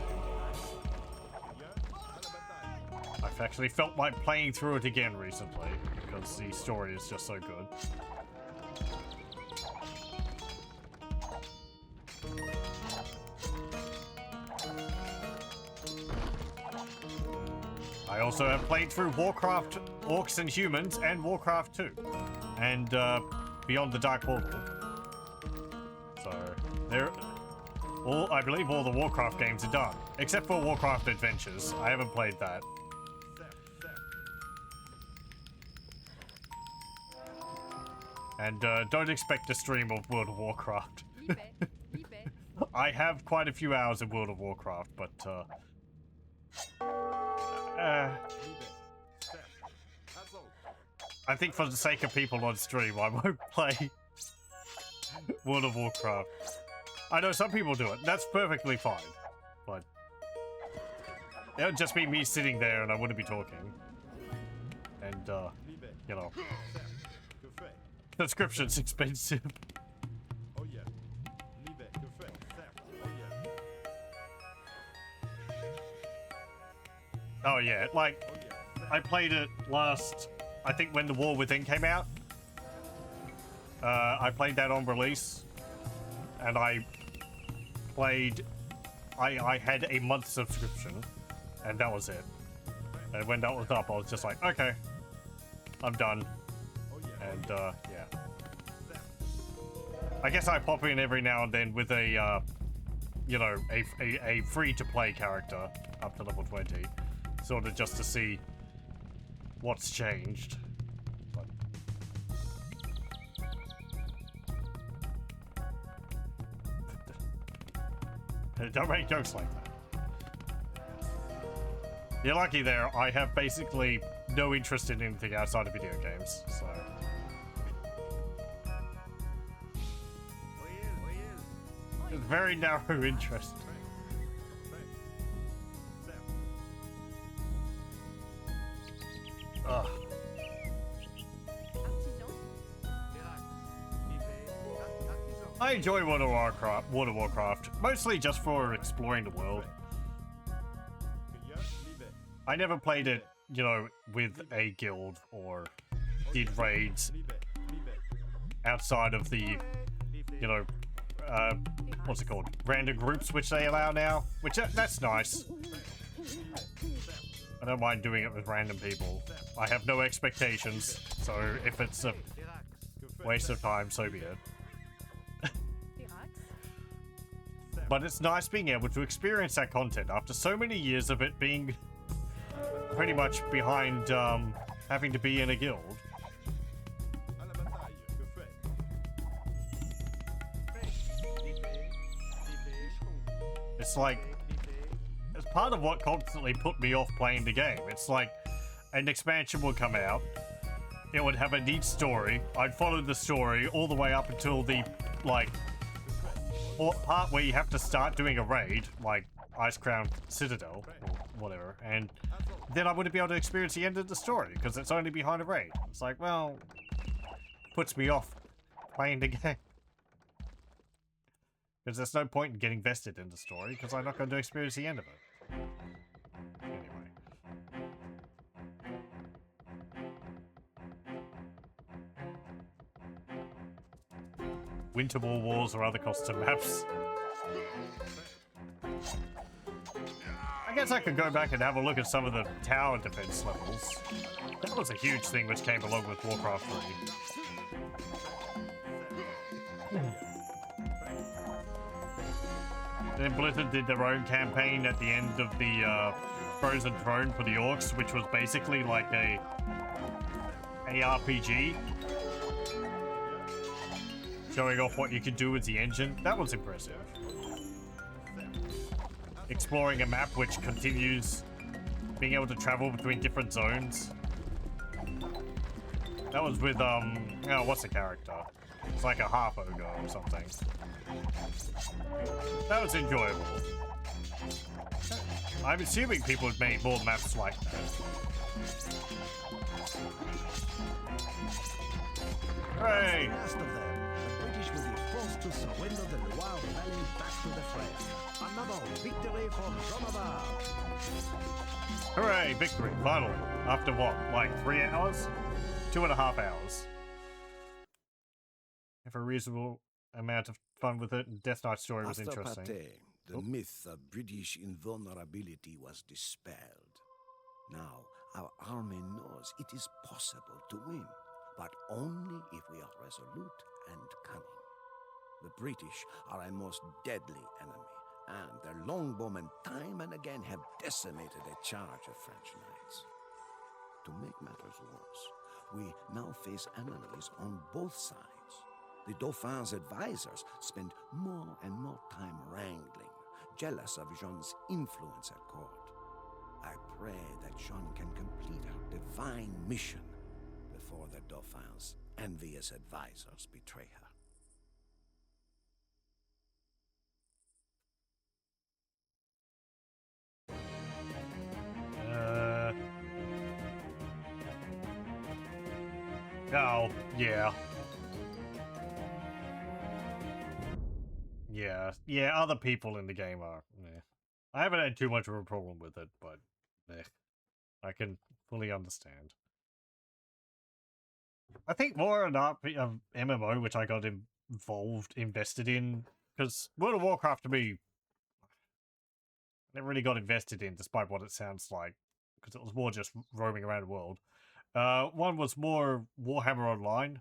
I've actually felt like playing through it again recently because the story is just so good. I also have played through Warcraft Orcs and Humans and Warcraft 2 and Beyond the Dark Portal. So I believe all the Warcraft games are done, except for Warcraft Adventures. I haven't played that. And don't expect a stream of World of Warcraft. I have quite a few hours of World of Warcraft, but I think for the sake of people on stream, I won't play World of Warcraft. I know some people do it. That's perfectly fine, but it would just be me sitting there and I wouldn't be talking. And, you know, subscription's expensive. Oh yeah. Oh yeah, like, I played it last, I think when The War Within came out. I played that on release, and I had a month subscription, and that was it. And when that was up, I was just like, okay, I'm done. And, yeah. I guess I pop in every now and then with a, you know, a free-to-play character up to level 20. Sort of just to see what's changed. But don't make jokes like that. You're lucky there. I have basically no interest in anything outside of video games, so... It's very narrow interest. Ugh. I enjoy World of Warcraft, mostly just for exploring the world. I never played it, you know, with a guild or did raids outside of the, you know, what's it called? Random groups which they allow now, which that's nice. I don't mind doing it with random people. I have no expectations, so if it's a waste of time, so be it. But it's nice being able to experience that content after so many years of it being pretty much behind having to be in a guild. It's like, it's part of what constantly put me off playing the game. It's like an expansion would come out, it would have a neat story, I'd follow the story all the way up until the, like, part where you have to start doing a raid, like Ice Crown Citadel, or whatever, and then I wouldn't be able to experience the end of the story, because it's only behind a raid. It's like, well, puts me off playing the game. Because there's no point in getting vested in the story, because I'm not going to experience the end of it. Anyway. Winter Wars or other custom maps. I guess I could go back and have a look at some of the tower defense levels. That was a huge thing which came along with Warcraft 3. Then Blizzard did their own campaign at the end of the Frozen Throne for the Orcs, which was basically like a RPG. Showing off what you could do with the engine. That was impressive. exploring a map which continues being able to travel between different zones. That was with, oh, what's the character? It's like a half ogre or something. That was enjoyable. I'm assuming people have made more maps like that. Hooray! Once the last of them, the British will be forced to surrender the Loire Valley back to the French. Another victory for Jean of Arc. Hooray! Victory! Finally! After what? Like 3 hours? 2.5 hours. Have a reasonable amount of fun with it, and Death Knight's story was After interesting. Patay, the myth of British invulnerability was dispelled. Now, our army knows it is possible to win, but only if we are resolute and cunning. The British are a most deadly enemy, and their longbowmen time and again have decimated a charge of French knights. To make matters worse, we now face enemies on both sides. The Dauphin's advisors spend more and more time wrangling, jealous of Jean's influence at court. I pray that Jean can complete her divine mission before the Dauphin's envious advisors betray her. Oh, yeah. Yeah, other people in the game are, I haven't had too much of a problem with it, but, I can fully understand. I think more an MMO, which I got invested in, because World of Warcraft to me, I never really got invested in, despite what it sounds like, because it was more just roaming around the world. One was more Warhammer Online,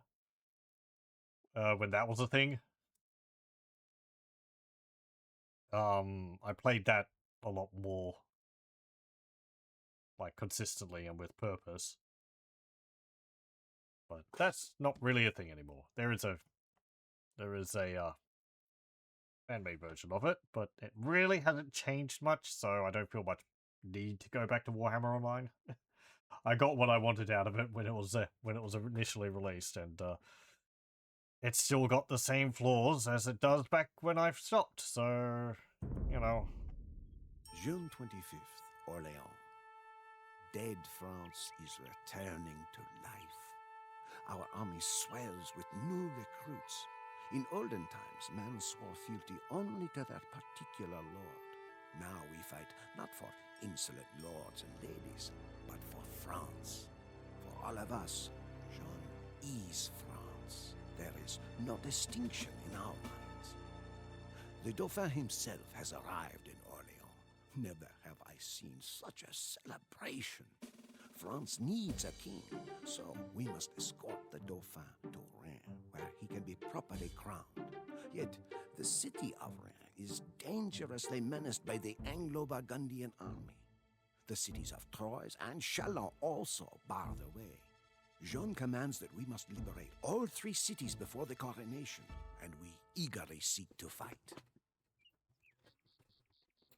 when that was a thing. I played that a lot more, like, consistently and with purpose. But that's not really a thing anymore. There is a fan-made version of it, but it really hasn't changed much, so I don't feel much need to go back to Warhammer Online. I got what I wanted out of it when it was initially released, and it's still got the same flaws as it does back when I stopped, so, you know. June 25th, Orléans. Dead France is returning to life. Our army swells with new recruits. In olden times, men swore fealty only to their particular lord. Now we fight not for insolent lords and ladies, but for France. For all of us, Jean is France. There is no distinction in our minds. The Dauphin himself has arrived in Orléans. Never have I seen such a celebration. France needs a king, so we must escort the Dauphin to Reims, where he can be properly crowned. Yet, the city of Reims is dangerously menaced by the Anglo-Burgundian army. The cities of Troyes and Chalon also bar the way. Jean commands that we must liberate all 3 cities before the coronation, and we eagerly seek to fight.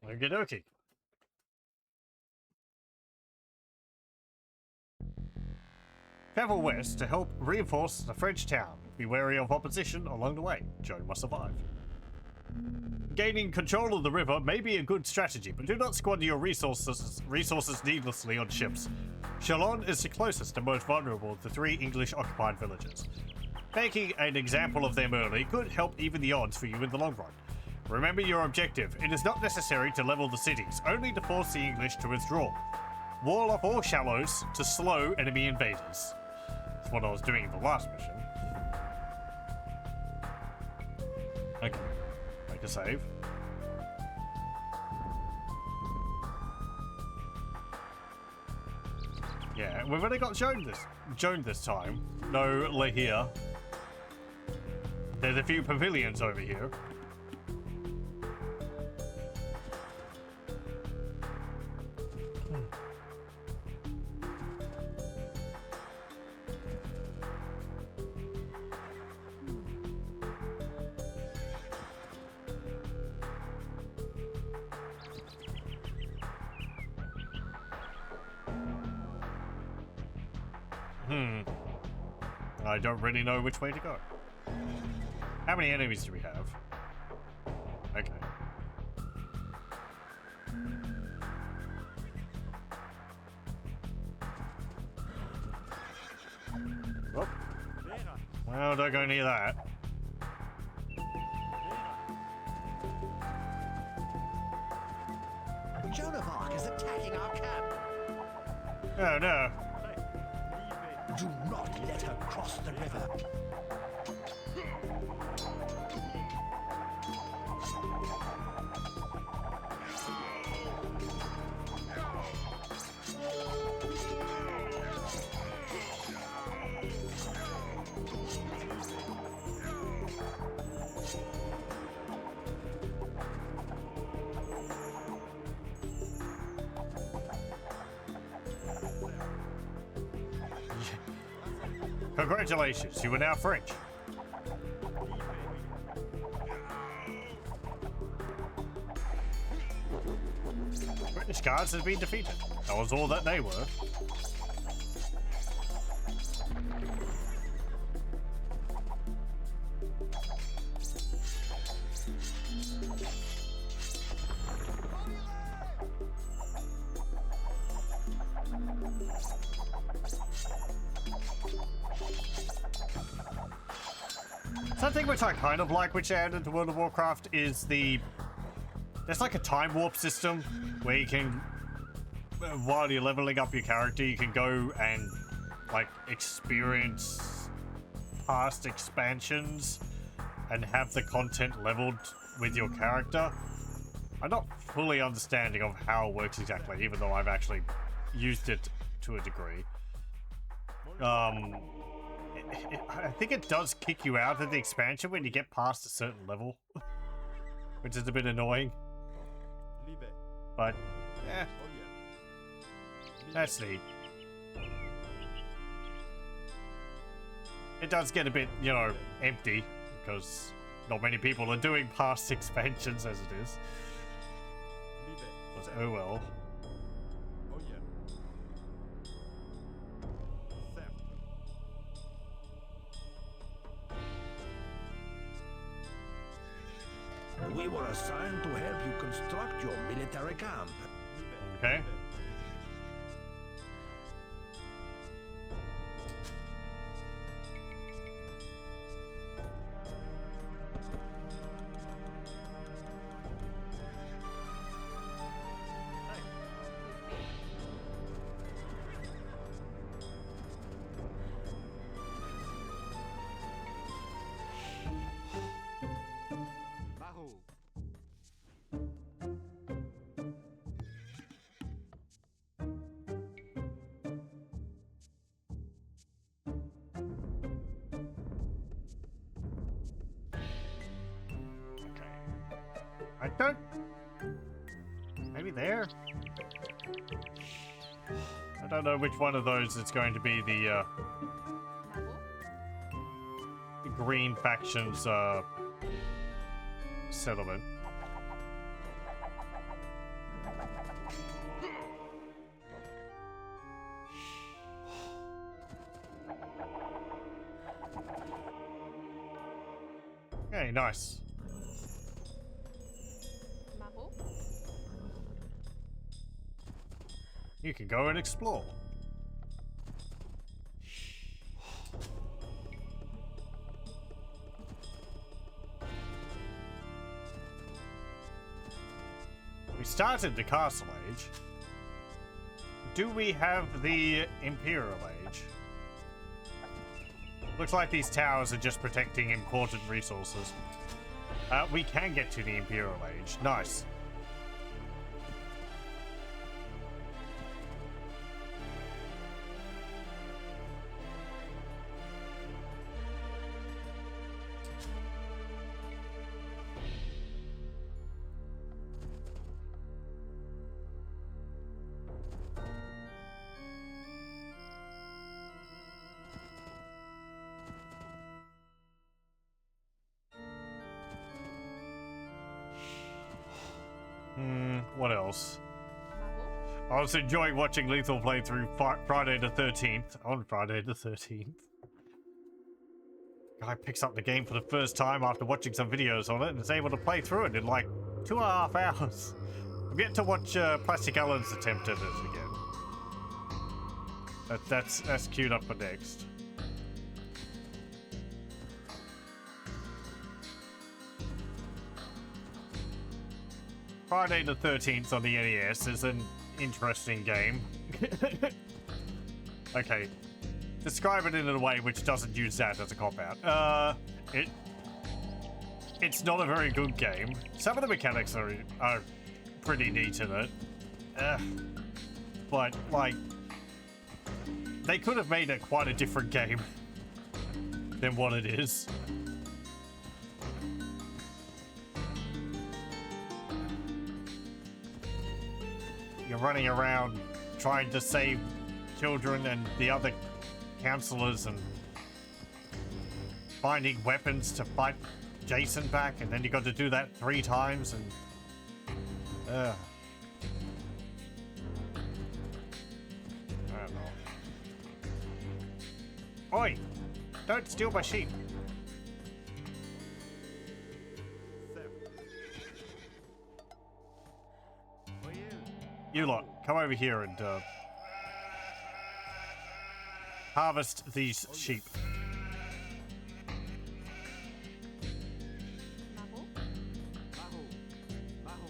Okie dokie. Travel west to help reinforce the French town. Be wary of opposition along the way. Joan must survive. Gaining control of the river may be a good strategy, but do not squander your resources needlessly on ships. Chalon is the closest and most vulnerable of the 3 English-occupied villages. Making an example of them early could help even the odds for you in the long run. Remember your objective. It is not necessary to level the cities, only to force the English to withdraw. Wall off all shallows to slow enemy invaders. That's what I was doing in the last mission. Okay. Make a save. Yeah, we've only got Joan this time. No Lahir. There's a few pavilions over here. I don't really know which way to go. How many enemies do we have? Okay. Oh. Well, don't go near that. Joan of Arc is attacking our camp. Oh no. Do not let her cross the river. Congratulations, you are now French. British guards have been defeated. That was all that they were. Something which I kind of like which added to World of Warcraft is there's like a time warp system where you can, while you're leveling up your character, you can go and like experience past expansions and have the content leveled with your character. I'm not fully understanding of how it works exactly, even though I've actually used it to a degree. I think it does kick you out of the expansion when you get past a certain level, which is a bit annoying. But, yeah, that's neat. It does get a bit, you know, empty because not many people are doing past expansions as it is. But oh well. We were assigned to help you construct your military camp. Okay. I don't... Maybe there? I don't know which one of those is going to be the green faction's settlement. Okay, nice. You can go and explore. We started the Castle Age. Do we have the Imperial Age? Looks like these towers are just protecting important resources. We can get to the Imperial Age. Nice. What else? I was enjoying watching Lethal play through Friday the 13th. On Friday the 13th. Guy picks up the game for the first time after watching some videos on it and is able to play through it in like 2.5 hours. I've yet to watch Plastic Alan's attempt at it again. That's queued up for next. Friday the 13th on the NES is an interesting game. Okay. Describe it in a way which doesn't use that as a cop-out. It's not a very good game. Some of the mechanics are pretty neat in it. But, like, they could have made it quite a different game than what it is. You're running around trying to save children and the other counselors and finding weapons to fight Jason back, and then you got to do that 3 times and I don't know. Oi! Don't steal my sheep. You lot, come over here and harvest these sheep. Marot.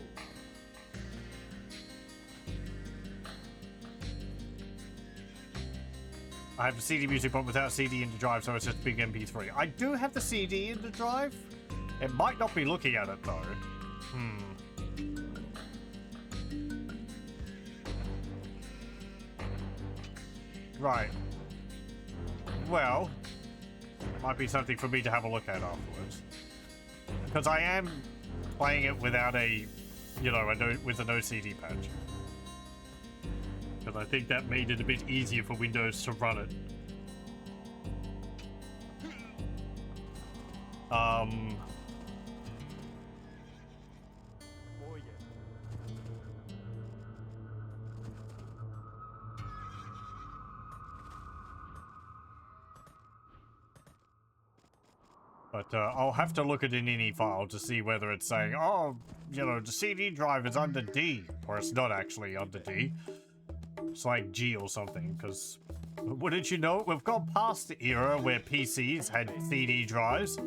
I have the CD music but without CD in the drive, so it's just big MP3. I do have the CD in the drive. It might not be looking at it though. Right. Well, might be something for me to have a look at afterwards. Because I am playing it without a, with a no CD patch. Because I think that made it a bit easier for Windows to run it. But I'll have to look at an INI file to see whether it's saying, oh, the CD drive is under D, or it's not actually under D. It's like G or something, because wouldn't you know it, we've gone past the era where PCs had CD drives.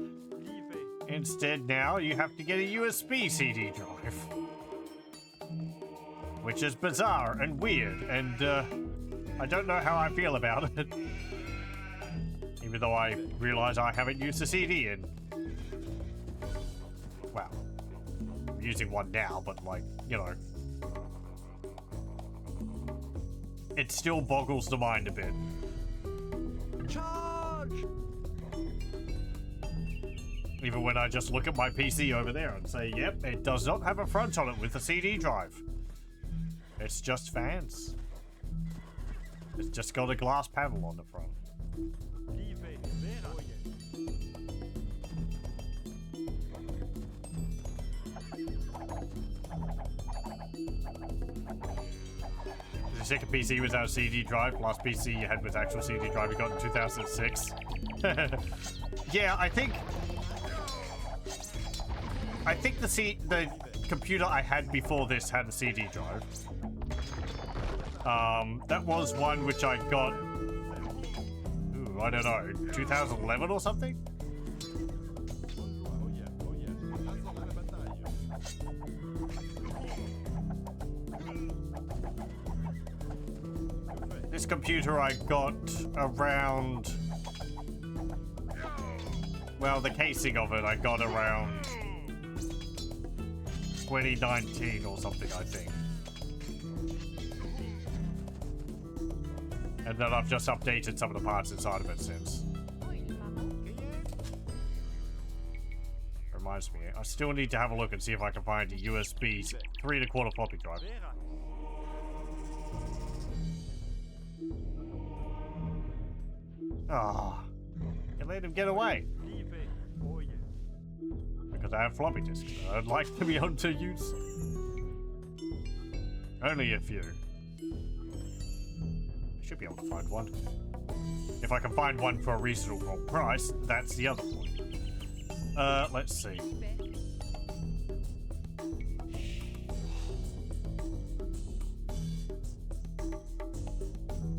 Instead now you have to get a USB CD drive. Which is bizarre and weird, and I don't know how I feel about it. Even though I realize I haven't used a CD in... Well, I'm using one now, but like, it still boggles the mind a bit. Charge! Even when I just look at my PC over there and say, yep, it does not have a front on it with a CD drive. It's just fans. It's just got a glass panel on the front. The second PC without a CD drive. Last PC you had with actual CD drive you got in 2006. Yeah, I think the computer I had before this had a CD drive. That was one which I got, I don't know, 2011 or something? This computer I got around, well, the casing of it I got around 2019 or something, I think. And then I've just updated some of the parts inside of it since. Reminds me, I still need to have a look and see if I can find a USB 3 1/4 floppy drive. Ah, you let him get away. Because I have floppy disks. I'd like to be able to use only a few. should be able to find one. If I can find one for a reasonable price, that's the other point. Let's see. Liebe.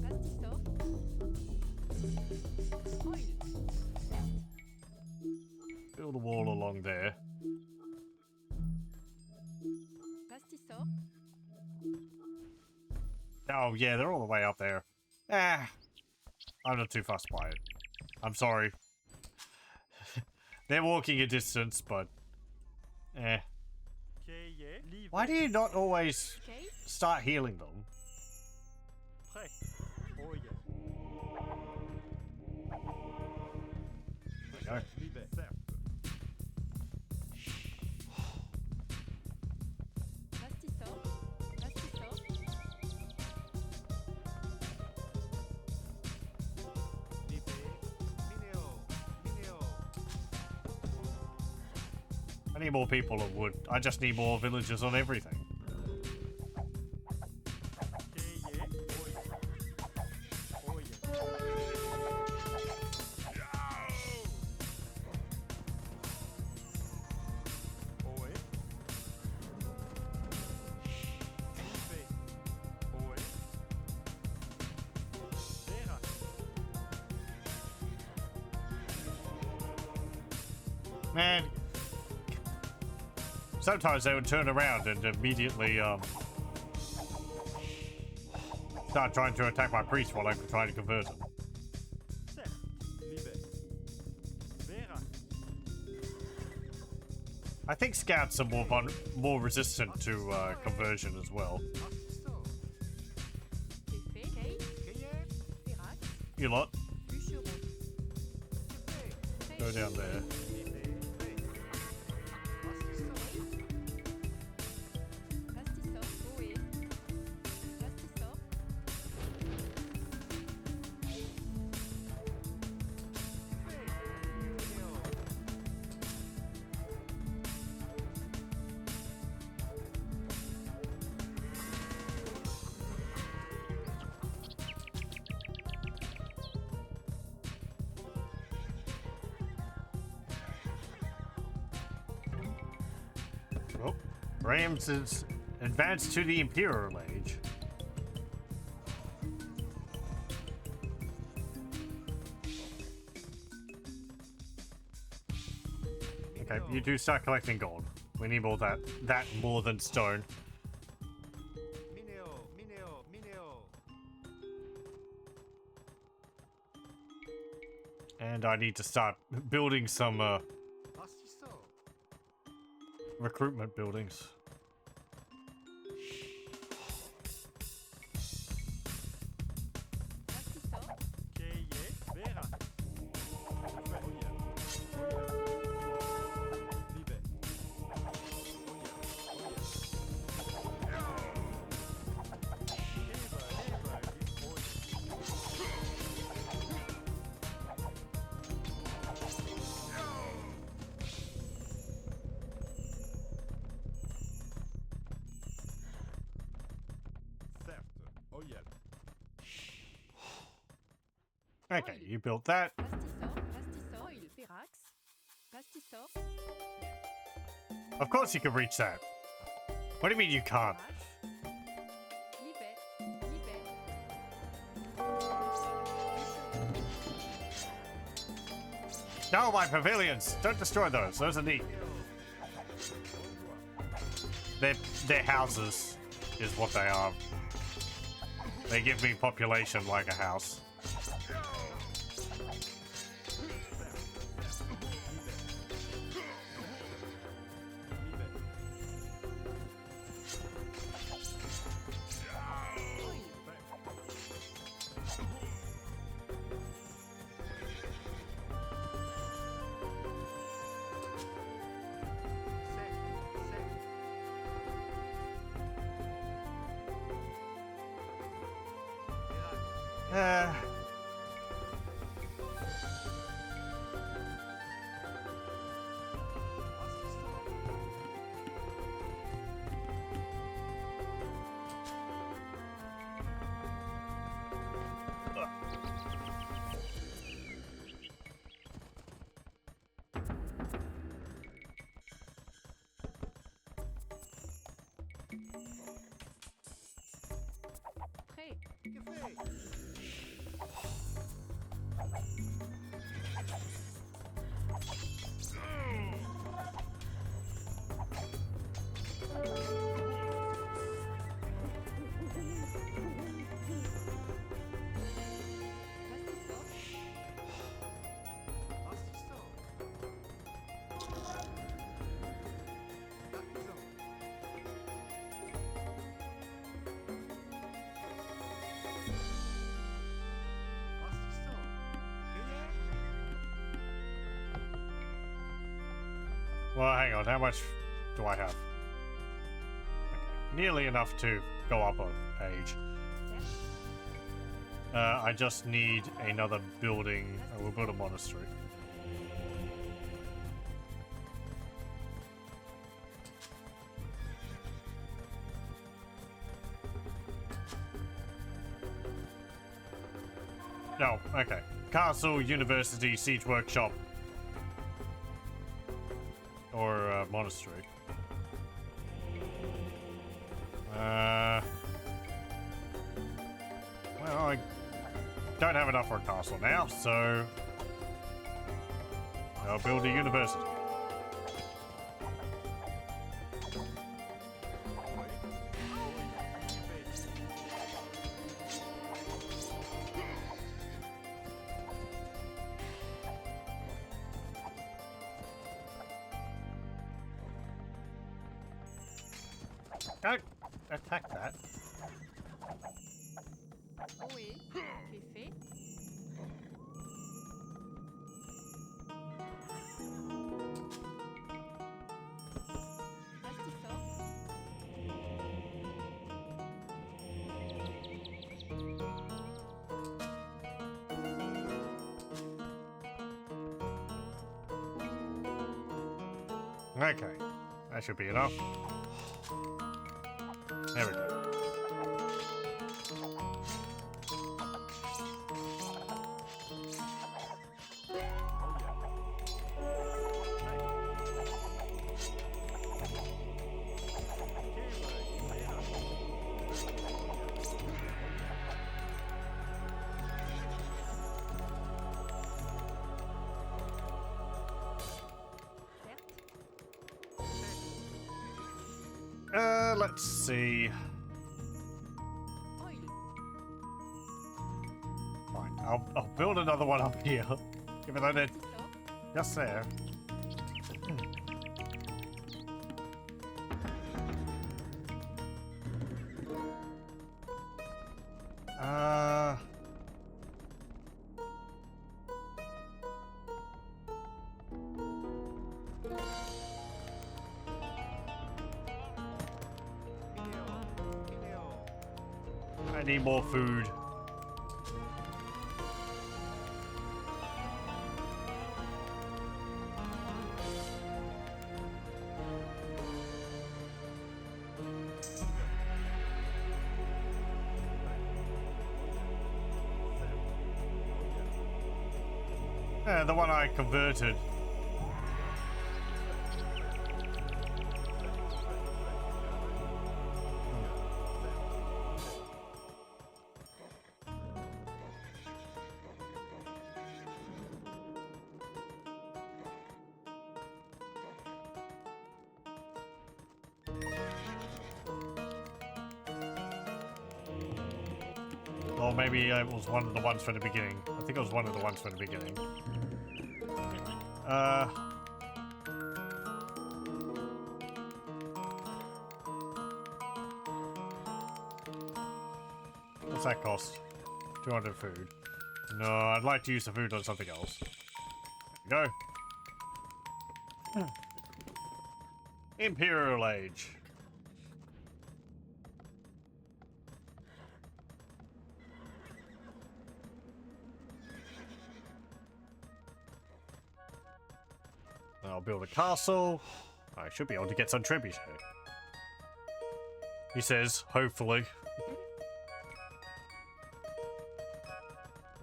Was ist das? Oil. Build a wall along there. Was ist das? Oh, yeah, they're all the way up there. Ah, I'm not too fussed by it. I'm sorry. They're walking a distance, but... Eh. Cahier. Livre. Why do you not always Okay. start healing them? Prêt. Oil. There we go. Livet. Certes. Was ist das? Was ist das? Livet. Mineo. Mineo. I need more people of wood. I just need more villagers on everything. Cahier. Oil. Oil. Oil. Livet. Oil. Vera. Man. Sometimes they would turn around and immediately start trying to attack my priest while I'm trying to convert him. Certes. Livet. Vera. I think scouts are more resistant to conversion as well. Was ist das? C'est fait. Okay. Cahier. Verax. You lot, Bûcheron. go down there. Livet. Prêt. Was ist das? Was ist das? Oil. Was ist das? Mineo. Oh, Rams is advanced to the Imperial Age. Okay, you do start collecting gold. We need more that more than stone. Mineo. Mineo. Mineo. And I need to start building some Was ist das? recruitment buildings. Was ist das? Cahier. Vera. Livet. Certes. Oil. Okay, you built that. Was ist das? Was ist das? Oil. Verax. Was ist das? Of course you can reach that. What do you mean you can't? Verax. Liebe. Liebe. No, my pavilions! Don't destroy those. Those are neat. They're houses, is what they are. They give me population like a house. Uh, Well, hang on. How much do I have? Okay. Nearly enough to go up on age. I just need another building. We'll build a monastery. No, okay. Castle, university, siege workshop. Or monastery. Well, I don't have enough for a castle now, so I'll build a university. Don't attack that. Oui. C'est fait. Okay, that should be enough. There we go. Let's see. Oil. Fine, I'll build another one up here. Even though they're Stop. just there. I need more food. Yeah, the one I converted. Or maybe it was one of the ones from the beginning. I think it was one of the ones from the beginning. What's that cost? 200 food. No, I'd like to use the food on something else. There we go. Imperial Age. I'll build a castle. I should be able to get some tribute here. He says, hopefully.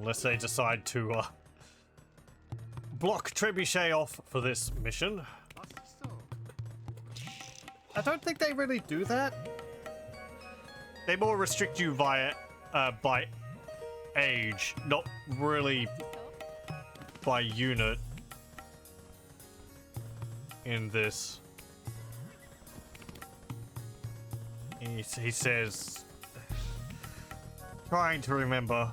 Unless they decide to block Trebuchet off for this mission. I don't think they really do that. They more restrict you via by age, not really by unit in this. He says, trying to remember.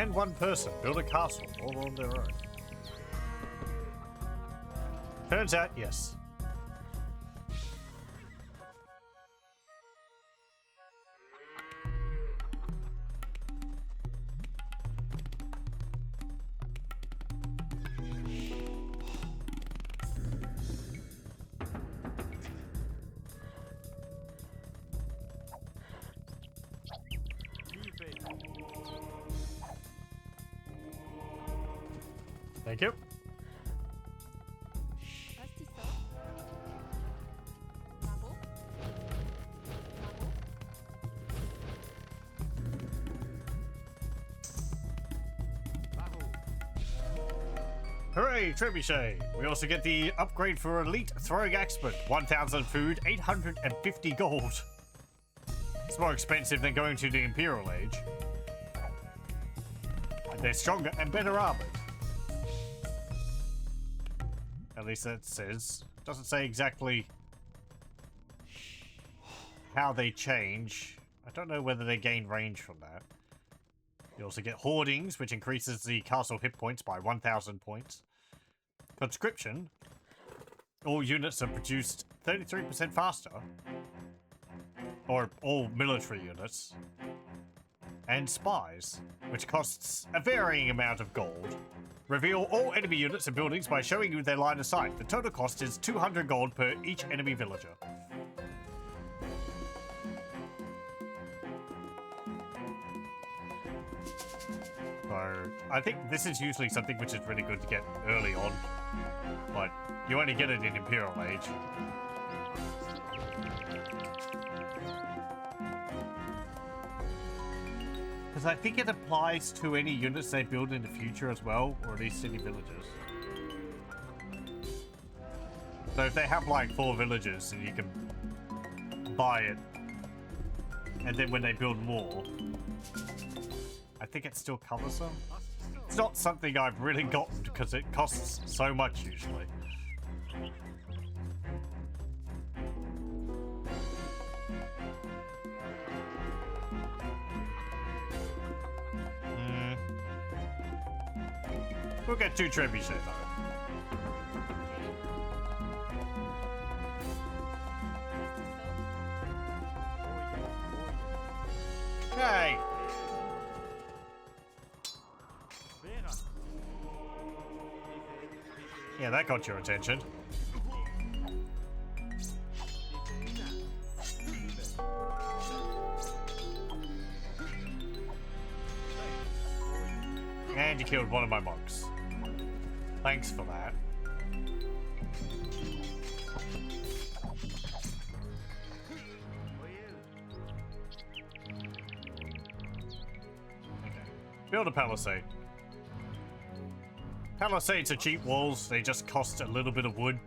Can one person build a castle all on their own? Turns out, yes. Livet. Thank you. Pastisson. Bravo. Barreau. Hooray, Trebuchet! We also get the upgrade for Elite Throwing Expert. 1,000 food, 850 gold. It's more expensive than going to the Imperial Age. But they're stronger and better armored. At least that says. Doesn't say exactly how they change. I don't know whether they gain range from that. You also get Hoardings, which increases the castle hit points by 1,000 points. Conscription. All units are produced 33% faster. Or all military units. And Spies, which costs a varying amount of gold. Reveal all enemy units and buildings by showing you their line of sight. The total cost is 200 gold per each enemy villager. So, I think this is usually something which is really good to get early on. But you only get it in Imperial Age. Because I think it applies to any units they build in the future as well, or at least city villages. So if they have like 4 villages, and you can buy it, and then when they build more, I think it still covers them. It's not something I've really gotten because it costs so much usually. We'll get 2 trebuchet though. Hey! Vera. Yeah, that got your attention. And you killed one of my monks. Thanks for that. Okay. Build a palisade. Palisades are cheap walls, they just cost a little bit of wood.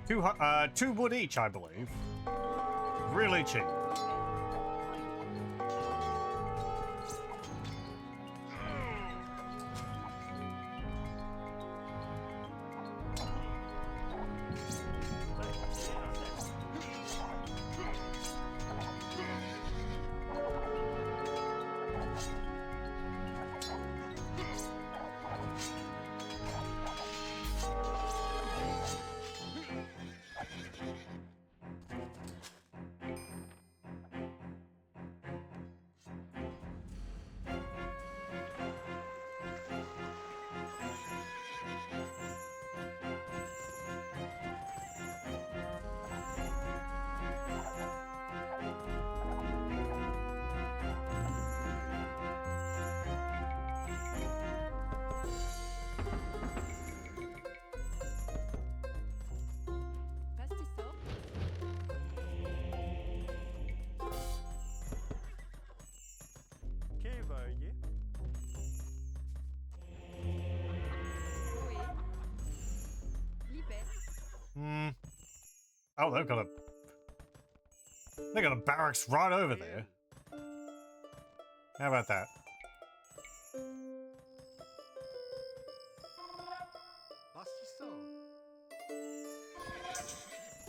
2 wood each, I believe. Really cheap. Pastisson. Que veuille. Oé. Livet. Oh, they've got a barracks right over there. How about that? Pastisson.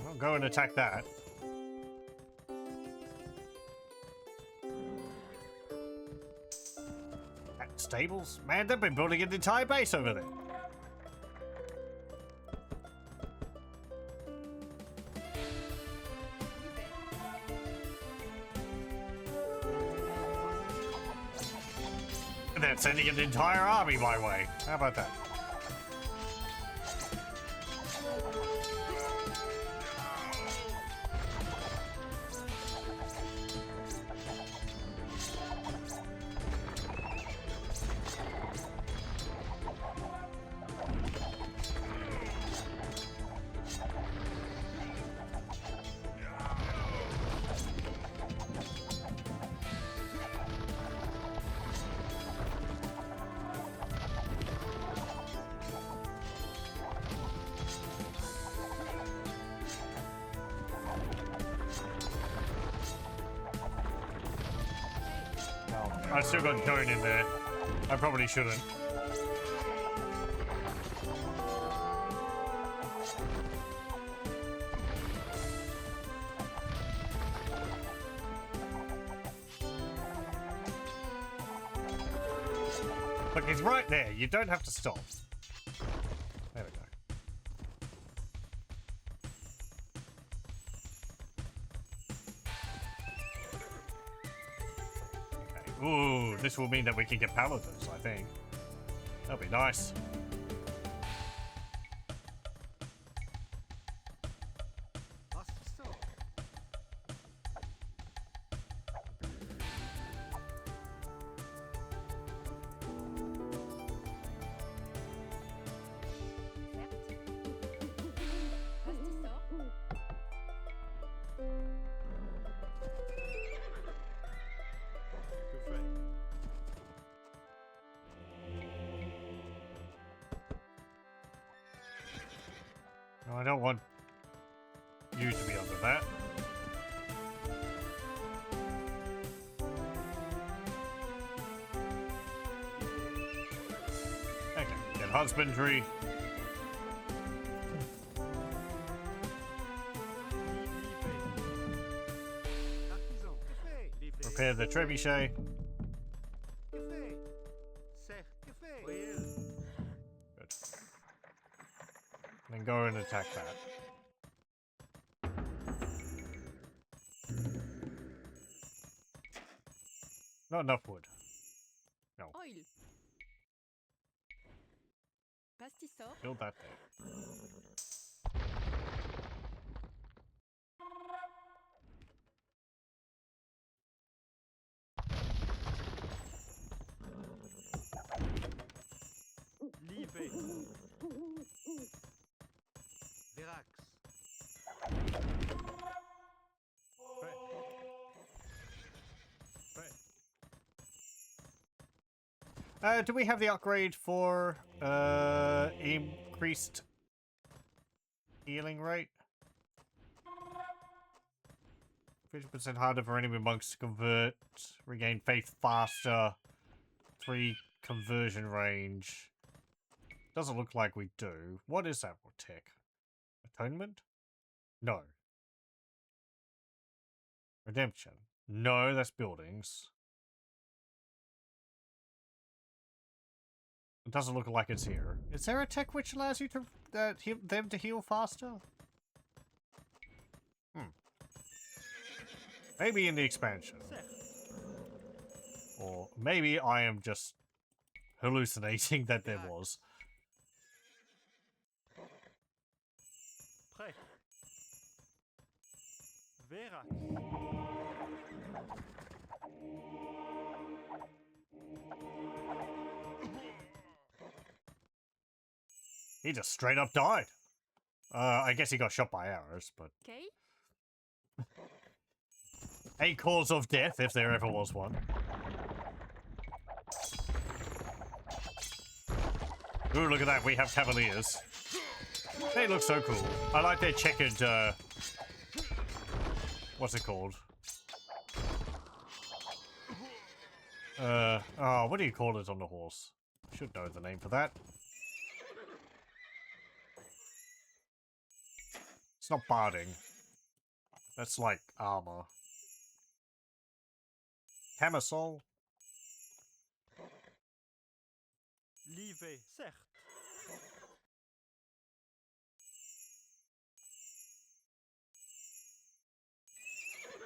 I'll go and attack that. stables? Man, they've been building an entire base over there. And they're sending an entire army my way. How about that? I still got Cone in there. I probably shouldn't. Look, he's right there. You don't have to stop. There we go. Ooh, this will mean that we can get paladins, I think. That'll be nice. No, I don't want you to be under that. Okay, get husbandry. Repair the trebuchet. Good. Then go and attack that. Not enough wood. No. Oil. Pastisor. Build that there. Liebe. Verax. Do we have the upgrade for increased healing rate? 50% harder for enemy monks to convert, regain faith faster, 3 conversion range. Doesn't look like we do. What is that for tech? Atonement? No. Redemption? No, that's buildings. It doesn't look like it's here. Is there a tech which allows you to them to heal faster? Maybe in the expansion. Or maybe I am just hallucinating that there was. Prêt. Verax. He just straight up died. I guess he got shot by arrows, but... Okay. A cause of death, if there ever was one. Ooh, look at that. We have cavaliers. They look so cool. I like their checkered, what's it called? Oh, what do you call it on the horse? Should know the name for that. It's not barding. That's like armor. Camisole? Lieve, certes.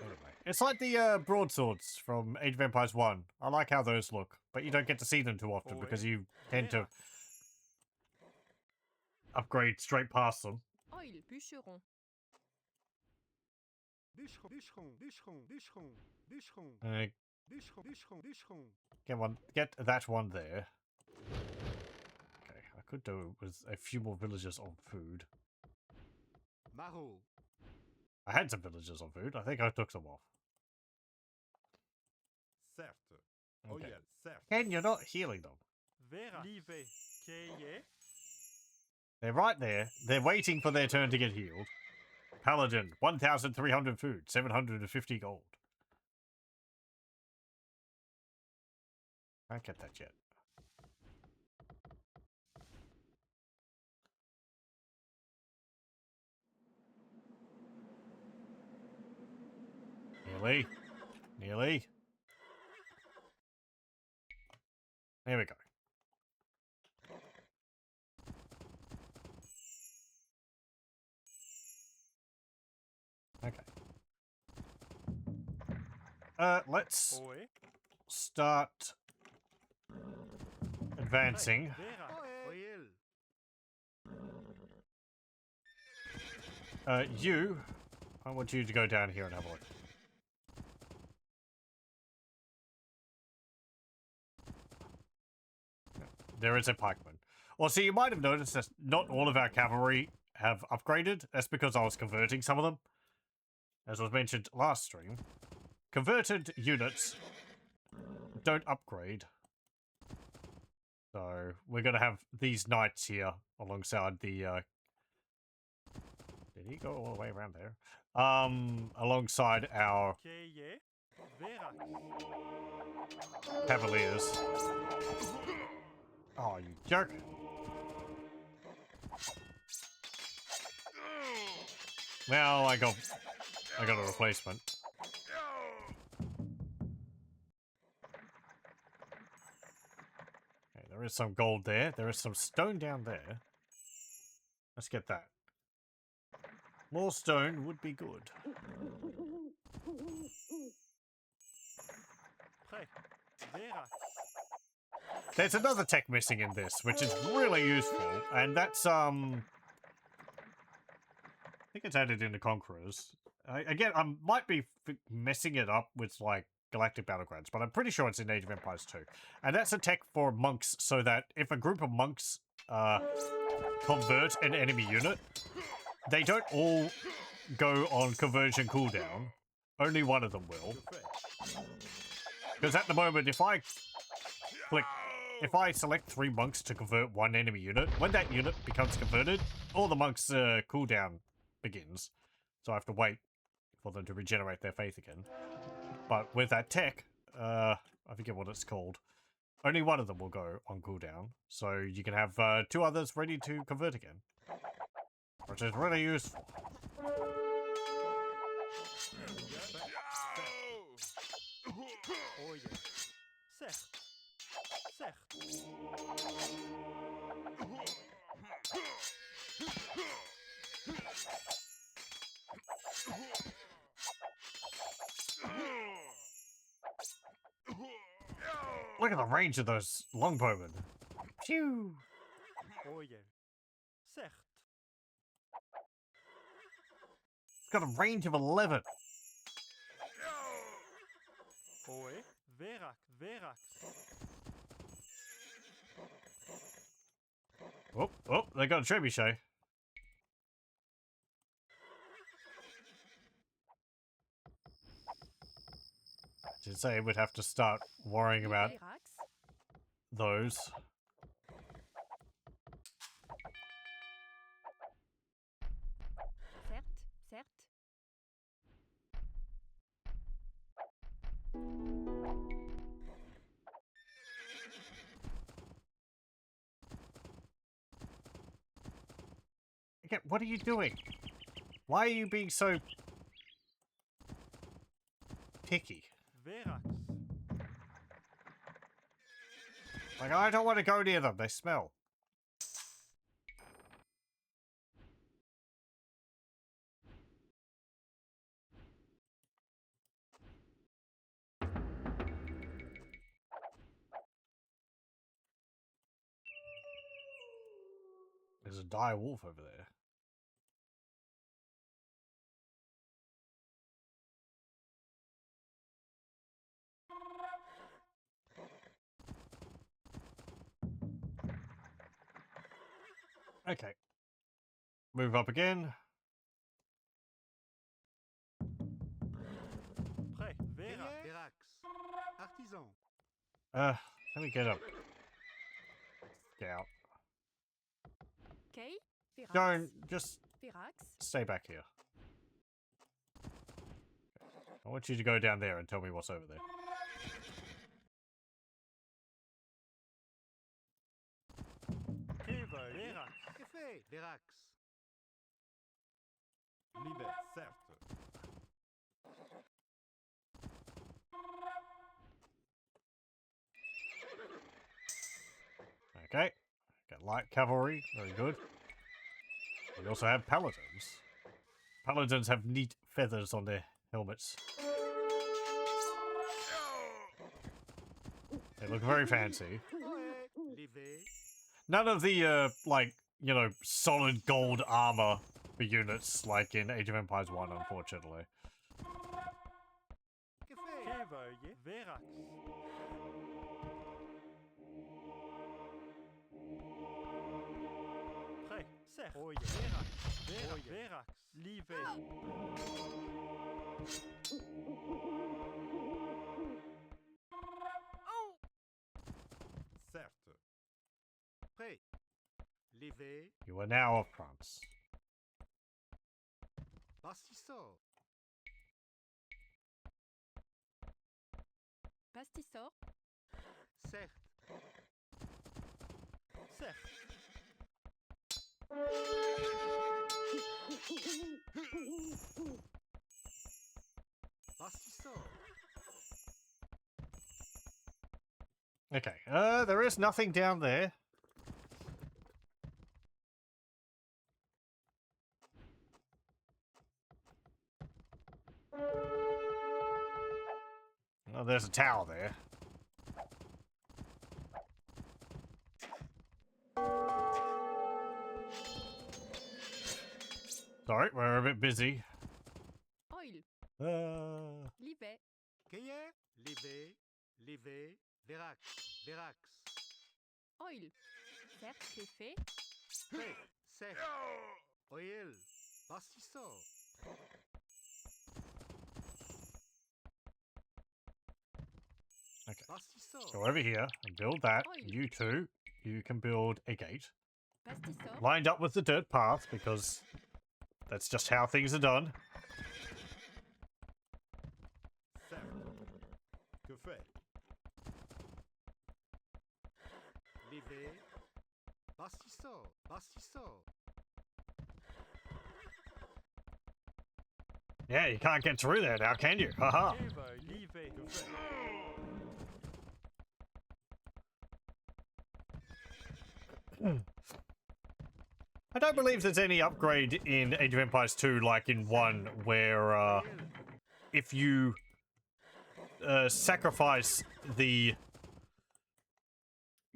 Anyway, it's like the broadswords from Age of Empires 1. I like how those look, but you don't get to see them too often because you tend to upgrade straight past them. Oh, il bûcheron. Bûcheron, bûcheron, bûcheron, bûcheron, bûcheron, Uh, bûcheron, bûcheron, bûcheron. get that one there. Okay, I could do with a few more villagers on food. Marot. I had some villagers on food. I think I took them off. Certes. Okay. Oh yeah, certes. Ken, you're not healing them. Vera. Lieve. Keie. They're right there. They're waiting for their turn to get healed. Paladin, 1,300 food, 750 gold. Can't get that yet. Nearly. Nearly. There we go. Okay. Let's Oe. start advancing. Vera. Oil. You, I want you to go down here and have a look. There is a pikeman. Well, see, you might have noticed that not all of our cavalry have upgraded. That's because I was converting some of them. As was mentioned last stream, converted units don't upgrade. So we're going to have these knights here alongside the... Did he go all the way around there? Alongside our Keie. Vera. cavaliers. Oh, you jerk. Well, I got a replacement. Okay, there is some gold there. There is some stone down there. Let's get that. More stone would be good. Prêt. Vera. There's another tech missing in this, which is really useful, and that's I think it's added into Conquerors. Again, I might be messing it up with like Galactic Battlegrounds, but I'm pretty sure it's in Age of Empires 2. And that's a tech for monks, so that if a group of monks convert an enemy unit, they don't all go on conversion cooldown. Only one of them will. Because at the moment, if I select 3 monks to convert one enemy unit, when that unit becomes converted, all the monks' cooldown begins. So I have to wait for them to regenerate their faith again. But with that tech, I forget what it's called, only one of them will go on cooldown. So you can have 2 others ready to convert again. Which is really useful. Oye. Certes. Certes. Look at the range of those longbowmen. Phew! Oye. Certes. It's got a range of 11. Oe. Verac. Verac. Oh, they got a trebuchet. To say we'd have to start worrying about Verax. those. Certes, certes. Again, what are you doing? Why are you being so picky? Verax. Like, I don't want to go near them. They smell. There's a dire wolf over there. Okay. Move up again. Prêt. Vera. Verax. Artisan. Let me get up. Get out. Kay, Verax. Don't just Verax. stay back here. I want you to go down there and tell me what's over there. Kiva. Verax. Que fait, Verax? L'hiver, certes. Okay. Got light cavalry. Very good. We also have paladins. Paladins have neat feathers on their helmets. They look very fancy. Levé. None of the, like, you know, solid gold armor for units like in Age of Empires 1, unfortunately. Que fait? Chevalier. Verax. Prêt. Certes. Oye. Verax. Verax. Verax. Livé. Certes. Prêt. Levé. You are now of France. Bastissor. Pastissor. Certes. Certes. Bastissor. Okay, there is nothing down there. Oh, there's a tower there. Sorry, we're a bit busy. Oil. Livet. Cueillet. Levé. Levé. Verax. Verax. Oil. Certes, c'est fait. Prêt. Certes. Oil. Bastissor. Okay, Bastissor. go over here and build that. Oil. You two, you can build a gate. Pastissor. Lined up with the dirt path, because that's just how things are done. Certes. Que fait? Levé. Bastissor. Bastissor. Yeah, you can't get through there now, can you? Haha. Chevalier. Livé. Que fait? I don't believe there's any upgrade in Age of Empires 2 like in 1 where if you sacrifice the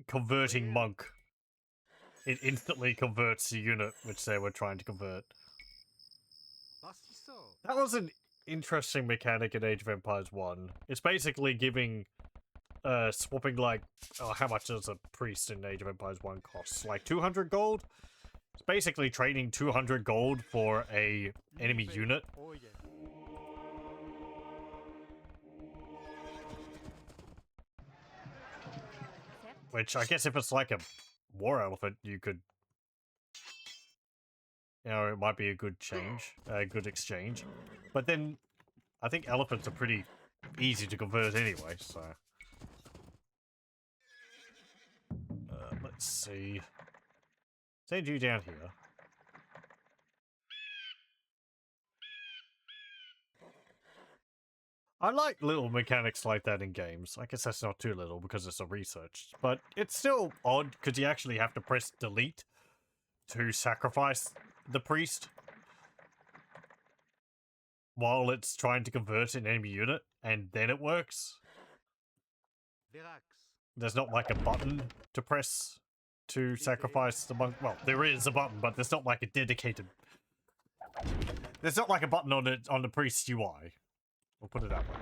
converting monk, it instantly converts the unit which they were trying to convert. Bastissor. That was an interesting mechanic in Age of Empires 1. It's basically giving swapping like how much does a priest in Age of Empires 1 cost? Like 200 gold? It's basically trading 200 gold for a enemy unit. Oye. Certes. Which I guess if it's like a war elephant, you could, you know, it might be a good change, a good exchange. But then I think elephants are pretty easy to convert anyway, so. Let's see. Send you down here. I like little mechanics like that in games. I guess that's not too little because it's a research, but it's still odd because you actually have to press delete to sacrifice the priest while it's trying to convert an enemy unit, and then it works. Verax. There's not like a button to press to sacrifice the monk. Well, there is a button, but there's not like a dedicated. There's not like a button on it on the priest's UI. We'll put it that way.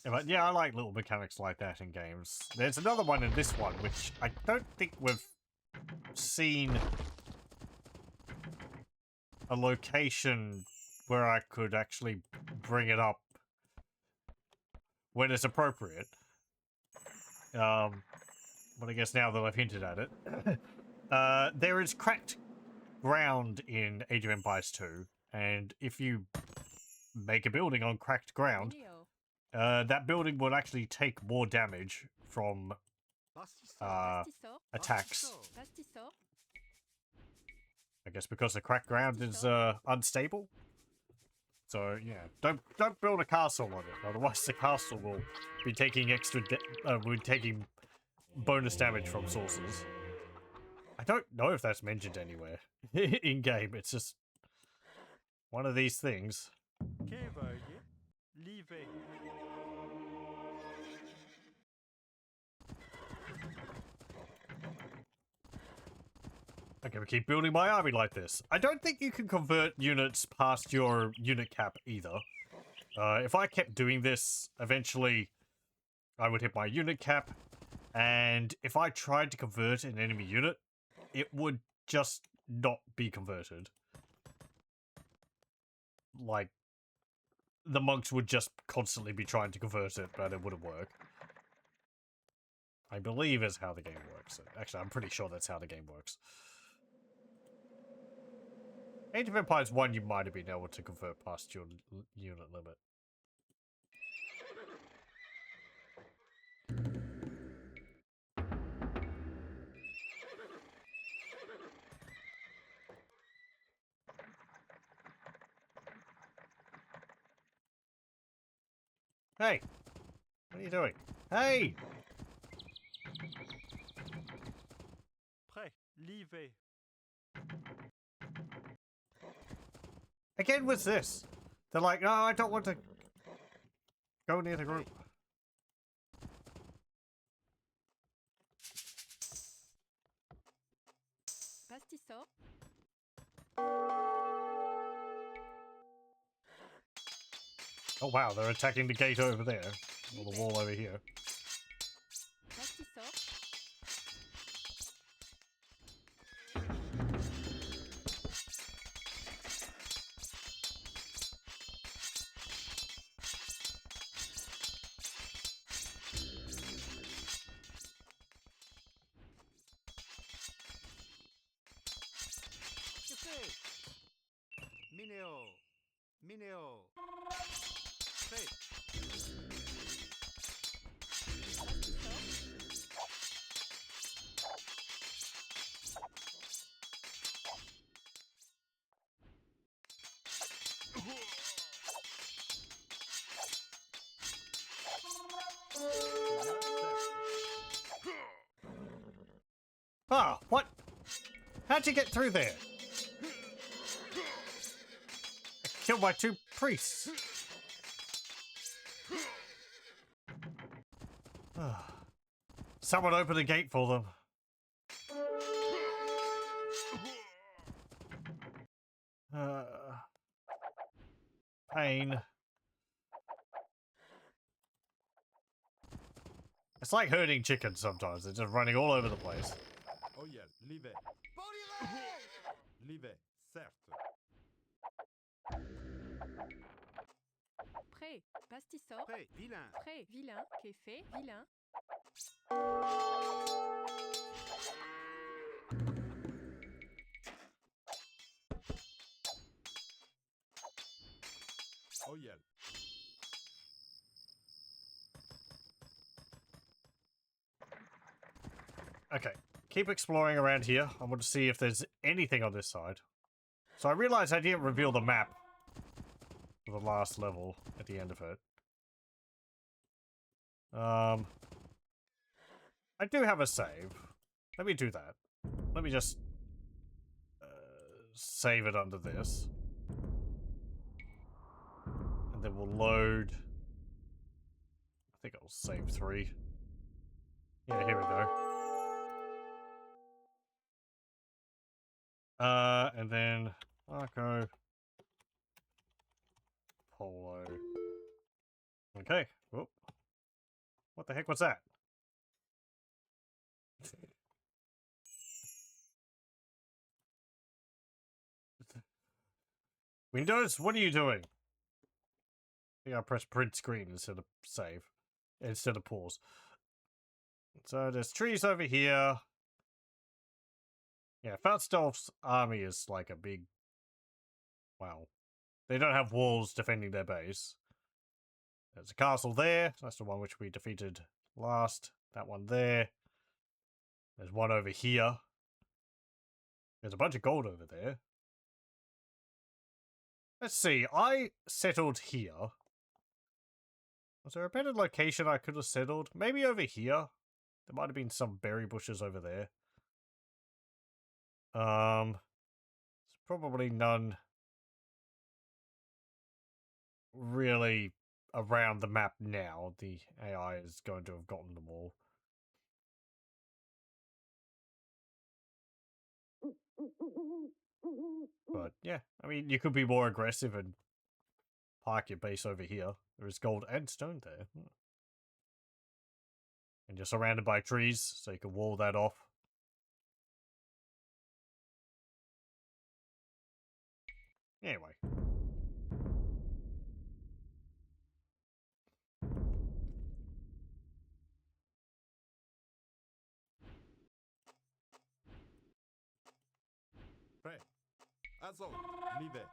Yeah, but yeah, I like little mechanics like that in games. There's another one in this one, which I don't think we've seen a location where I could actually bring it up when it's appropriate. But I guess now that I've hinted at it, there is cracked ground in Age of Empires 2, and if you make a building on cracked ground, Vidéo. that building will actually take more damage from Pastisor. attacks. Pastisor. I guess because the cracked ground is unstable. So yeah, don't build a castle on it, otherwise the castle will be taking taking bonus damage from sources. I don't know if that's mentioned anywhere in game. It's just one of these things. Que veuillez livrer. I'm gonna keep building my army like this. I don't think you can convert units past your unit cap either. If I kept doing this, eventually I would hit my unit cap, and if I tried to convert an enemy unit, it would just not be converted. Like, the monks would just constantly be trying to convert it, but it wouldn't work. I believe is how the game works. Actually, I'm pretty sure that's how the game works. Age of Empires 1, you might have been able to convert past your unit limit. Hey! What are you doing? Hey! Prêt. Livrer. Again, what's this? They're like, no, I don't want to go near the group. Pastisor. Oh wow, they're attacking the gate over there. Or the wall over here. Pastisor. Que fait? Minéo. Minéo. Fait. Ah, what? How'd you get through there? I killed my two priests. Someone open the gate for them. Pain. It's like herding chickens sometimes. They're just running all over the place. Oh yeah, livre. Livre, certes. Prêt. Pastisor. Prêt. Vilain. Prêt. Vilain. Qu'est fait. Vilain. Okay, keep exploring around here. I want to see if there's anything on this side. So I realized I didn't reveal the map for the last level at the end of it. I do have a save. Let me do that. Let me just save it under this. And then we'll load. I think I'll save 3. Yeah, here we go. And then Marco. Polo. Okay. Whoop. What the heck was that? Windows, what are you doing? I think I press print screen instead of save. Instead of pause. So there's trees over here. Yeah, Faustolf's army is like a big... Wow. They don't have walls defending their base. There's a castle there. That's the one which we defeated last. That one there. There's one over here. There's a bunch of gold over there. Let's see. I settled here. Was there a better location I could have settled? Maybe over here? There might have been some berry bushes over there. There's probably none really around the map now. The AI is going to have gotten them all. But yeah, I mean, you could be more aggressive and park your base over here. There is gold and stone there. And you're surrounded by trees, so you can wall that off. Anyway. Prêt. Ensemble. L'hiver.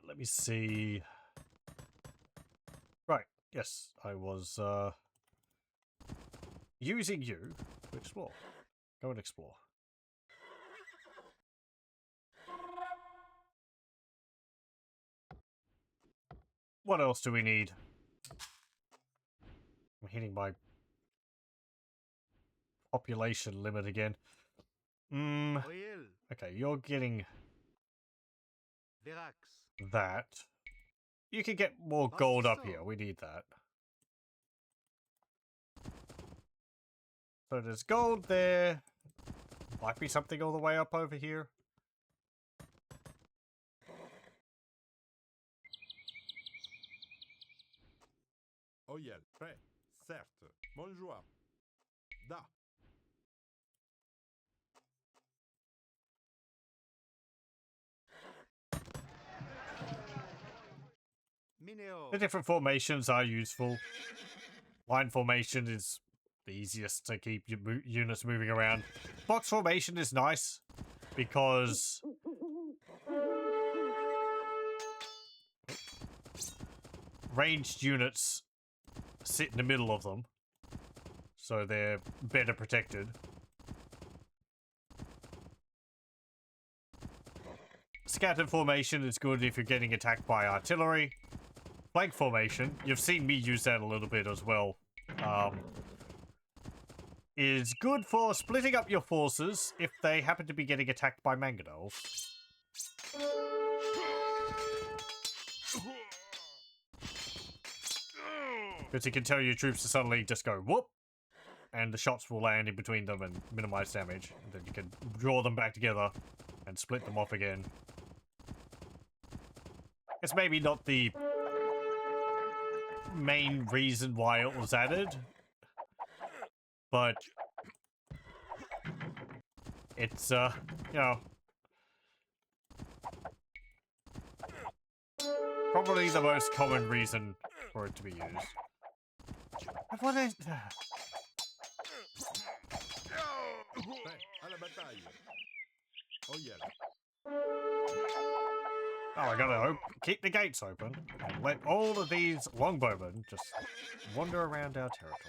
Let me see. Right. Yes, I was using you to explore. Go and explore. What else do we need? I'm hitting my population limit again. Riel, Okay, you're getting Verax. that. You can get more gold up here. We need that. So there's gold there. Might be something all the way up over here. Oyel. Prêt. Certes. Bonjour. Da. Mineo. The different formations are useful. Line formation is the easiest to keep your units moving around. Box formation is nice because ranged units sit in the middle of them, so they're better protected. Scattered formation is good if you're getting attacked by artillery. Flank formation, you've seen me use that a little bit as well, is good for splitting up your forces if they happen to be getting attacked by mangonels. Because it can tell your troops to suddenly just go whoop, and the shots will land in between them and minimize damage. And then you can draw them back together and split them off again. It's maybe not the main reason why it was added, but it's, you know, probably the most common reason for it to be used. What is... Prêt. À la bataille. Oyel. Oh, I gotta keep the gates open and let all of these longbowmen just wander around our territory.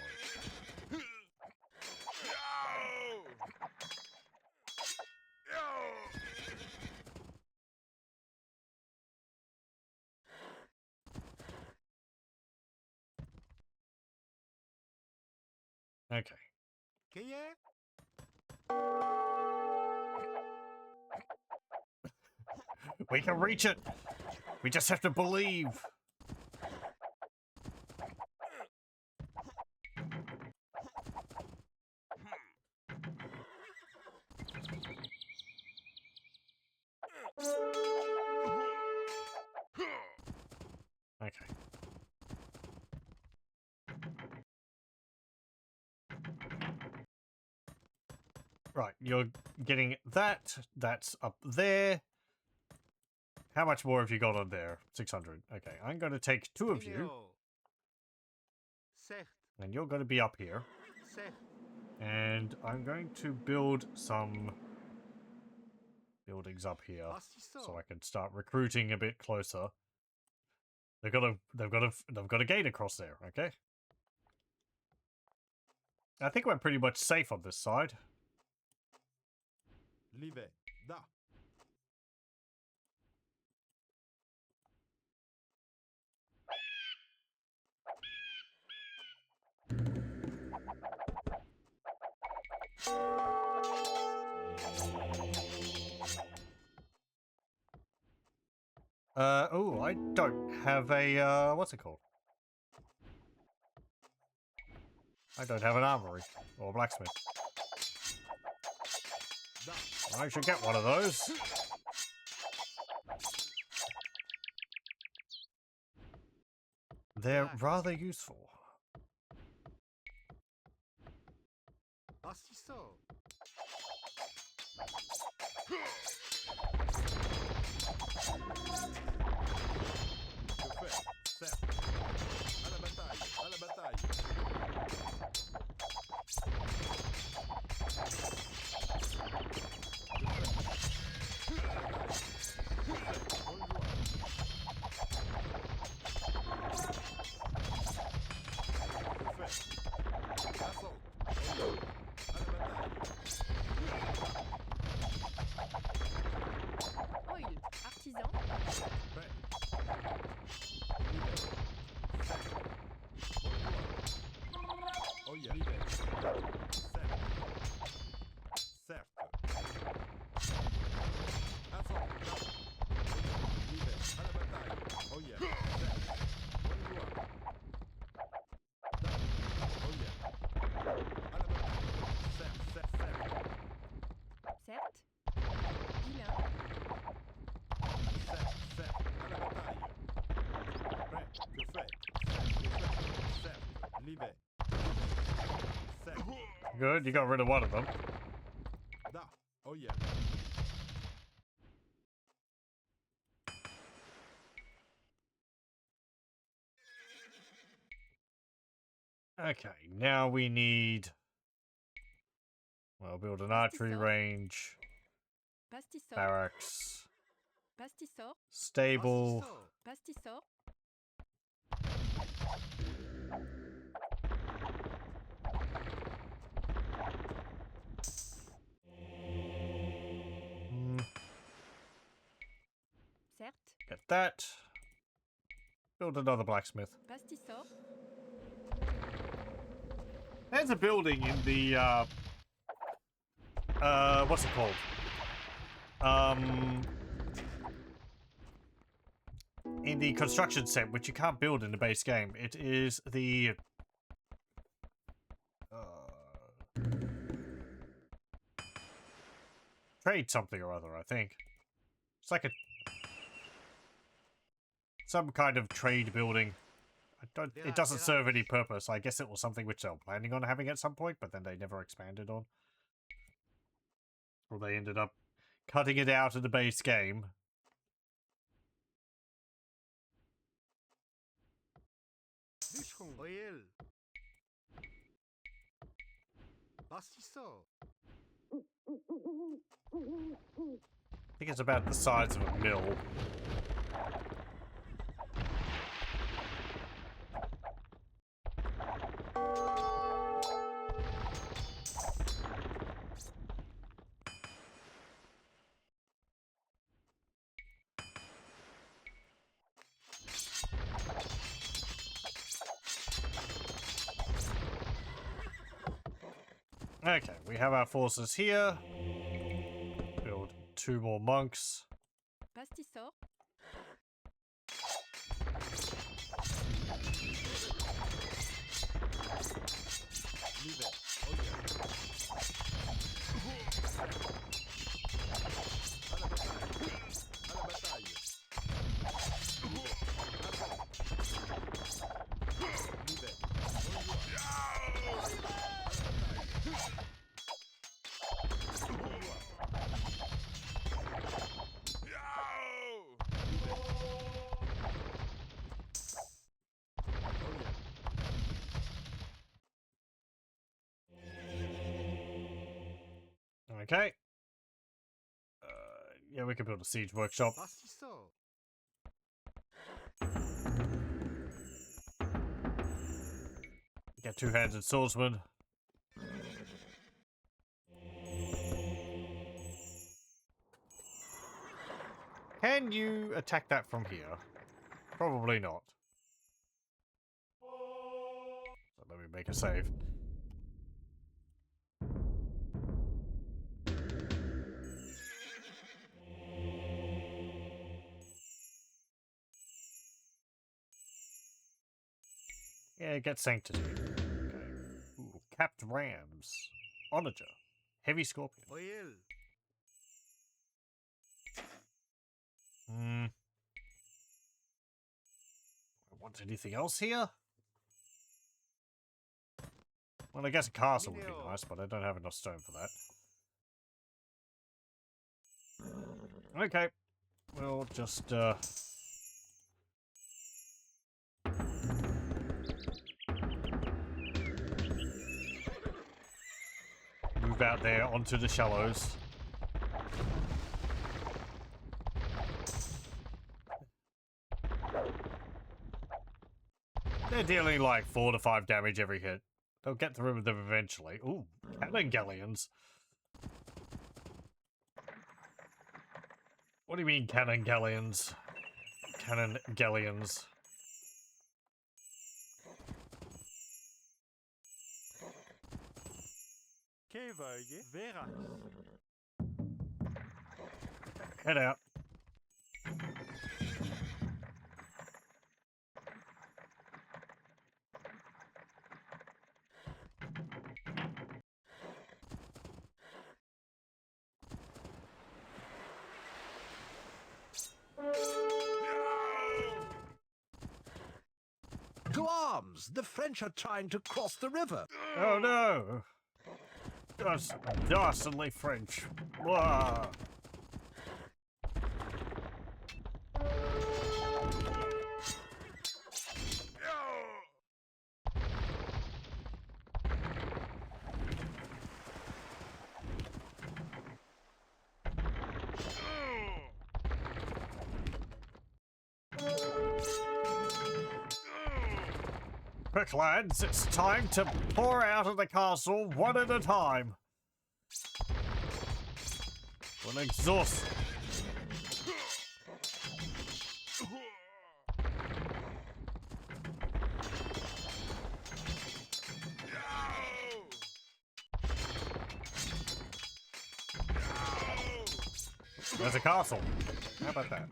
Okay. ¿Qué es? We can reach it. We just have to believe. Okay. Right, you're getting that. That's up there. How much more have you got on there? 600. Okay, I'm going to take 2 of you, Mineo. Certes, and you're going to be up here. certes. And I'm going to build some buildings up here so I can start recruiting a bit closer. They've got a gate across there, okay? I think we're pretty much safe on this side. Live. Da. Oh, I don't have a, what's it called? I don't have an armory or a blacksmith. I should get one of those. They're rather useful. Assisto. Que fait? Certes. À la bataille. À la bataille. Oil, artisan. Oh yeah. Certes. Certes. Assaut. À la bataille. Oh yeah. Certes. Oh yeah. À la bataille. Certes, certes, certes. Certes. Vilain. Certes, certes. À la bataille. Prêt. Que fait? Certes. Live. Certes. Good, you got rid of one of them. Da. Oh yeah. Okay, now we need... Well, build an archery range, Pastissor. barracks, Pastissor. stable. Pastissor. Certes. Get that. Build another blacksmith. Pastissor. There's a building in the, what's it called? In the construction set, which you can't build in the base game. It is the, trade something or other, I think. It's like some kind of trade building. It doesn't serve any purpose. I guess it was something which they were planning on having at some point, but then they never expanded on. Or they ended up cutting it out of the base game. Bûcheron. Oil. Assisto. I think it's about the size of a mill. Okay, we have our forces here. Build 2 more monks. Pastisor. L'hiver. Oh yeah. À la bataille. À la bataille. L'hiver. Okay. Yeah, we can build a siege workshop. Pastisor. Get 2-handed swordsman. Can you attack that from here? Probably not. So let me make a save. Yeah, get sanctity. Okay. Ooh, capped rams. Onager. Heavy scorpion. Royal. Want anything else here? Well, I guess a castle would be Mineo. nice, but I don't have enough stone for that. Okay. We'll just, move out there onto the shallows. They're dealing like 4 to 5 damage every hit. They'll get through with them eventually. Ooh, cannon galleons. What do you mean cannon galleons? Cannon galleons. Que veuille Verax. Head out. To arms! The French are trying to cross the river. Oh no! That's dastardly French. Blah. Quick, lads, it's time to pour out of the castle one at a time. We'll exhaust. There's a castle. How about that?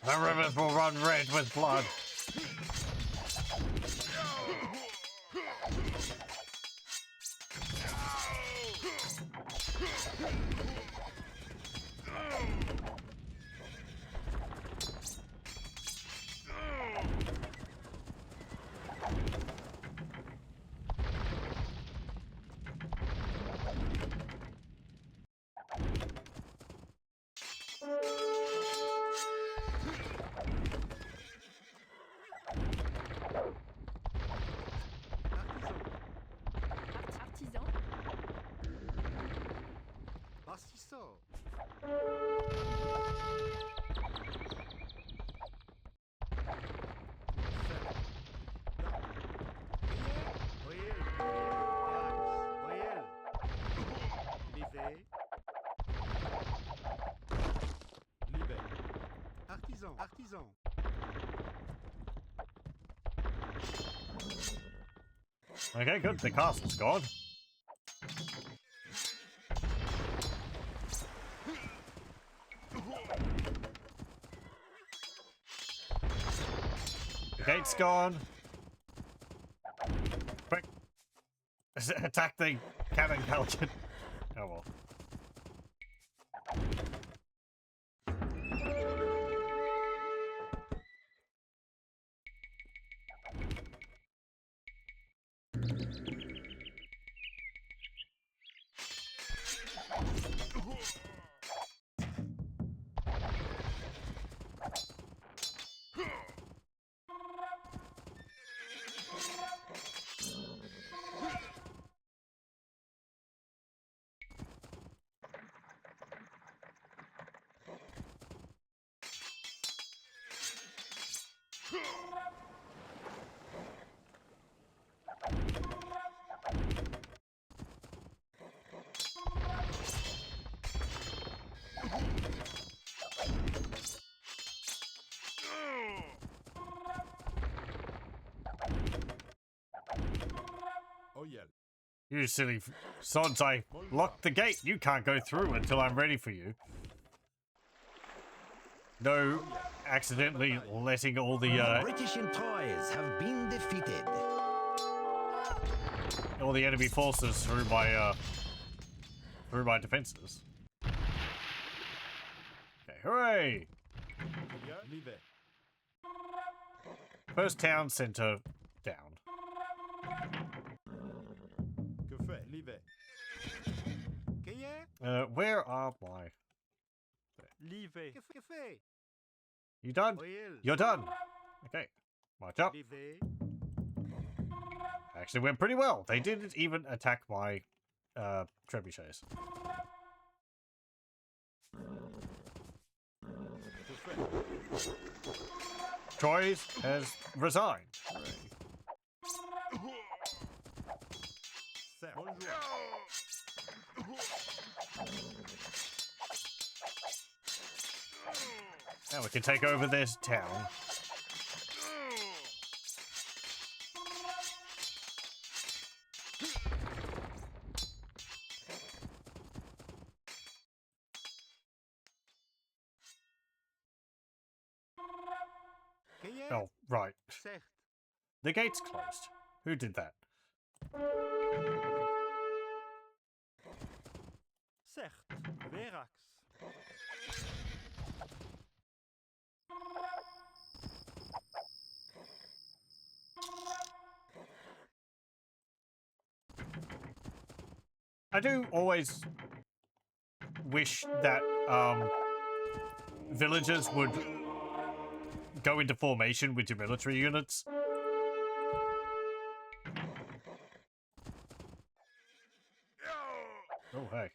The rivers will run red with blood. Artisan, artisan. Okay, good. The castle's gone. The gate's gone. Quick. Attack the cannon culture. Oh well. Oh yeah. You silly sods, I locked the gate. You can't go through until I'm ready for you. No, accidentally letting all the British employees have been defeated. all the enemy forces through my defenses. Okay, hooray! Live. First town center down. Que fait? Live. Qu'est-ce? Where are my... Live. Que fait? You done? Royal. You're done. Okay, march up. Live. Actually went pretty well. They didn't even attack my trebuchets. Que fait? Troy has resigned. Serre. Bonjour. Now we can take over this town. Qu'est-ce? Oh, right. Certes. The gate's closed. Who did that? Certes. Verax. I do always wish that villagers would go into formation with your military units. Oh, hey.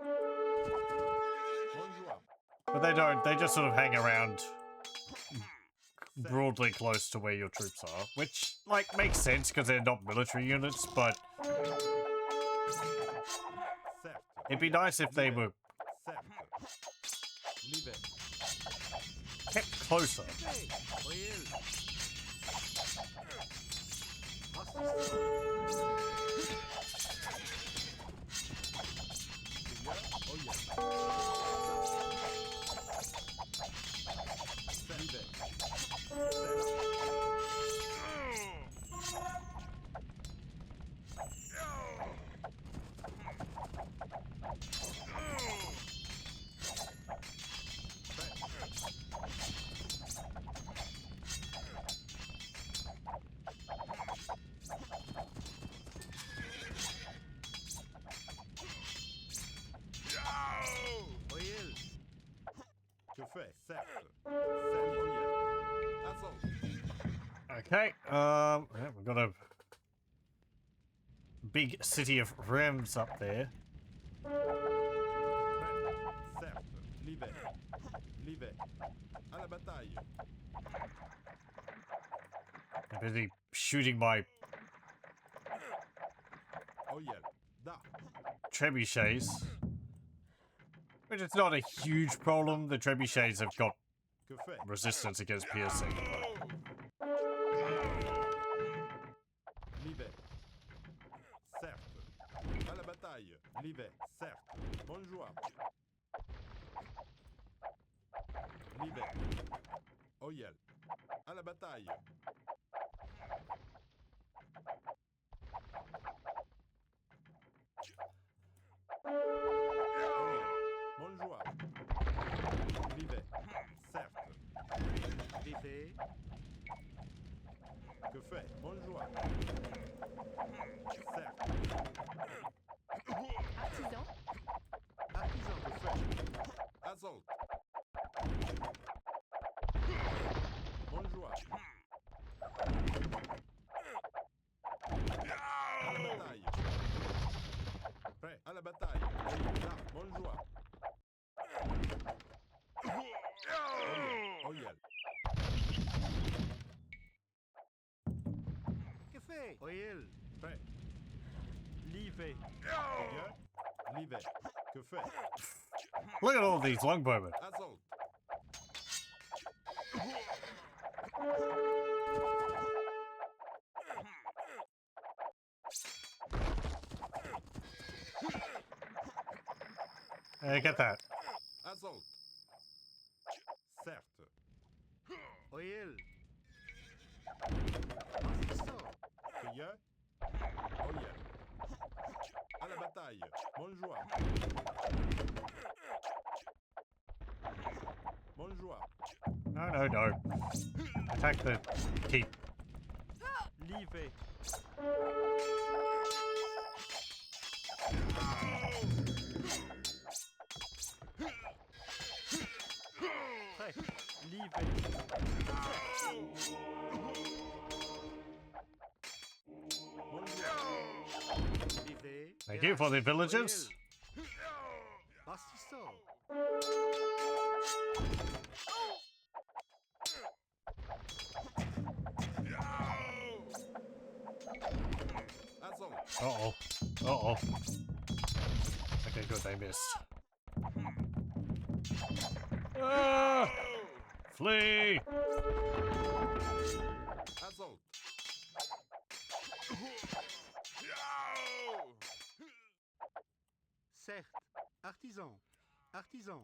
Bonjour. But they don't. They just sort of hang around broadly close to where your troops are, which, like, makes sense because they're not military units, but Certes. it'd be nice if they were Certes. Live. kept closer. Royal. Oh yeah. Live. Royal. Que fait? Certes. Certes. Oh yeah. Assault. Okay, yeah, we've got a big city of Rems up there. Certes. L'hiver. L'hiver. À la bataille. I'm busy shooting my Oyel. Da. trebuchets. Which is not a huge problem. The trebuchets have got Que fait? resistance against piercing. L'hiver. Certes. À la bataille. L'hiver. Certes. Bonjour. L'hiver. Oyel. À la bataille. Oyel. Bonjour. L'hiver. Certes. L'hiver. Que fait? Bonjour. Certes. Artisan. Artisan. Que fait? Assault. Bonjour. À la bataille. Prêt à la bataille. Là, bonjour. Oyel. Que fait? Oyel. Prêt. L'hiver. Bien. L'hiver. Que fait? Look at all these longbowmen. Assault. Get that. Assault. Certes. Oyel. Artisan. Cueilleur. Oyel. À la bataille. Bonjour. Bonjour. No, no, no. Attack the keep. L'hiver. Prêt. L'hiver. Bonjour. L'hiver. Thank you for the villagers. Artisan. Assault. Uh-oh. Uh-oh. Okay, good, they missed. Ah! Flee! Assault. Certes. Artisan. Artisan.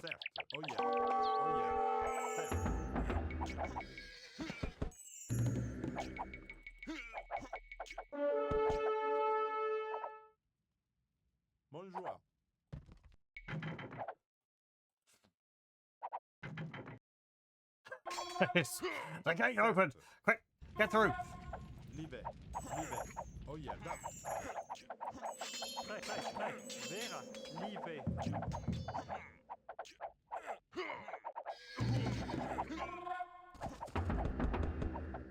Certes. Oyel. Oyel. Certes. Bonjour. The gate opened! Quick, get through! L'hiver. L'hiver. Oyel. Da. Prêt. Vera. L'hiver.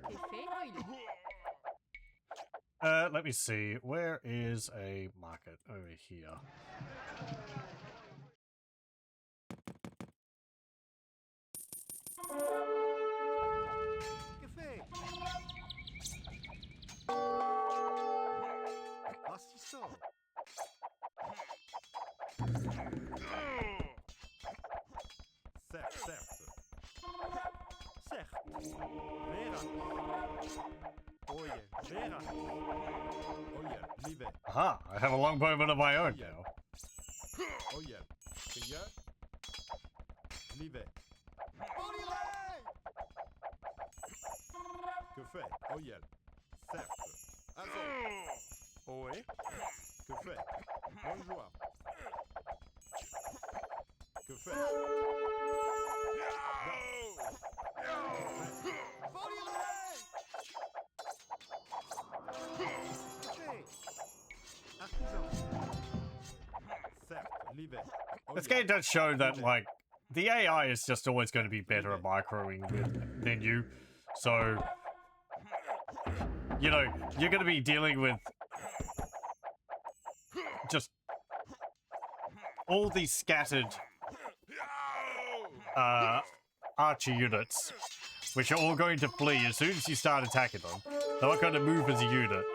Que fait Oil? Let me see. Where is a market? Over here. Que fait? Artisan. Certes. Certes. Certes. Vera. Oyel. Vera. Oyel. L'hiver. Aha! I have a longbowman of my own now. Oyel. Cueilleur. L'hiver. Que fait? Oyel. Certes. Assault. Oui. Que fait? Bonjour. Que fait? Certes. L'hiver. This game does show that, like, the AI is just always going to be better at microing than you. So, you know, you're going to be dealing with just all these scattered archer units, which are all going to flee as soon as you start attacking them. They're not going to move as a unit.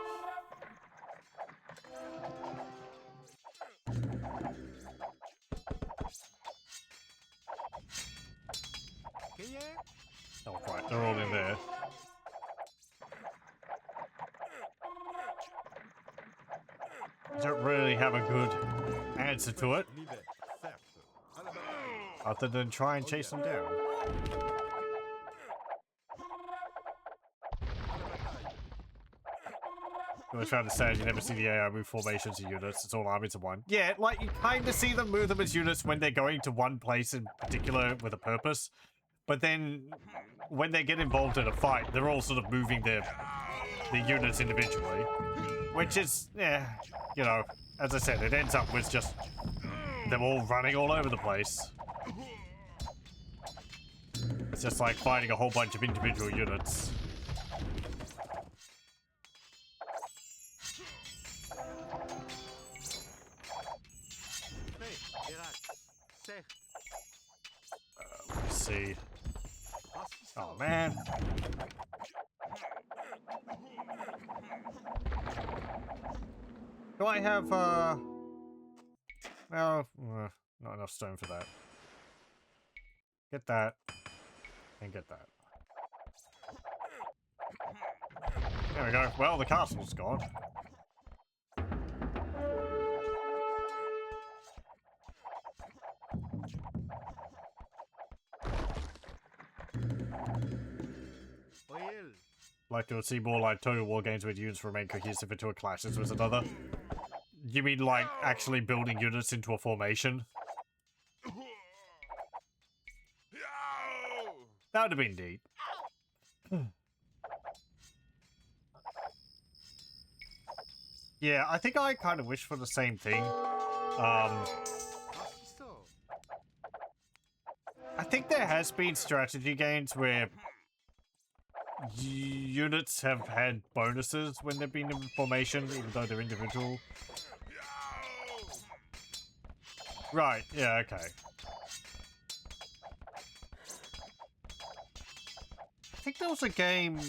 Oh, right, they're all in there. I don't really have a good answer to it, On y va, certes. À la bataille. other than try and chase them down. I was trying to say you never see the AI move formations of units, it's all armies of one. Yeah, like you kind of see them move them as units when they're going to one place in particular with a purpose, but then when they get involved in a fight, they're all sort of moving the units individually, which is, yeah, you know, as I said, it ends up with just them all running all over the place. It's just like fighting a whole bunch of individual units. Let's see. Oh man. Do I have well, not enough stone for that. Get that. And get that. There we go. Well, the castle's gone. Like to see more like Total War games where units remain cohesive until it clashes with another. You mean like actually building units into a formation? That would have been neat. Yeah, I think I kind of wish for the same thing. I think there has been strategy games where units have had bonuses when they've been in formation, even though they're individual. Right, yeah, okay. I think there was a game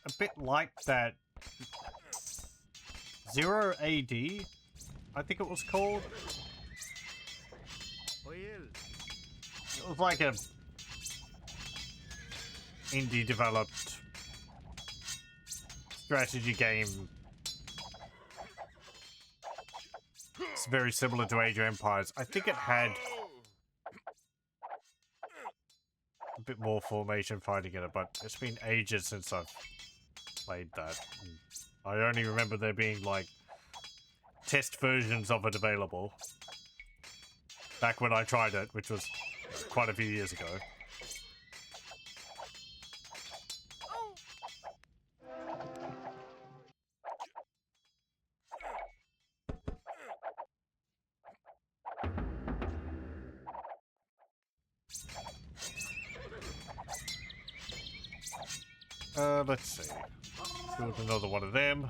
a bit like that. 0 AD, I think it was called. It was like a indie developed strategy game. It's very similar to Age of Empires. I think it had a bit more formation fighting in it, but it's been ages since I've played that. I only remember there being like test versions of it available back when I tried it, which was quite a few years ago. Let's see. Build another one of them.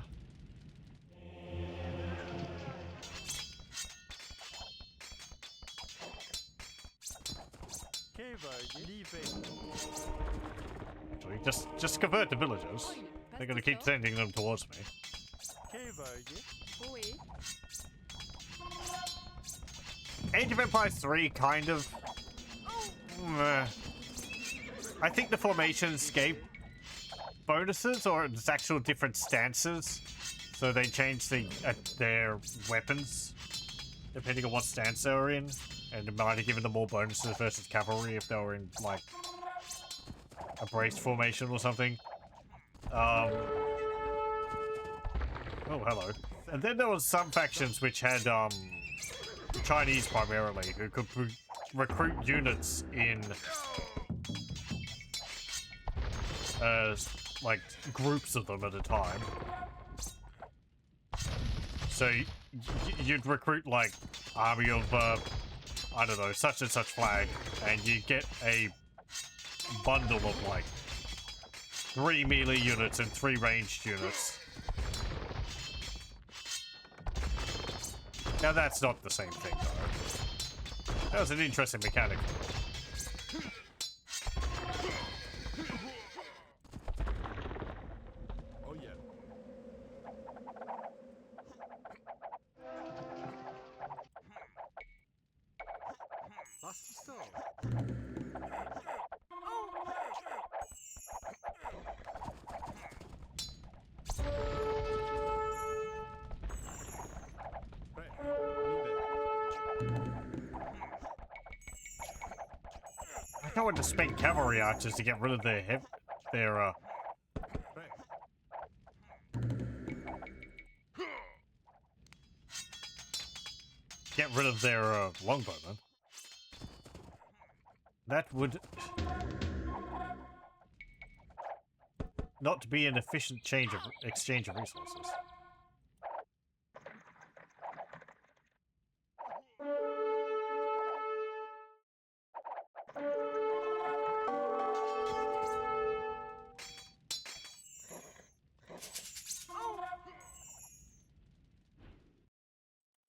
Actually, just convert the villagers. They're gonna keep sending them towards me. Age of Empires 3 kind of. I think the formations gave bonuses, or it's actual different stances, so they changed their weapons depending on what stance they were in, and it might have given them more bonuses versus cavalry if they were in like a braced formation or something. Oh, hello. And then there was some factions which had Chinese primarily, who could recruit units in like groups of them at a time. So you'd recruit like army of I don't know, such and such flag, and you get a bundle of like 3 melee units and 3 ranged units. Now that's not the same thing though. That was an interesting mechanic. Oh yeah. Bastisso. Prêt. On y va. I don't want to spend cavalry archers to get rid of their Prêt. longbowmen. That would not be an efficient exchange of resources.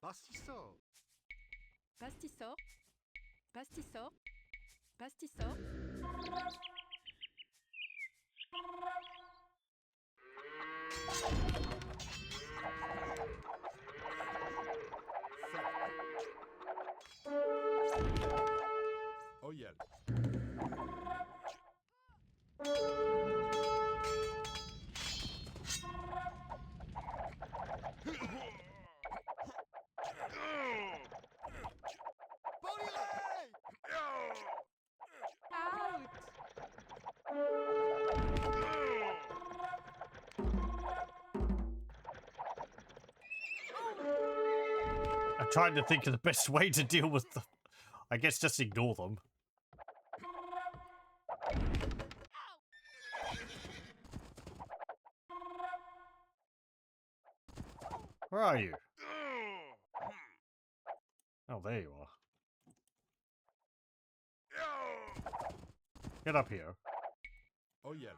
Bastisso. Pastisor. Pastisor. Pastisor. Oh yeah. Out! I'm trying to think of the best way to deal with them. I guess just ignore them. Where are you? Oh, there you are. Get up here. Oh yeah.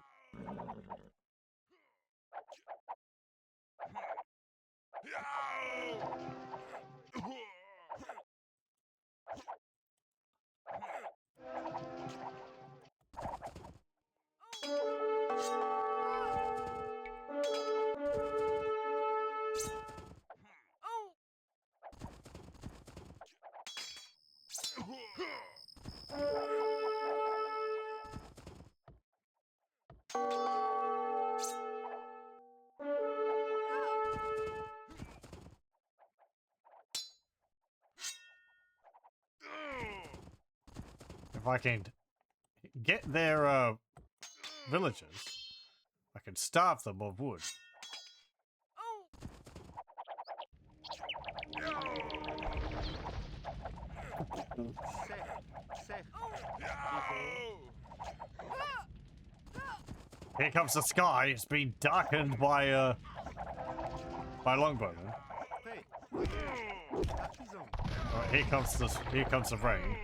If I can get their villagers, I can starve them of wood. Certes. Here comes the sky. It's been darkened by longbowmen. Prêt. Artisan. Alright, here comes the rain.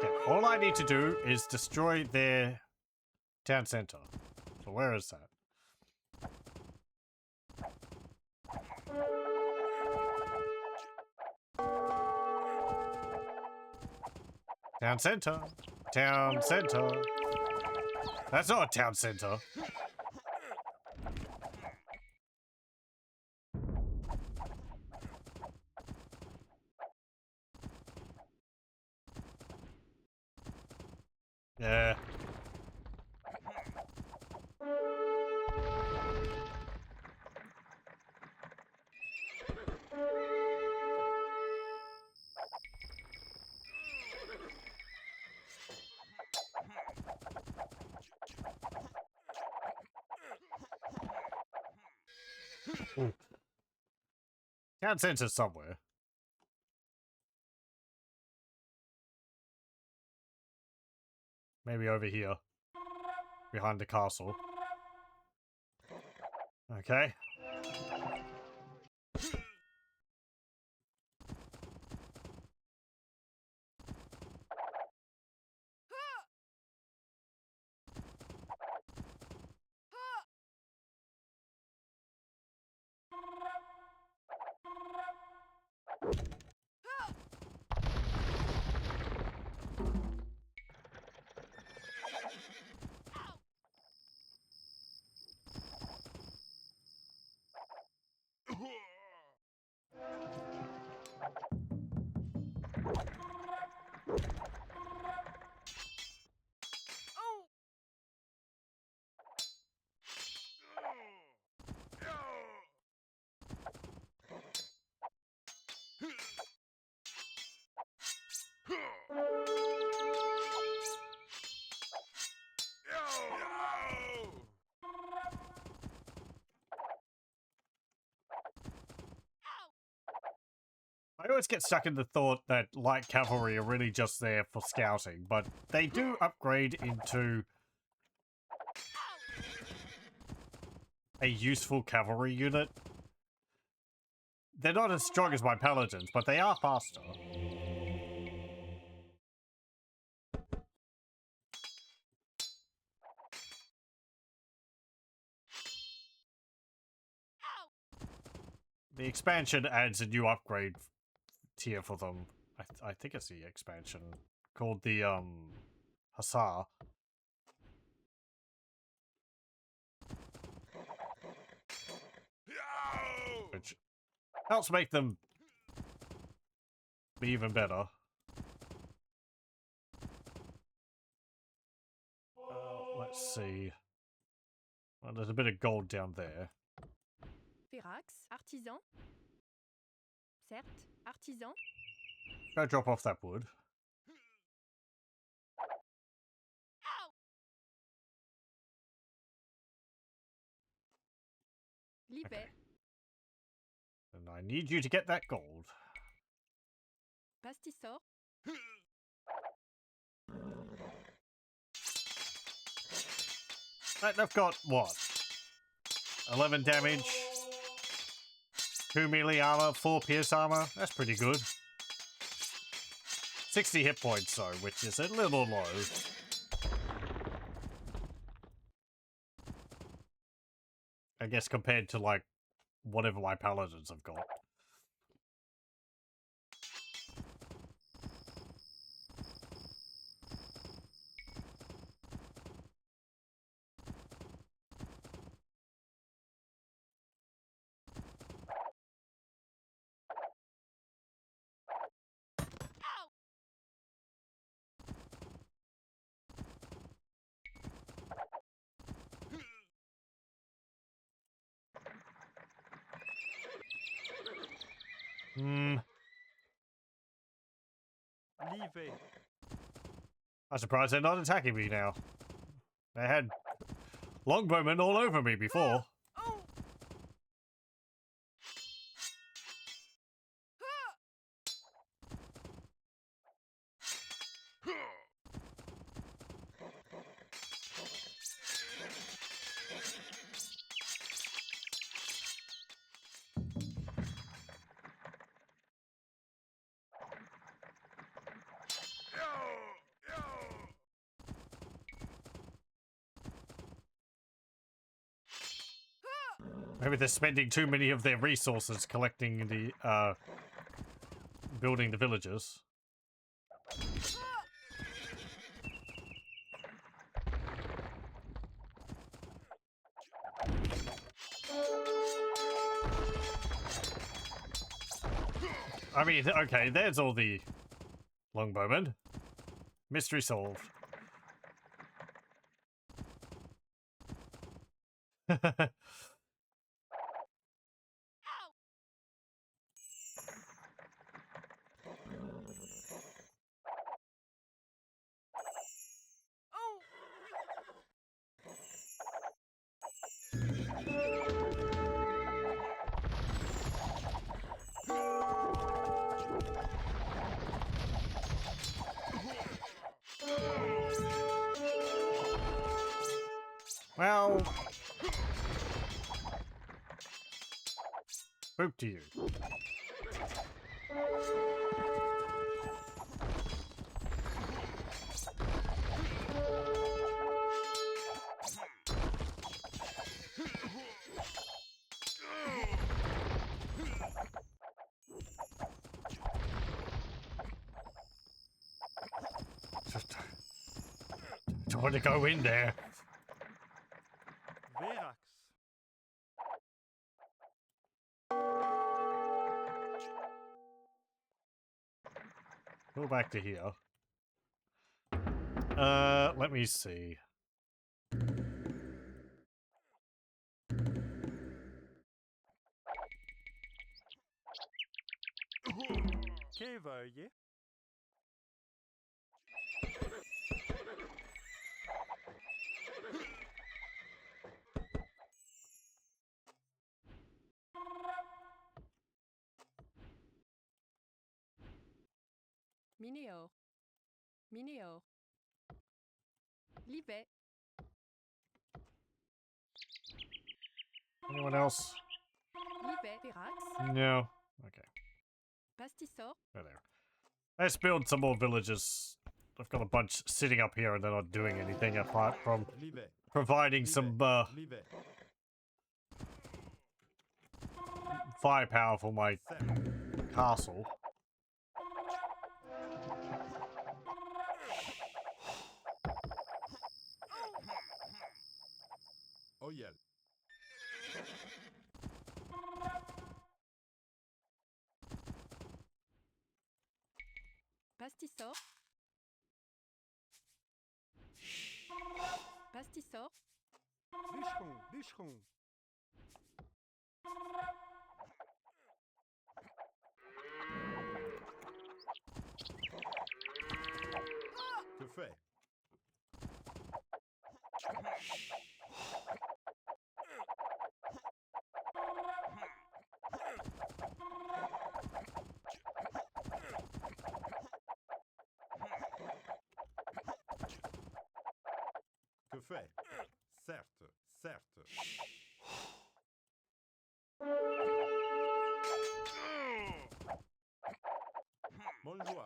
Okay, all I need to do is destroy their town center. So where is that? Town center. Town center. That's not a town center. Yeah. Town center's somewhere. Maybe over here. Behind the castle. Okay. I always get stuck in the thought that light cavalry are really just there for scouting, but they do upgrade into a useful cavalry unit. They're not as strong as my paladins, but they are faster. The expansion adds a new upgrade tier for them. I think it's the expansion called the Hussar. Which helps make them be even better. Let's see. Well, there's a bit of gold down there. Férax, artisan. Certes, artisan. Go drop off that wood. Libet. Okay. And I need you to get that gold. Pastissor. Right, they've got, what? 11 damage, 2 melee armor, 4 pierce armor. That's pretty good. 60 hit points, though, which is a little low. I guess compared to, like, whatever my paladins have got. Leave. I'm surprised they're not attacking me now. They had longbowmen all over me before. Maybe they're spending too many of their resources collecting the, building the villages. I mean, okay, there's all the longbowmen. Mystery solved. Well, spook to you. Don't want to go in there. Verax. Go back to here. Let me see. Que veuillez. Minéor. Minéor. Livet. Anyone else? Livet. Verax. No. Okay. Pastisor. Right there. Let's build some more villages. I've got a bunch sitting up here and they're not doing anything apart from Livet. providing some Livet. firepower for my Certes. castle. Oyel. Pastisor. Pastisor. Bûcheron, bûcheron. Que fait? Que fait? Certes, certes. Bonjour.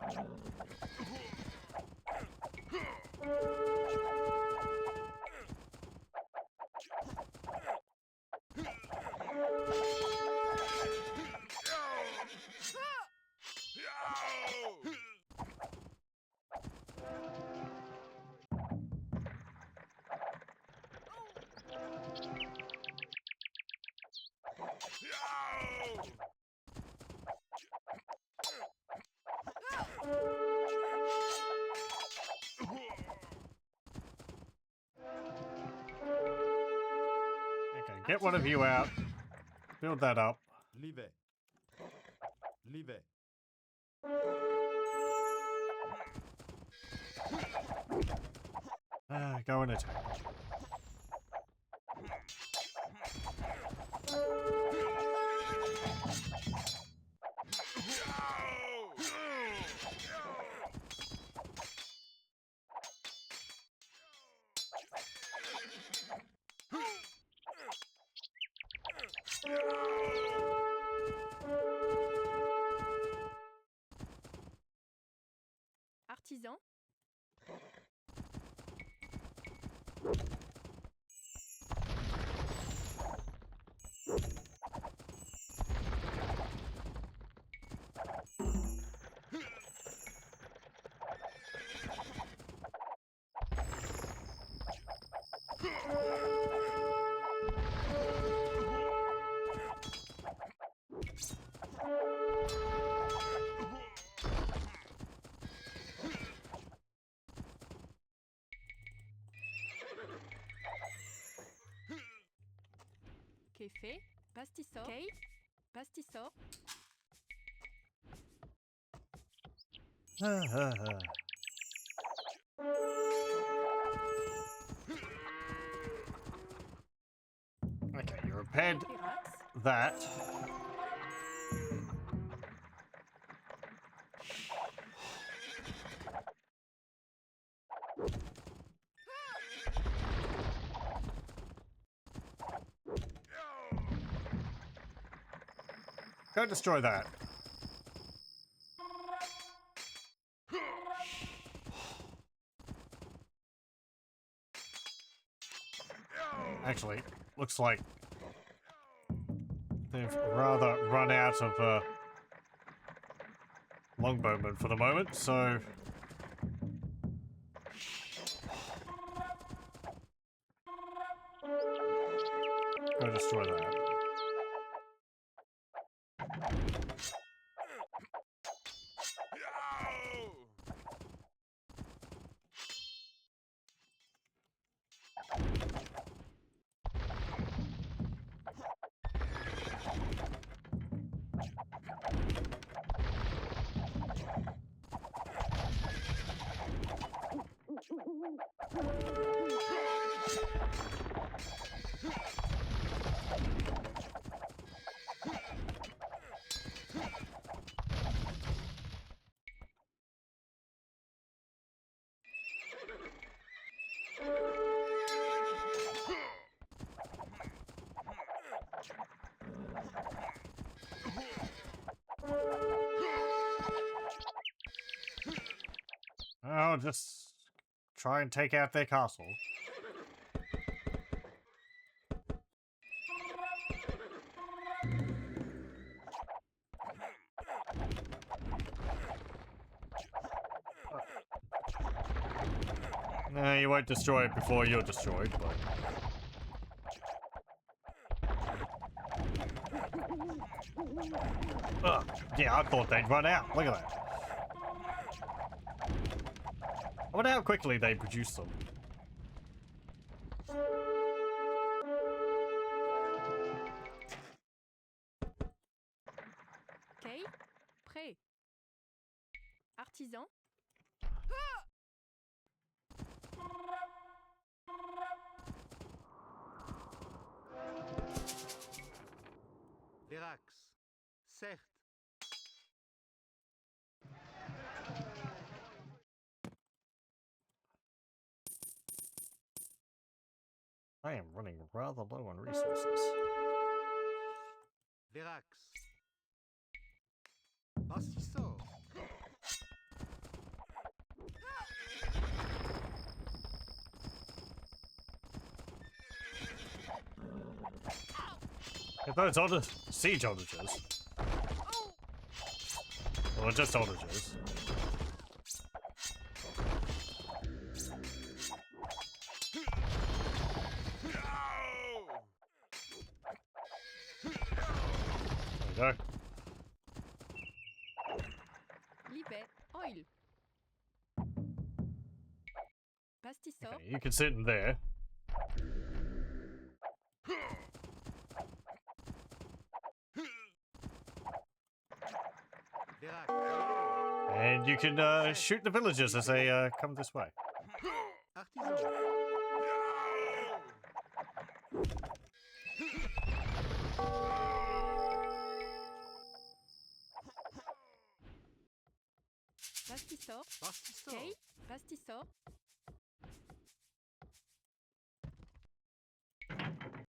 Okay, get one of you out. Build that up. Livet. Livet. Go and attack. Artisan. Café. Pastisor. Cave. Pastisor. Okay, you repaired Verax. that. Go destroy that. Actually, looks like they've rather run out of longbowmen for the moment, so go destroy that. Oh, just try and take out their castle. No, you won't destroy it before you're destroyed, but... Ugh, yeah, I thought they'd run out. Look at that. I wonder how quickly they produce them. Ok, prêt. Artisan. Verax. Certes. I am running rather low on resources. Verax. Bastisso. If those siege onagers. Or just onagers. There we go. Livet. Oil. Pastisor. Okay, you can sit in there. Verax. And you can shoot the villagers as they come this way. Artisan. Pastisor. Bastisso. Ok, pastisor.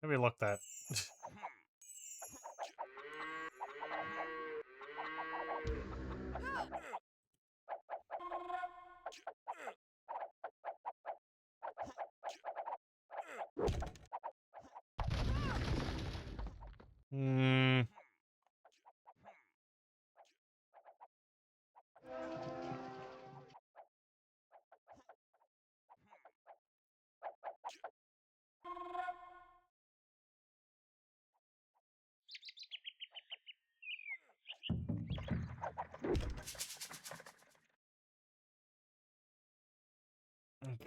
Let me look that. Hmm.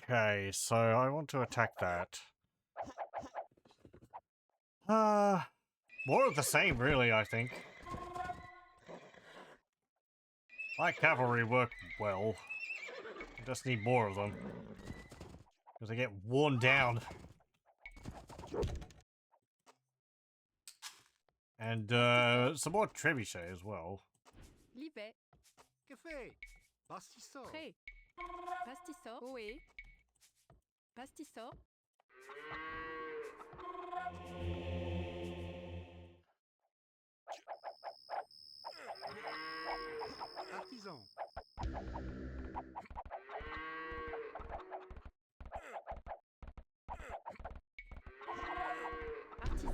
Okay, so I want to attack that. More of the same, really, I think. My cavalry work well. I just need more of them. Because they get worn down. And, some more trebuchet as well. Livet. Que fait? Bastisso. Prêt. Pastisor. Oé. Pastisor. Artisan.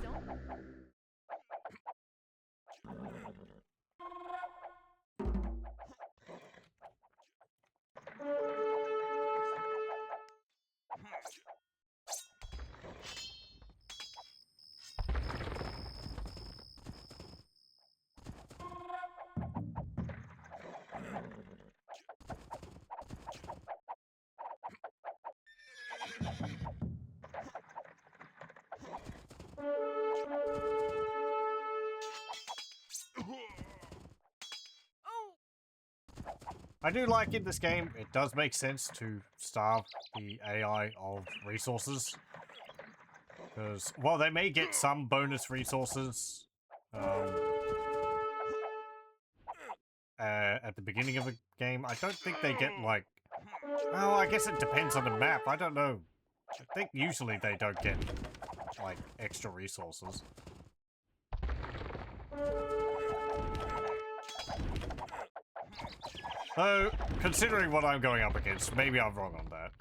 I do like in this game, it does make sense to starve the AI of resources. Because, well, they may get some bonus resources at the beginning of a game. I don't think they get, like... Oh, I guess it depends on the map. I don't know. I think usually they don't get, like, extra resources. So, considering what I'm going up against, maybe I'm wrong on that.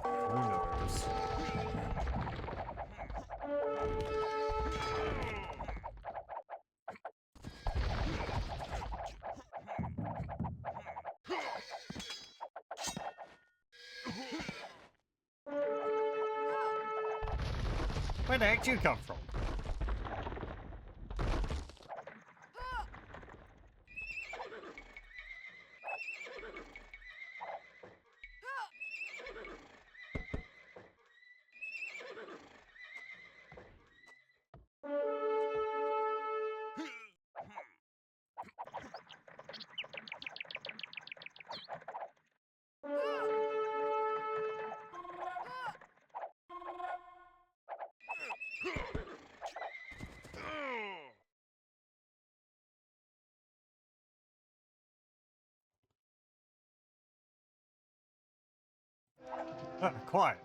Who knows? Where the heck did you come from? Quiet.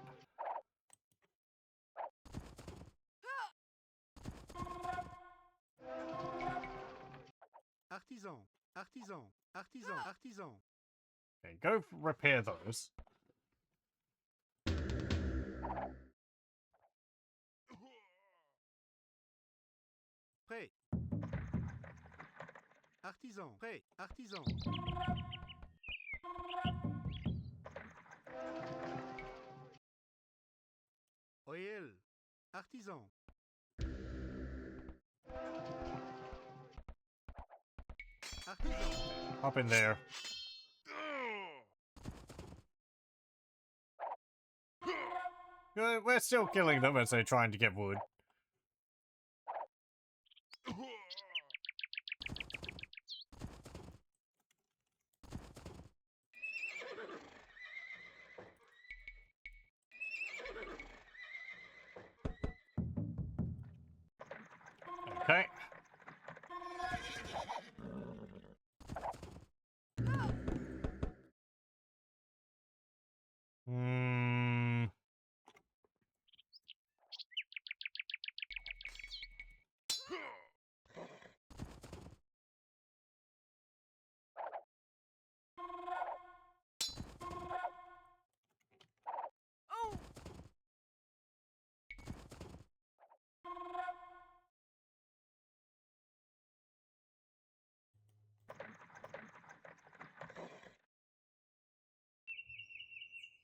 Artisan, artisan, artisan, artisan. Okay, go repair those. Prêt. Artisan, prêt, artisan. Oil, artisan. Artisan. Up in there. We're still killing them as they're trying to get wood. Okay. Hmm.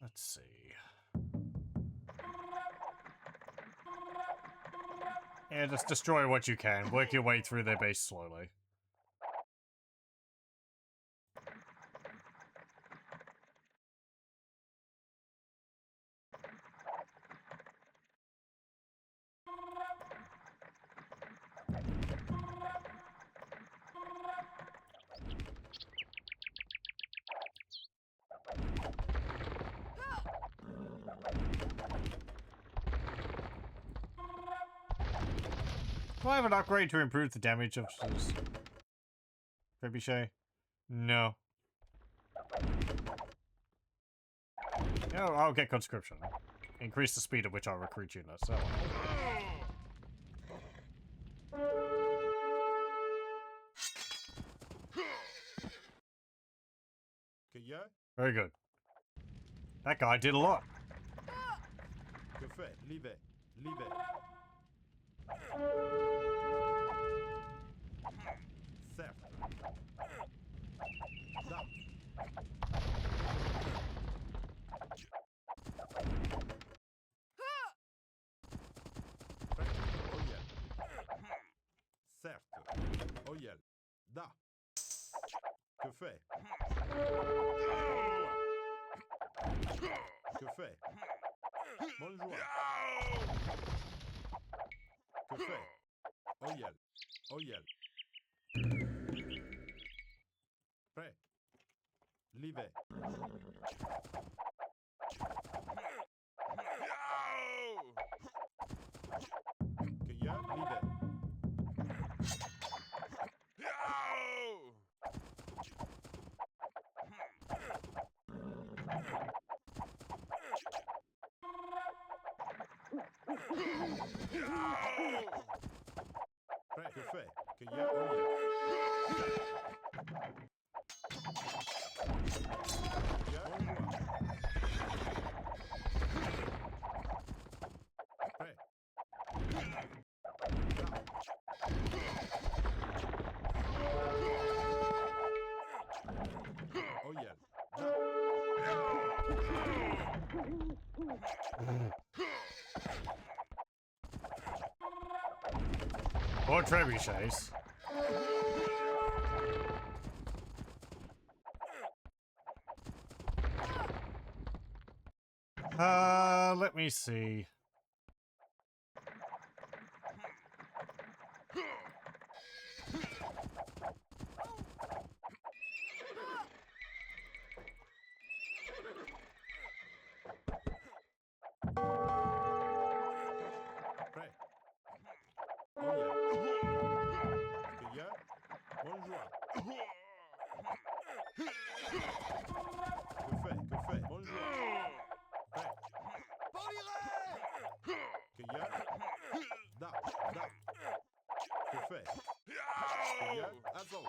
Let's see. Yeah, just destroy what you can. Work your way through their base slowly. Do I have an upgrade to improve the damage of this trebuchet? No. Oh, I'll get conscription. Increase the speed at which I recruit units. That one. Cueilleur. Very good. That guy did a lot. Que fait? L'hiver. L'hiver. Certes. Da. Oyel. Certes. Oyel. Da. Que fait? Que fait? Bonjour. Que fait? Oyel. Oyel. Prêt. L'hiver. Cueilleur. L'hiver. Prêt. Que fait? Cueilleur. Oyel. Cueilleur. Bonjour. Prêt. Oyel. Or trebuchets. Let me see. Prêt. Oyel. Cueilleur. Bonjour. Que fait? Bonjour. Prêt. Cueilleur. Da. Que fait? Cueilleur. Azol.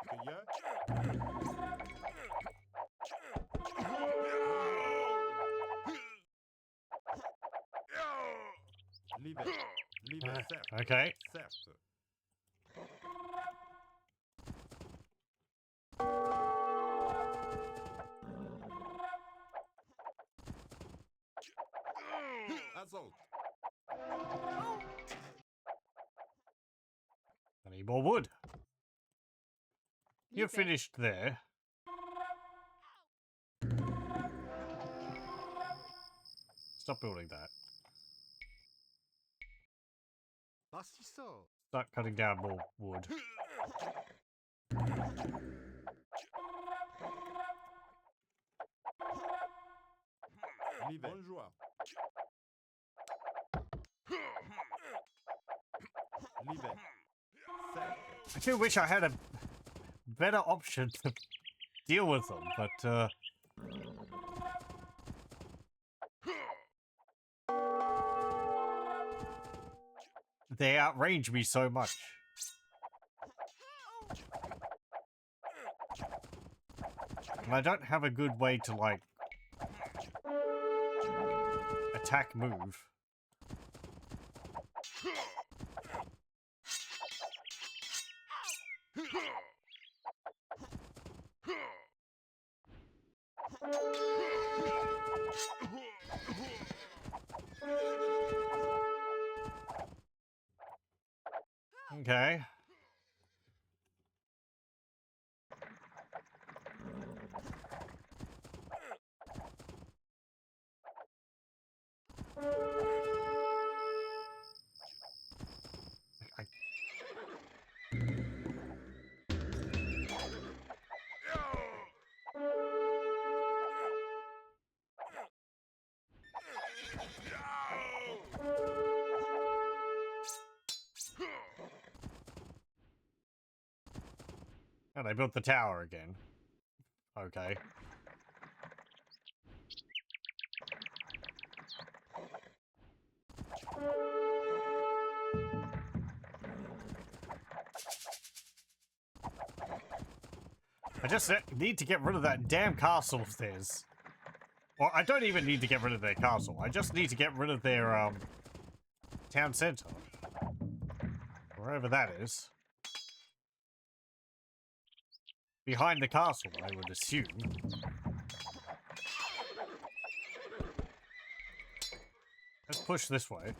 Cueilleur. L'hiver. L'hiver, certes. Okay. Certes. Assault. I need more wood. You're L'hiver. finished there. Stop building that. Bastisso. Start cutting down more wood. L'hiver. Bonjour. L'hiver. Certes. I do wish I had a better option to deal with them, but they outrange me so much. And I don't have a good way to, like, attack move. Okay. Oh, they built the tower again. Okay. I just need to get rid of that damn castle of theirs. Or I don't even need to get rid of their castle. I just need to get rid of their town center. Wherever that is. Behind the castle, I would assume. Let's push this way.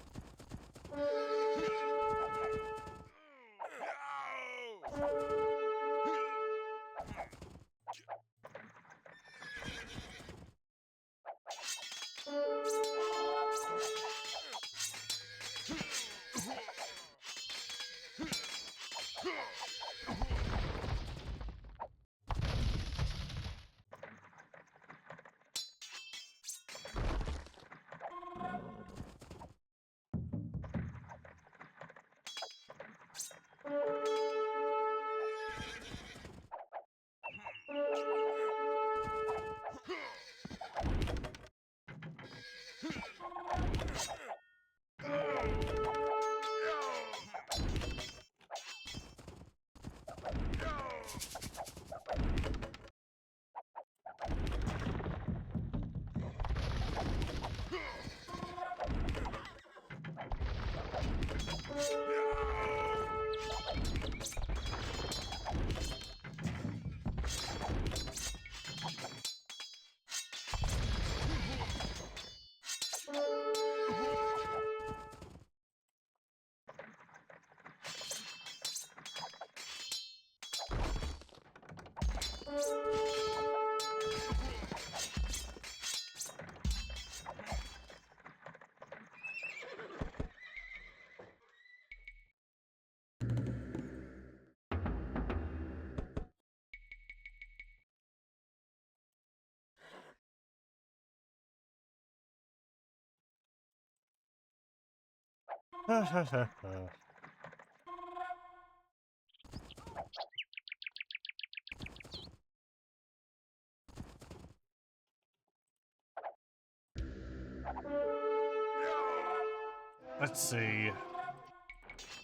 Let's see.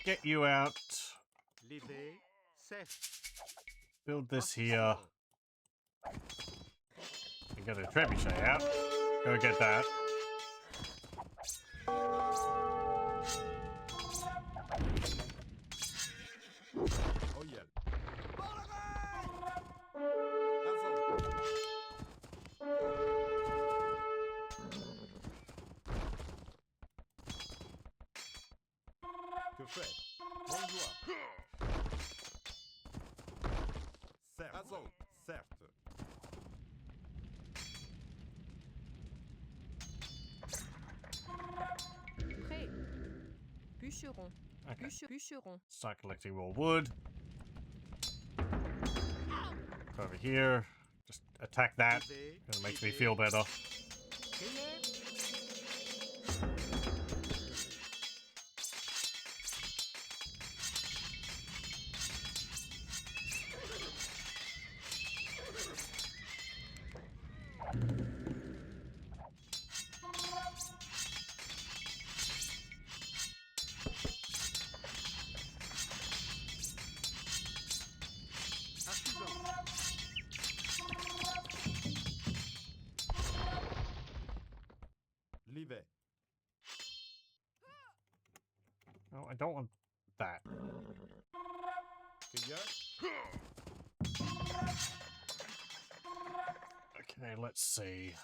Get you out. Lever, certes. Build this here. You got a trebuchet out. Go get that. Oh yeah. Que fait? Bonjour. Certes. Azot. Certes. Prêt. Bûcheron. Okay. Bûcheron. Start collecting more wood. Over here. Just attack that. It makes me feel better. Livet. Oh, I don't want that. Okay, let's see.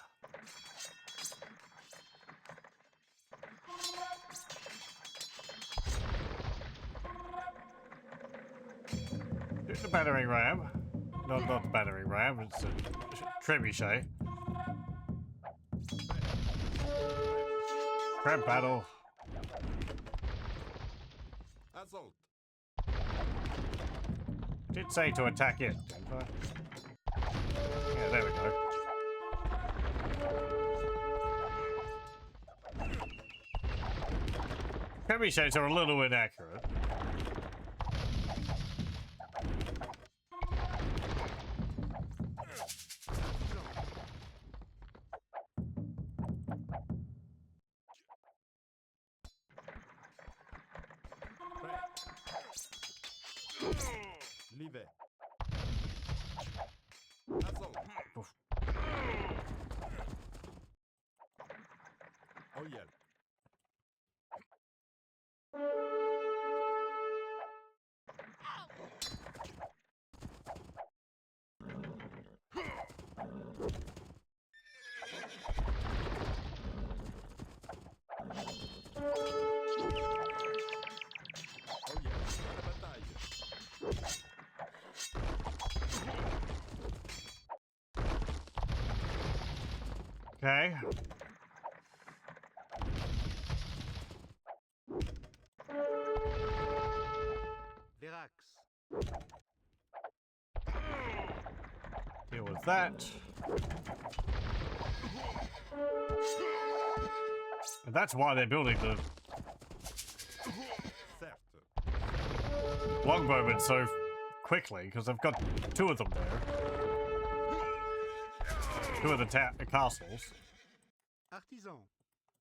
Here's the battering ram. Not the battering ram, it's a trebuchet. Crab battle. Azot. Did say to attack it, didn't I? Yeah, there we go. Trebuchets are a little inaccurate. Livet. Oyel. Oyel. À la bataille. Okay. Verax. Deal with that. And that's why they're building the Certes. longbowmen so quickly, because I've got two of them there. Two of the castles. Artisan.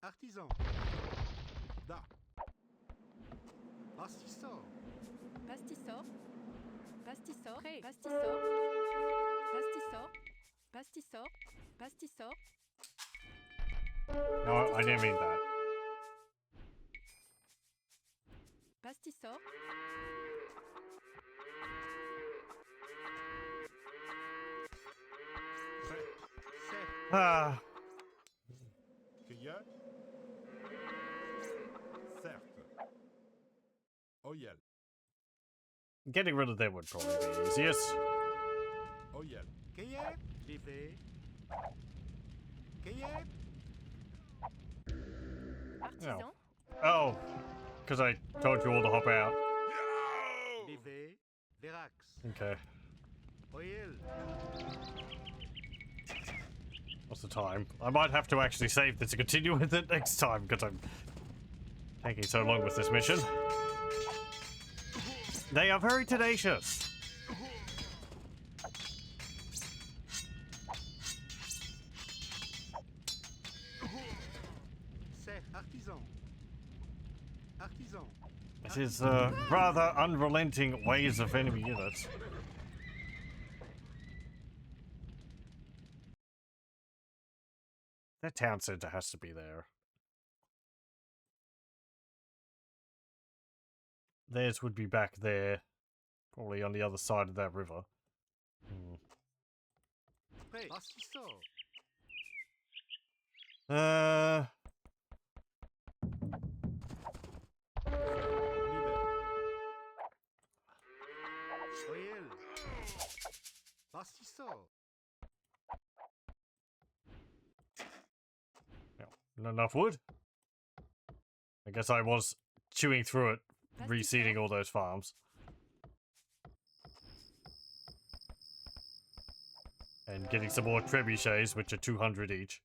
Artisan. Da. Pastisseur. Pastissor. Pastissor. Pré. Pastissor. Pastissor. Pastissor. Pastissor. No, I didn't mean that. Pastissor. Prêt. C'est. Ah, Crieur. Certes. Oyel. getting rid of them would probably be easiest. Oyel. Cueillette. Livré. Cueillette. Artisan. Oh, because I told you all to hop out. Livré. Verax. Okay. Oyel. What's the time? I might have to actually save this to continue with it next time because I'm taking so long with this mission. They are very tenacious. C'est. Artisan. Artisan. It is rather unrelenting waves of enemy units. That town center has to be there. Theirs would be back there. Probably on the other side of that river. Prêt. Pastisseur. Libère. Oyel. Pastisseur. Not enough wood? I guess I was chewing through it, reseeding all those farms. And getting some more trebuchets, which are 200 each.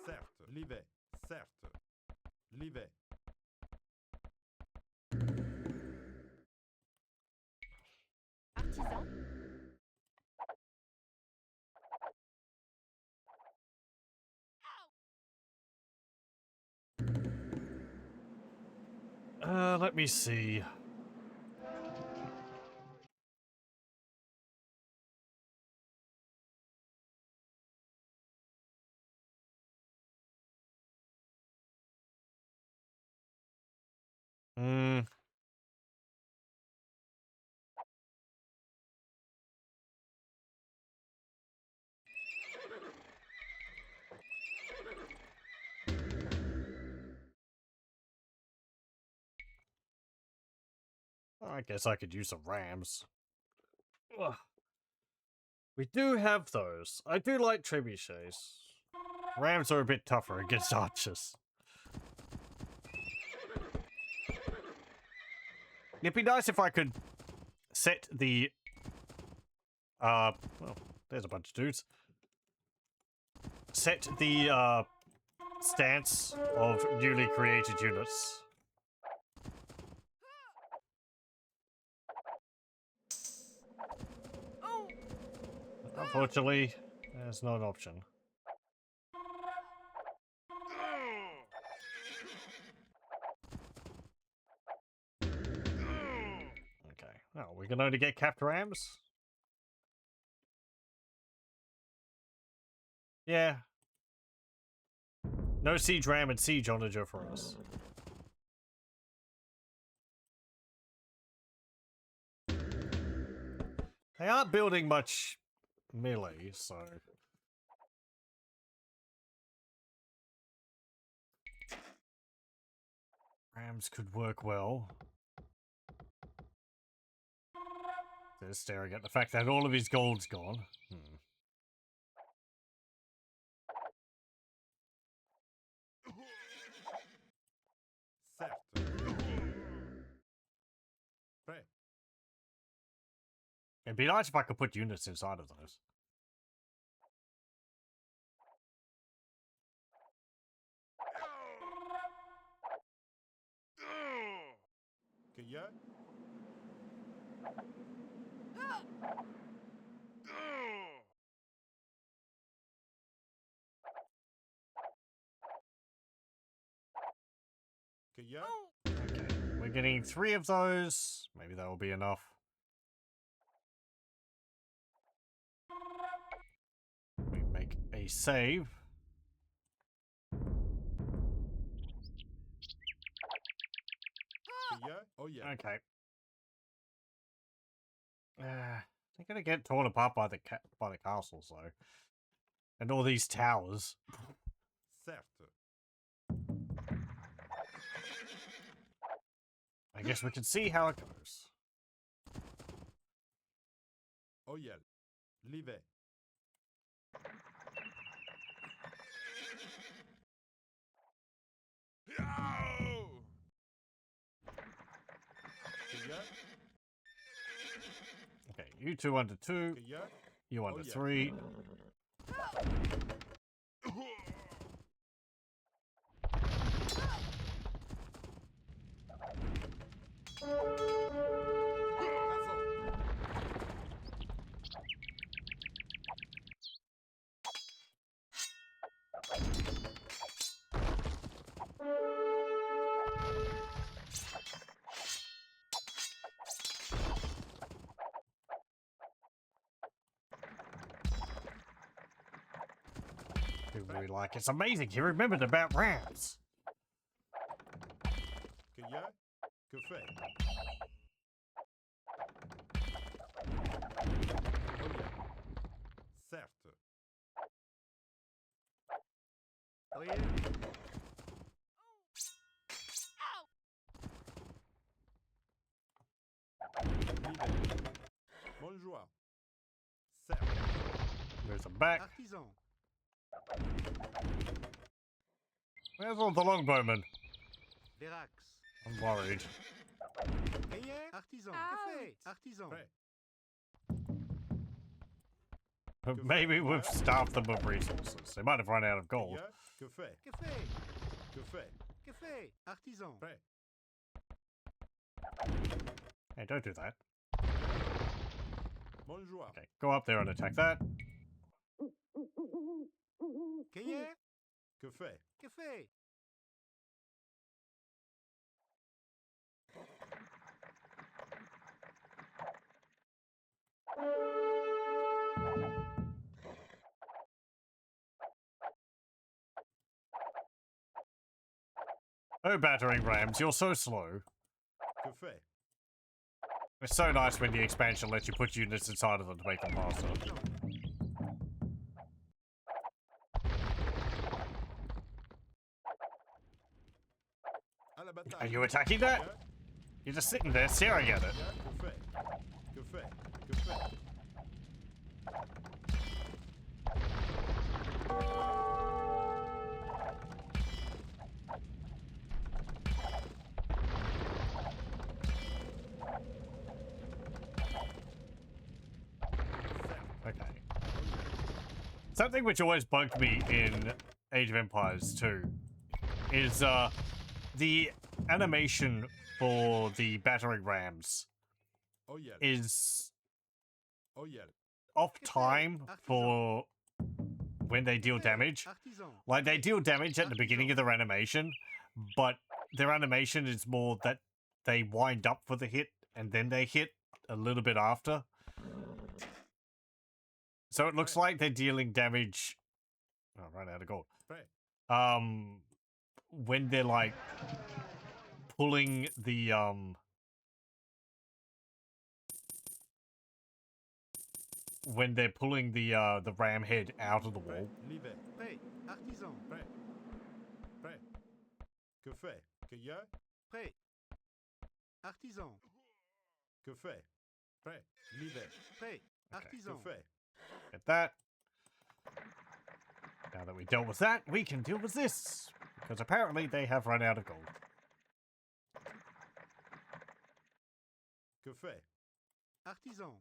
Certes. Libère. Certes. Libère. Artisan. Let me see. Hmm. I guess I could use some rams. Ugh. We do have those. I do like trebuchets. Rams are a bit tougher against archers. It'd be nice if I could set the well, there's a bunch of dudes. Set the stance of newly created units. Unfortunately, there's not an option. Okay. Oh, we can only get capped rams? Yeah. No siege ram and siege onager for us. They aren't building much melee, so... Rams could work well. They're staring at the fact that all of his gold's gone. Certes. Prêt. It'd be nice if I could put units inside of those. Cueilleur. Cueilleur. Okay, we're getting 3 of those. Maybe that will be enough. We make a save. Cueilleur. Oh yeah. Okay. They're gonna get torn apart by the castle, so, and all these towers. Certes. I guess we can see how it goes. Oh yeah. L'hiver. Cueilleur. Okay, you 2 under 2, Cueilleur. you under Oh, yeah. 3. Like, it's amazing he remembered about rams. Cueilleur. Que fait? Oh yeah. Certes. Oye, L'hiver. Bonjour. Certes. There's them back. artisan. Where's all the longbowmen? Verax. I'm worried. Cueilleur. Artisan. Out. Que fait? Artisan. Prêt. Maybe we've starved them of resources. They might have run out of gold. Cueilleur. Que fait? Que fait? Que fait? Que fait? Artisan. Prêt. Hey, don't do that. Bonjour. Okay, go up there and attack that. Cueilleur. Que fait? Que fait? Oh, battering rams, you're so slow. Que fait? It's so nice when the expansion lets you put units inside of them to make them faster. À la bataille. Are you attacking that? Cueilleur. You're just sitting there staring at it. Cueilleur. Que fait? Que fait? Que fait? Okay. Something which always bugged me in Age of Empires 2 is the animation for the battering rams Oh yeah. is Oh yeah. off time for when they deal damage. Artisan. Like, they deal damage at the beginning of their animation, but their animation is more that they wind up for the hit and then they hit a little bit after. So it looks like they're dealing damage. Oh, I ran out of gold. Prêt. when they're like pulling the the ram head out of the Prêt. wall. L'hiver. Prêt. Artisan. Prêt. Prêt. Que fait? Cueilleur. Prêt. Artisan. Que fait? Prêt. L'hiver. Prêt. Que Artisan. fait? Get that. Now that we dealt with that, we can deal with this. Because apparently they have run out of gold. Que fait? Artisan.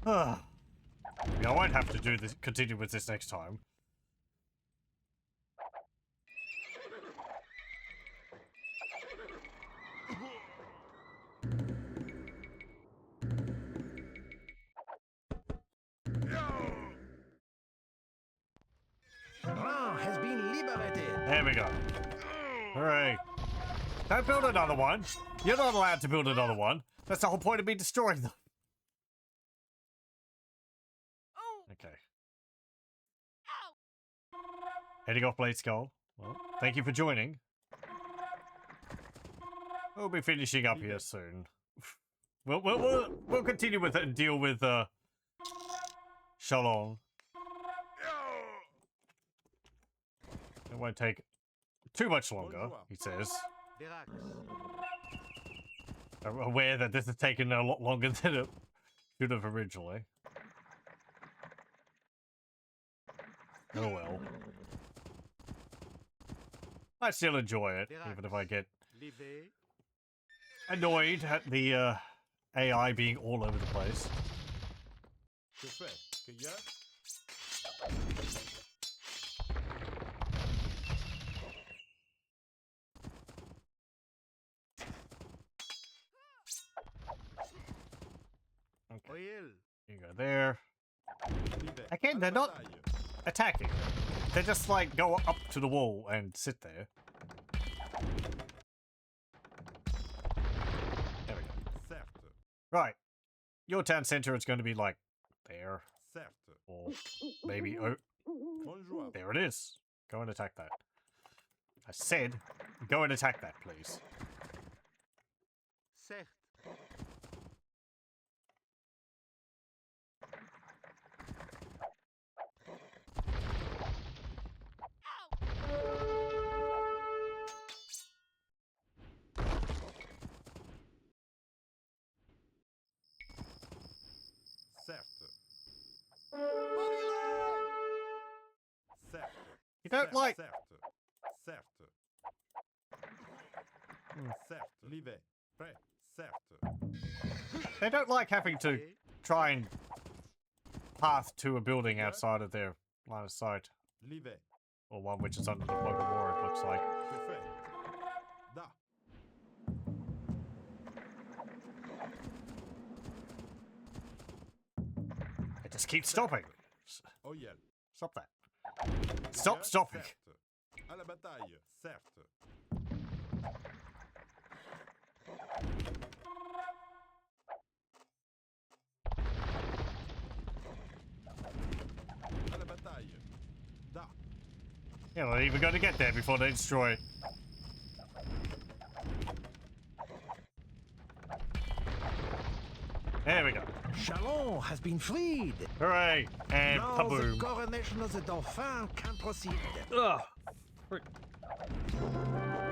I mean, I won't have to do this. Continue with this next time. Rome has been liberated. There we go. Hooray. Don't build another one. You're not allowed to build another one. That's the whole point of me destroying them. Okay. Heading off Blade Skull. Well, thank you for joining. We'll be finishing up here soon. We'll continue with it and deal with Shalom. It won't take too much longer, he says. Verax. I'm aware that this has taken a lot longer than it should have originally. Oh well. I still enjoy it, even if I get Levé. annoyed at the AI being all over the place. Que fait? Cueilleur. Okay, Oil. you go there. L'hiver. Again, À they're la not bataille. attacking. They just like go up to the wall and sit there. There we go. Certes. Right. Your town center is going to be like there. Certes. Or maybe oh, Bonjour. there it is. Go and attack that. I said, go and attack that, please. Certes. Certes. Certes. You don't Certes. like... Certes. Certes. Certes. L'hiver. Prêt. Certes. They don't like having to Okay. try and path to a building outside of their line of sight. L'hiver. Or one which is under the fog of war, it looks like. Que fait? Da. It just keeps stopping. Oyel. Stop that. Stop stopping. Certes. À la bataille. Certes. À la bataille. Da. Yeah, they're even going to get there before they destroy it. There we go. Chalon has been freed. Hooray! And Now kaboom. the coronation of the Dauphin can proceed. Ugh.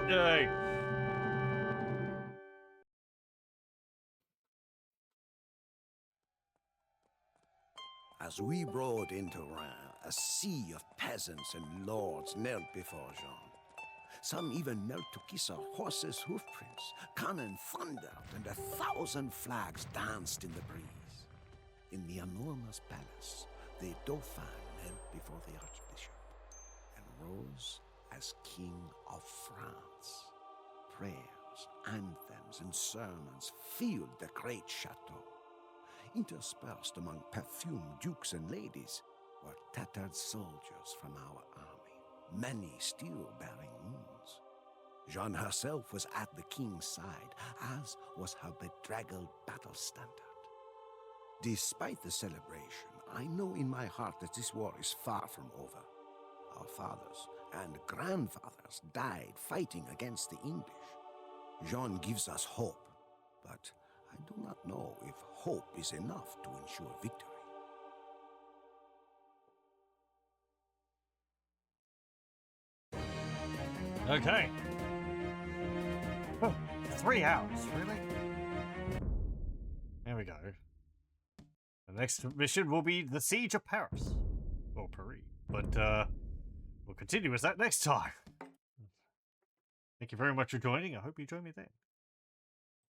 Yay. As we rode into Rhin, a sea of peasants and lords knelt before Jean. Some even knelt to kiss our horses' hoofprints. Cannon thundered, and 1,000 flags danced in the breeze. In the enormous palace, the Dauphin knelt before the Archbishop and rose as King of France. Prayers, anthems, and sermons filled the great chateau. Interspersed among perfumed dukes and ladies were tattered soldiers from our army, many still bearing wounds. Jeanne herself was at the king's side, as was her bedraggled battle standard. Despite the celebration, I know in my heart that this war is far from over. Our fathers and grandfathers died fighting against the English. Jeanne gives us hope, but I do not know if hope is enough to ensure victory. Okay. Oh, 3 hours, really? There we go. The next mission will be the Siege of Paris. Or Paris. But, we'll continue with that next time. Thank you very much for joining. I hope you join me then.